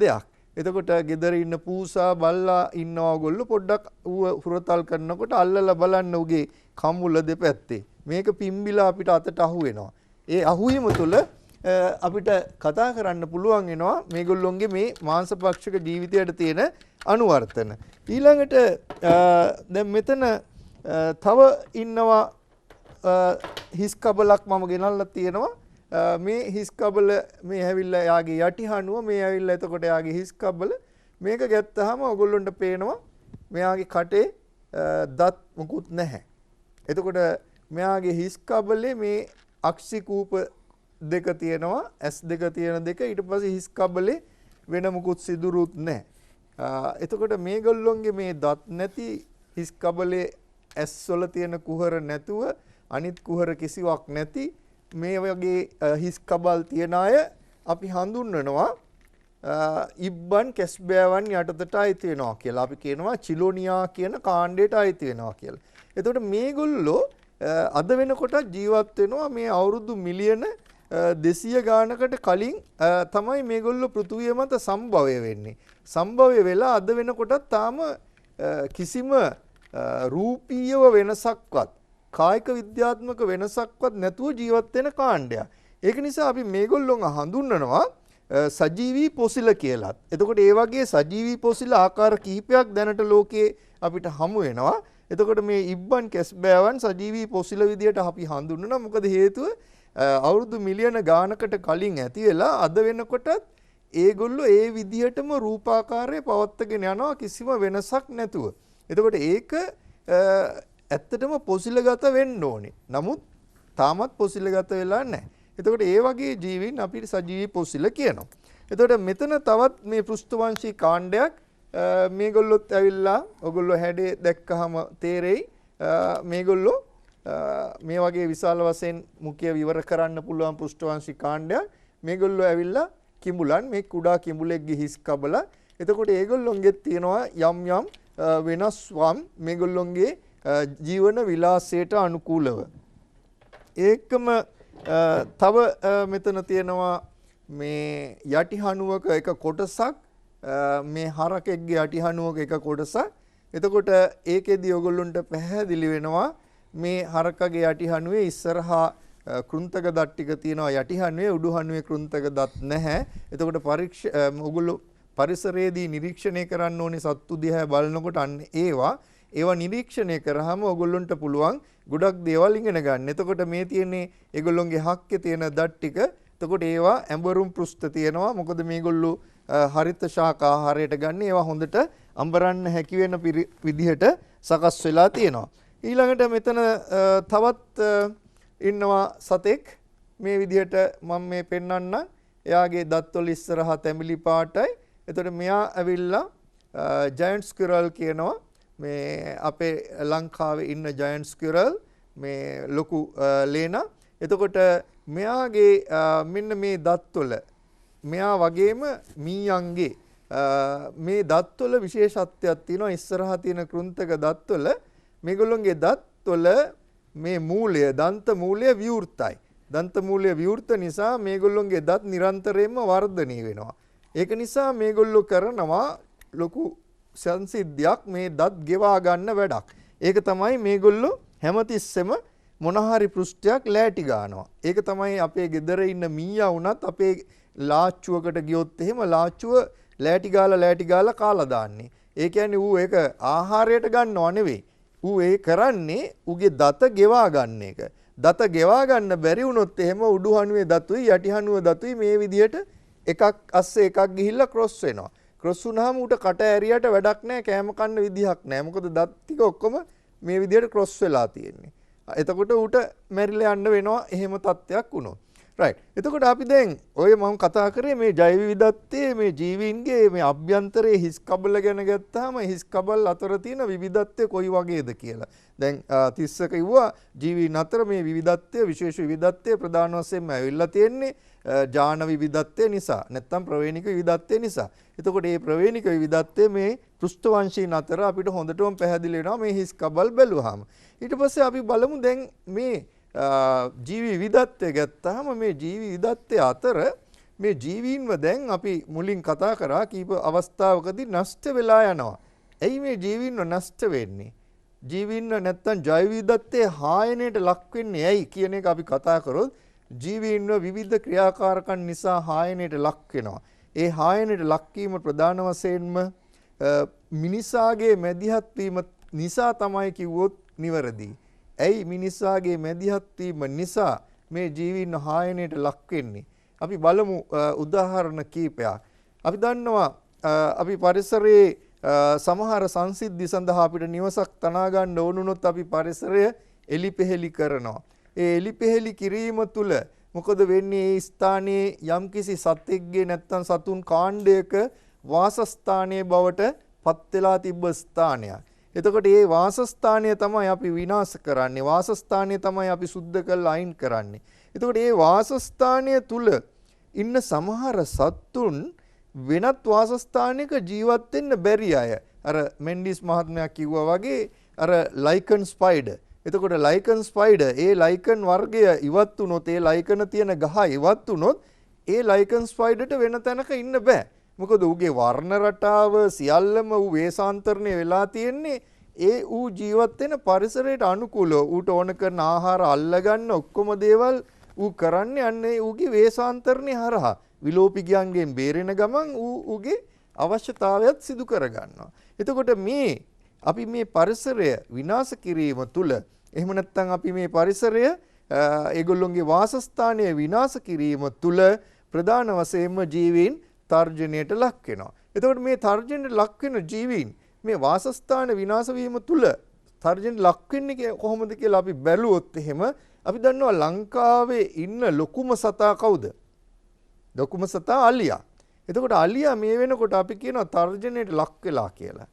දෙයක්. එතකොට ගෙදර ඉන්න පූසා බල්ලා ඉන්නවා ඔයගොල්ලෝ පොඩ්ඩක් ඌව හුරතල් කරනකොට අල්ලලා බලන්න උගේ කම්බුල දෙපැත්තේ. මේක පිම්බිලා අපිට අතට අහු වෙනවා. ඒ අහුවීම තුළ අපිට කතා කරන්න පුළුවන් වෙනවා මේගොල්ලොන්ගේ මේ මාංශභක්ෂක ජීවිතයට තියෙන අනුවර්තන. ඊළඟට දැන් මෙතන තව ඉන්නවා හිස් කබලක් මම ගෙනල්ලා තියෙනවා. මේ හිස් කබල මේ ඇවිල්ලා යාගේ යටි හනුව මේ ඇවිල්ලා එතකොට යාගේ හිස් කබල මේක ගැත්තාම ඔයගොල්ලන්ට පේනවා මෙයාගේ කටේ දත් මුකුත් නැහැ. එතකොට මෙයාගේ හිස් කබලේ මේ අක්ෂි කූප දෙක තියෙනවා, S දෙක තියෙන දෙක. ඊට පස්සේ හිස් කබලේ වෙන මුකුත් සිදුරුත් නැහැ. එතකොට මේගොල්ලොන්ගේ මේ දත් නැති හිස් කබලේ S වල තියෙන කුහර නැතුව අනිත් කුහර කිසිවක් නැති මේ වගේ හිස් කබල් තියන අය අපි හඳුන්වනවා ඉබ්බන් කැස්බෑවන් යටතට අයිති වෙනවා කියලා. අපි කියනවා චිලෝනියා කියන කාණ්ඩයට අයිති වෙනවා කියලා. එතකොට මේගොල්ලෝ අද වෙනකොට ජීවත් වෙනවා මේ අවුරුදු මිලියන 200 ගානකට කලින් තමයි මේගොල්ලෝ පෘථුවිය මත සම්භවය වෙන්නේ. සම්භවය වෙලා අද වෙනකොට තාම කිසිම රූපීයව වෙනසක්වත් කායික විද්‍යාත්මක වෙනසක්වත් නැතුව ජීවත් වෙන කාණ්ඩයක්. ඒක නිසා අපි මේගොල්ලොන් හඳුන්වනවා සජීවී පොසිල කියලාත්. එතකොට ඒ වගේ සජීවී පොසිල ආකාර කිහිපයක් දැනට ලෝකේ අපිට හමු වෙනවා. එතකොට මේ ඉබ්බන් කැස්බෑවන් සජීවී පොසිල විදියට අපි හඳුන්වනවා. මොකද හේතුව අවුරුදු මිලියන ගානකට කලින් ඇති වෙලා අද වෙනකොටත් ඒගොල්ලෝ ඒ විදිහටම රූපාකාරය පවත්වාගෙන යනවා කිසිම වෙනසක් නැතුව. එතකොට ඒක ඇත්තටම පොසිලගත වෙන්න ඕනේ. නමුත් තාමත් පොසිලගත වෙලා නැහැ. එතකොට ඒ වගේ ජීවීන් අපිට සජීවී පොසිල කියනවා. එතකොට මෙතන තවත් මේ පෘෂ්ඨවංශී කාණ්ඩයක් මේගොල්ලොත් ඇවිල්ලා ඔයගොල්ලෝ හැඩේ දැක්කහම තේරෙයි මේගොල්ලෝ මේ වගේ විශාල වශයෙන් මුඛය විවර කරන්න පුළුවන් පෘෂ්ඨවංශී කාණ්ඩයක්. මේගොල්ලෝ ඇවිල්ලා කිඹුලන් මේ කුඩා කිඹුලෙක්ගේ හිස් කබල. එතකොට ඒගොල්ලොන්ගෙත් තියෙනවා යම් යම් වෙනස්වම් මේගොල්ලොන්ගේ ජීවන විලාසයට අනුකූලව. ඒකම තව මෙතන තියෙනවා මේ යටිහනුවක එක කොටසක් මේ හරකෙක්ගේ යටිහනුවක එක කොටසක්. එතකොට ඒකෙදි ඔයගොල්ලොන්ට පැහැදිලි වෙනවා මේ හරකගේ යටිහනුවේ ඉස්සරහා කෘන්තක දත් ටික තියෙනවා යටිහනුවේ උඩුහනුවේ කෘන්තක දත් නැහැ. එතකොට ඔයගොල්ලෝ පරිසරයේදී නිරීක්ෂණය කරන්න ඕනේ සත්තු දිහා බලනකොට අන්න ඒවා නිරීක්ෂණය කරාම ඔයගොල්ලන්ට පුළුවන් ගොඩක් දේවල් ඉගෙන ගන්න. එතකොට මේ තියෙන්නේ ඒගොල්ලොන්ගේ හක්කේ තියෙන දත් ටික. එතකොට ඒවා ඇඹරුම් පෘෂ්ඨ තියෙනවා. මොකද මේගොල්ලෝ හරිත ශාක ආහාරයට ගන්න ඒවා හොඳට අඹරන්න හැකි වෙන විදිහට සකස් වෙලා තියෙනවා. ඊළඟට මෙතන තවත් ඉන්නවා සතෙක් මේ විදිහට මම මේ පෙන්වන්න. එයාගේ දත්වල ඉස්සරහා තැඹිලි පාටයි. එතකොට මෙයා ඇවිල්ලා ජයන්ට් ස්ක්විරල් කියනවා. මේ අපේ ලංකාවේ ඉන්න ජයන්ට් ස්ක්විරල් මේ ලොකු ලේනා. එතකොට මෙයාගේ මෙන්න මේ දත්වල මෙයා වගේම මීයන්ගේ මේ දත්වල විශේෂත්වයක් තියෙනවා. ඉස්සරහා තියෙන කෘන්තක දත්වල මේගොල්ලොන්ගේ දත්වල මේ මූලය දන්ත මූලය විවෘතයි. දන්ත මූලය විවෘත නිසා මේගොල්ලොන්ගේ දත් නිරන්තරයෙන්ම වර්ධනය වෙනවා. ඒක නිසා මේගොල්ලෝ කරනවා ලොකු සංසිද්ධියක් මේ දත් ගෙවා ගන්න වැඩක්. ඒක තමයි මේගොල්ලෝ හැමතිස්සෙම මොනහරි පෘෂ්ඨයක් ලෑටි ගන්නවා. ඒක තමයි අපේ ගෙදර ඉන්න මීයා වුණත් අපේ ලාච්චුවකට ගියොත් එහෙම ලාච්චුව ලෑටි ගාලා කාලා දාන්නේ. ඒ කියන්නේ ඌ ඒක ආහාරයට ගන්නව නෙවෙයි. ඌ ඒ කරන්නේ ඌගේ දත ගෙවා ගන්න එක. දත ගෙවා ගන්න බැරි වුණොත් එහෙම උඩුහනුවේ දතුයි යටිහනුවේ දතුයි මේ විදිහට එකක් අස්සේ එකක් ගිහිල්ලා ක්‍රොස් වෙනවා. ක්‍රොස් වුණාම ඌට කට ඇරියට වැඩක් නැහැ, කෑම කන්න විදිහක් නැහැ. මොකද දත් ටික ඔක්කොම මේ විදිහට ක්‍රොස් වෙලා තියෙන්නේ. එතකොට ඌට මැරිලා යන්න වෙනවා එහෙම තත්ත්වයක් වුණොත්. right. එතකොට අපි දැන් ඔය මම කතා කරේ මේ ජෛව විවිධත්වයේ මේ ජීවීන්ගේ මේ අභ්‍යන්තරයේ හිස් කබල ගැන ගත්තාම හිස් කබල් අතර තියෙන විවිධත්වය කොයි වගේද කියලා. දැන් 30ක කිව්වා ජීවීන් අතර මේ විවිධත්වය විශේෂ විවිධත්වය ප්‍රධාන වශයෙන්ම ඇවිල්ලා තියෙන්නේ ජාන විවිධත්වය නිසා නැත්නම් ප්‍රවේණික විවිධත්වය නිසා. එතකොට මේ ප්‍රවේණික විවිධත්වය මේ පෘෂ්ඨවංශීන් අතර අපිට හොඳටම පැහැදිලි වෙනවා මේ හිස් කබල් බැලුවාම. ඊට පස්සේ අපි බලමු දැන් මේ ජීවි විවිධත්වය ගත්තාම මේ ජීවි විවිධත්වය අතර මේ ජීවීන්ව දැන් අපි මුලින් කතා කරා කීප අවස්ථාවකදී නෂ්ට වෙලා යනවා. ඇයි මේ ජීවීන්ව නෂ්ට වෙන්නේ? ජීවීන්ව නැත්තම් ජෛව විවිධත්වයේ හායනයට ලක් වෙන්නේ ඇයි කියන එක අපි කතා කරොත් ජීවීන්ව විවිධ ක්‍රියාකාරකම් නිසා හායනයට ලක් වෙනවා. ඒ හායනයට ලක්වීම ප්‍රධාන වශයෙන්ම මිනිසාගේ මැදිහත් වීම නිසා තමයි කිව්වොත් නිවැරදි. ඇයි මිනිසාගේ මැදිහත් වීම නිසා මේ ජීවීන් හායනයට ලක් වෙන්නේ? අපි බලමු උදාහරණ කීපයක්. අපි දන්නවා අපි පරිසරයේ සමහර සංසිද්ධි සඳහා අපිට නිවසක් තනා ගන්න ඕනුනොත් අපි පරිසරය එලිපෙහෙලි කරනවා. ඒ එලිපෙහෙලි කිරීම තුළ මොකද වෙන්නේ? ඒ ස්ථානයේ යම්කිසි සතෙක්ගේ නැත්නම් සතුන් කාණ්ඩයක වාසස්ථානයේ බවට පත් වෙලා තිබ්බ ස්ථානයක්. එතකොට මේ වාසස්ථානය තමයි අපි විනාශ කරන්නේ. වාසස්ථානය තමයි අපි සුද්ධ කරලා අයින් කරන්නේ. එතකොට මේ වාසස්ථානය තුල ඉන්න සමහර සත්තුන් වෙනත් වාසස්ථානයක ජීවත් වෙන්න බැරි අය. අර මෙන්ඩිස් මහත්මයා කිව්වා වගේ අර ලයිකන් ස්පයිඩර්. එතකොට ලයිකන් ස්පයිඩර් ඒ ලයිකන් වර්ගය ඉවත් වුණොත් ඒ ලයිකන තියෙන ගහ ඉවත් වුණොත් ඒ ලයිකන් ස්පයිඩර්ට වෙන තැනක ඉන්න බෑ. මොකද ඌගේ වර්ණ රටාව සියල්ලම ඌ වේසාන්තරණය වෙලා තියෙන්නේ ඒ ඌ ජීවත් වෙන පරිසරයට අනුකූලව. ඌට ඕන කරන ආහාර අල්ලගන්න ඔක්කොම දේවල් ඌ කරන්නේ අන්නේ ඌගේ වේසාන්තරණය හරහා. විලෝපිකයන්ගෙන් බේරෙන ගමන් ඌගේ අවශ්‍යතාවයත් සිදු කරගන්නවා. එතකොට මේ අපි මේ පරිසරය විනාශ කිරීම තුළ එහෙම නැත්නම් අපි මේ පරිසරය ඒගොල්ලොන්ගේ වාසස්ථානය විනාශ කිරීම තුළ ප්‍රධාන වශයෙන්ම ජීවීන් තර්ජනයට ලක් වෙනවා. එතකොට මේ තර්ජනයට ලක් වෙන ජීවීන් මේ වාසස්ථාන විනාශ වීම තුළ තර්ජනයට ලක් වෙන්නේ කොහොමද කියලා අපි බැලුවොත් එහෙම අපි දන්නවා ලංකාවේ ඉන්න ලොකුම සතා කවුද? ලොකුම සතා අලියා. එතකොට අලියා මේ වෙනකොට අපි කියනවා තර්ජනයට ලක් වෙලා කියලා.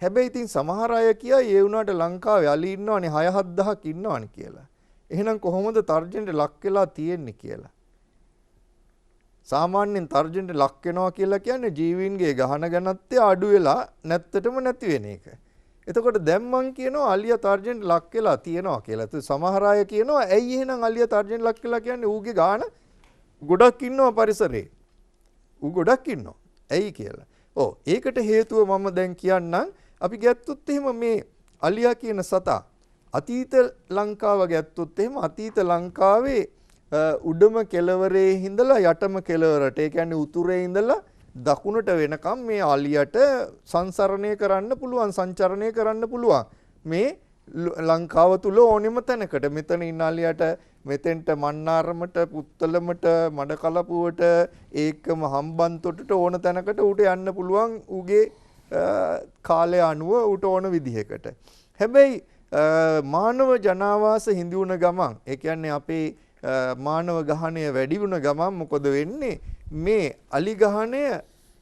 හැබැයි ඉතින් සමහර අය කියයි ඒ වුණාට ලංකාවේ අලි ඉන්නවනේ 6-7000ක් ඉන්නවනේ කියලා. එහෙනම් කොහොමද තර්ජනයට ලක් වෙලා තියෙන්නේ කියලා? සාමාන්‍යයෙන් තර්ජනයට ලක් වෙනවා කියලා කියන්නේ ජීවීන්ගේ ගහන ගණත්වය අඩු වෙලා නැත්තටම නැති වෙන එක. එතකොට දැන් මං කියනවා අලියා තර්ජනයට ලක් වෙලා තියෙනවා කියලා. ඒත් සමහර අය කියනවා ඇයි එහෙනම් අලියා තර්ජනයට ලක් වෙලා කියන්නේ ඌගේ ගාන ගොඩක් ඉන්නවා පරිසරේ. ඌ ගොඩක් ඉන්නවා. ඇයි කියලා. ඔව් ඒකට හේතුව මම දැන් කියන්නම්. අපි ගත්තොත් එහෙම මේ අලියා කියන සතා අතීත ලංකාව ගත්තොත් එහෙම අතීත ලංකාවේ උඩම කෙළවරේ ඉඳලා යටම කෙළවරට ඒ කියන්නේ උතුරේ ඉඳලා දකුණට වෙනකම් මේ අලියට සංසරණය කරන්න පුළුවන් සංචරණය කරන්න පුළුවන් මේ ලංකාව තුල ඕනෙම තැනකට මෙතන ඉන්න අලියට මෙතෙන්ට මන්නාරමට පුත්තලමට මඩකලපුවට ඒකම හම්බන්තොටට ඕන තැනකට ඌට යන්න පුළුවන් ඌගේ කාලය අනුව ඌට ඕන විදිහකට. හැබැයි මානව ජනාවාස හිඳි වුණ ගමන් ඒ කියන්නේ අපේ මානව ගහණය වැඩි වුණ ගමන් මොකද වෙන්නේ? මේ අලි ගහණය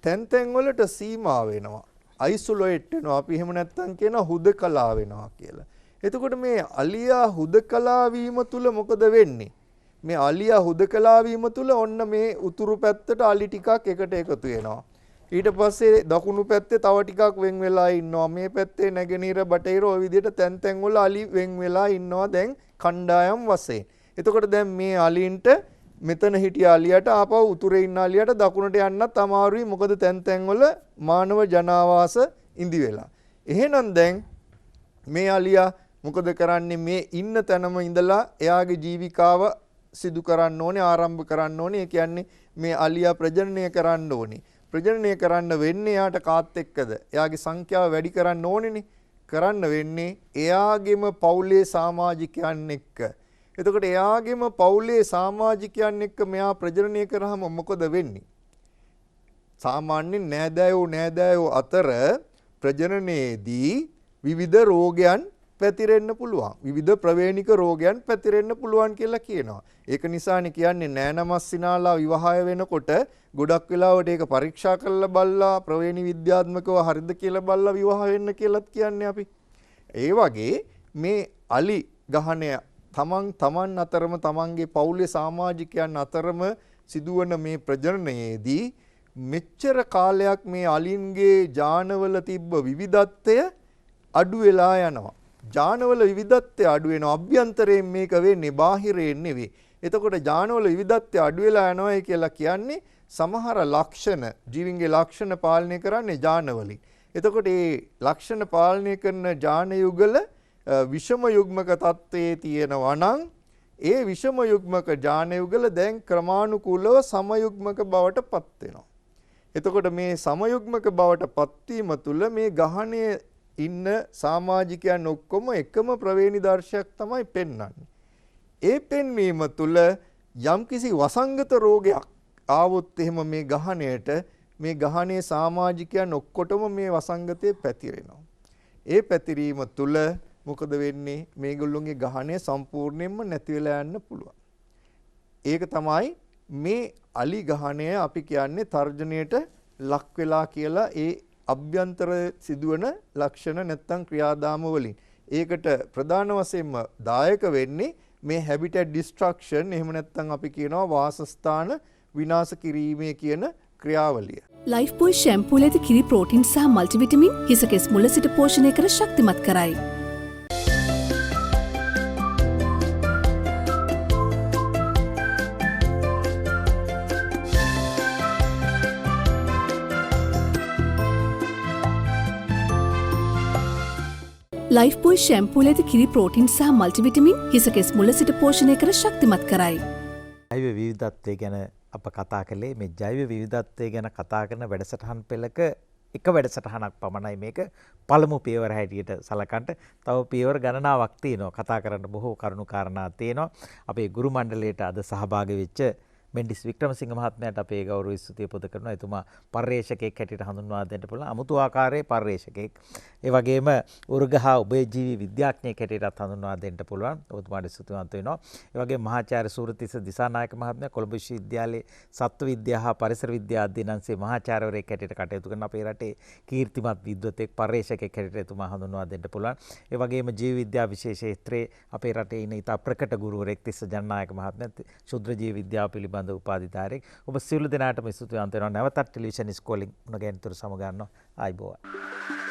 තැන් තැන් වලට සීමා වෙනවා. අයිසොලේට් වෙනවා. අපි එහෙම නැත්තම් කියනවා හුදකලා වෙනවා කියලා. එතකොට මේ අලියා හුදකලා වීම තුල මොකද වෙන්නේ? මේ අලියා හුදකලා වීම තුල ඔන්න මේ උතුරු පැත්තට අලි ටිකක් එකට එකතු වෙනවා. ඊට පස්සේ දකුණු පැත්තේ තව ටිකක් වෙන් වෙලා ඉන්නවා. මේ පැත්තේ නැගෙනහිර බටහිර ওই විදිහට තැන් තැන් වල අලි වෙන් වෙලා ඉන්නවා දැන් කණ්ඩායම් වශයෙන්. එතකොට දැන් මේ අලින්ට මෙතන හිටිය අලියට ආපහු උතුරේ ඉන්න අලියට දකුණට යන්නත් අමාරුයි. මොකද තැන් තැන් වල මානව ජනාවාස ඉඳි වෙලා. එහෙනම් දැන් මේ අලියා මොකද කරන්නේ? මේ ඉන්න තැනම ඉඳලා එයාගේ ජීවිකාව සිදු කරන්න ඕනේ, ආරම්භ කරන්න ඕනේ. ඒ කියන්නේ මේ අලියා ප්‍රජනනය කරන්න ඕනේ. ප්‍රජනනය කරන්න වෙන්නේ එයාට කාත් එක්කද? එයාගේ සංඛ්‍යාව වැඩි කරන්න ඕනේනේ. කරන්න වෙන්නේ එයාගේම පවුලේ සමාජිකයන් එක්ක. එතකොට එයාගේම පවුලේ සමාජිකයන් එක්ක මෙයා ප්‍රජනනය කරාම මොකද වෙන්නේ? සාමාන්‍යයෙන් නෑදෑයෝ අතර ප්‍රජනනයේදී විවිධ රෝගයන් පැතිරෙන්න පුළුවන්. විවිධ ප්‍රවේණික රෝගයන් පැතිරෙන්න පුළුවන් කියලා කියනවා. ඒක නිසානේ කියන්නේ නෑනමස්සිනාලා විවාහය වෙනකොට ගොඩක් වෙලාවට ඒක පරීක්ෂා කරලා බලලා ප්‍රවේණි විද්‍යාත්මකව හරිද කියලා බලලා විවාහ වෙන්න කියලාත් කියන්නේ අපි. ඒ වගේ මේ අලි ගහණය තමන් අතරම තමන්ගේ පවුලේ සමාජිකයන් අතරම සිදුවන මේ ප්‍රජනනයේදී මෙච්චර කාලයක් මේ අලින්ගේ ජානවල තිබ්බ විවිධත්වය අඩු වෙලා යනවා. ජානවල විවිධත්වය අඩු වෙනවා. අභ්‍යන්තරයෙන් මේක වෙන්නේ බාහිරයෙන් නෙවෙයි. එතකොට ජානවල විවිධත්වය අඩු වෙලා යනවා කියලා කියන්නේ සමහර ලක්ෂණ ජීවින්ගේ ලක්ෂණ පාලනය කරන්නේ ජානවලින්. එතකොට මේ ලක්ෂණ පාලනය කරන ජාන යුගල විෂම යුග්මක තත්ත්වයේ තියෙනවා නම් ඒ විෂම යුග්මක ජාන යුගල දැන් ක්‍රමානුකූලව සමයුග්මක බවට පත් වෙනවා. එතකොට මේ සමයුග්මක බවට පත්වීම තුළ මේ ගහණයේ ඉන්න සමාජිකයන් ඔක්කොම එකම ප්‍රවේණි දර්ශයක් තමයි පෙන්වන්නේ. ඒ පෙන්වීම තුළ යම්කිසි වසංගත රෝගයක් ආවොත් එහෙම මේ ගහණයට මේ ගහණයේ සමාජිකයන් ඔක්කොටම මේ වසංගතය පැතිරෙනවා. ඒ පැතිරීම තුළ මොකද වෙන්නේ? මේගොල්ලෝගේ ගහණය සම්පූර්ණයෙන්ම නැති වෙලා යන්න පුළුවන්. ඒක තමයි මේ අලි ගහණය අපි කියන්නේ තර්ජනයට ලක් වෙලා කියලා ඒ අභ්‍යන්තර සිදුවන ලක්ෂණ නැත්තම් ක්‍රියාදාම වලින්. ඒකට ප්‍රධාන වශයෙන්ම දායක වෙන්නේ මේ හැබිටට් ඩිස්ට්‍රක්ෂන් එහෙම නැත්තම් අපි කියනවා වාසස්ථාන විනාශ කිරීමේ කියන ක්‍රියාවලිය. ලයිෆ් බොයි ෂැම්පූල ඇති කිරි ප්‍රෝටින් සහ මල්ටිවිටමින් හිසකෙස් මුල සිට පෝෂණය කර ශක්තිමත් කරයි. ලයිෆ් බොයි ෂැම්පූල ඇති කිරි ප්‍රෝටින් සහ මල්ටිවිටමින් හිසකෙස් මුල සිට පෝෂණය කර ශක්තිමත් කරයි. ජෛව විවිධත්වය ගැන අප කතා කළේ මේ ජෛව විවිධත්වය ගැන කතා කරන වැඩසටහන් පෙළක එක වැඩසටහනක් පමණයි මේක පළමු පියවර හැටියට සලකන්ට. තව පියවර ගණනාවක් තියෙනවා. කතා කරන්න බොහෝ කරුණු කාරණා තියෙනවා. අපේ ගුරු මණ්ඩලයට අද සහභාගී වෙච්ච මෙන්ඩිස් වික්‍රමසිංහ මහත්මයාට අපේ ගෞරව ස්තුතිය පොද කරනවා. එතුමා පර්යේෂකෙක් හැටියට හඳුන්වා දෙන්න පුළුවන් අමුතු ආකාරයේ පර්යේෂකෙක්. ඒ වගේම උර්ගහා උභයජීවී විද්‍යාඥයෙක් හැටියටත් හඳුන්වා දෙන්න පුළුවන්. ඔබතුමාට ස්තුතිවන්ත වෙනවා. ඒ වගේම මහාචාර්ය සූරතිස්ස දිසානායක මහත්මයා කොළඹ විශ්වවිද්‍යාලයේ සත්ව විද්‍යා හා පරිසර විද්‍යා අධ්‍යයන අංශයේ මහාචාර්යවරයෙක් හැටියට කටයුතු කරන අපේ රටේ කීර්තිමත් විද්වතෙක් පර්යේෂකෙක් හැටියට එතුමා හඳුන්වා දෙන්න පුළුවන්. ඒ වගේම ජීව විද්‍යා විශේෂ ක්ෂේත්‍රයේ අපේ රටේ ඉන්න ඉතා ප්‍රකට ගුරුවරයෙක් තිස්ස ජනනායක මහත්මයා ශුද්‍ර ජීව විද්‍යාව පිළිබඳ උපාධිධාරයෙක්. ඔබ සියලු දෙනාටම ස්තුතිවන්ත වෙනවා. නැවතත් ටෙලිවිෂන් ඉස්කෝලෙන් මුණ ගැහෙනතුරු සමු ගන්නවා. ආයිබෝවන්.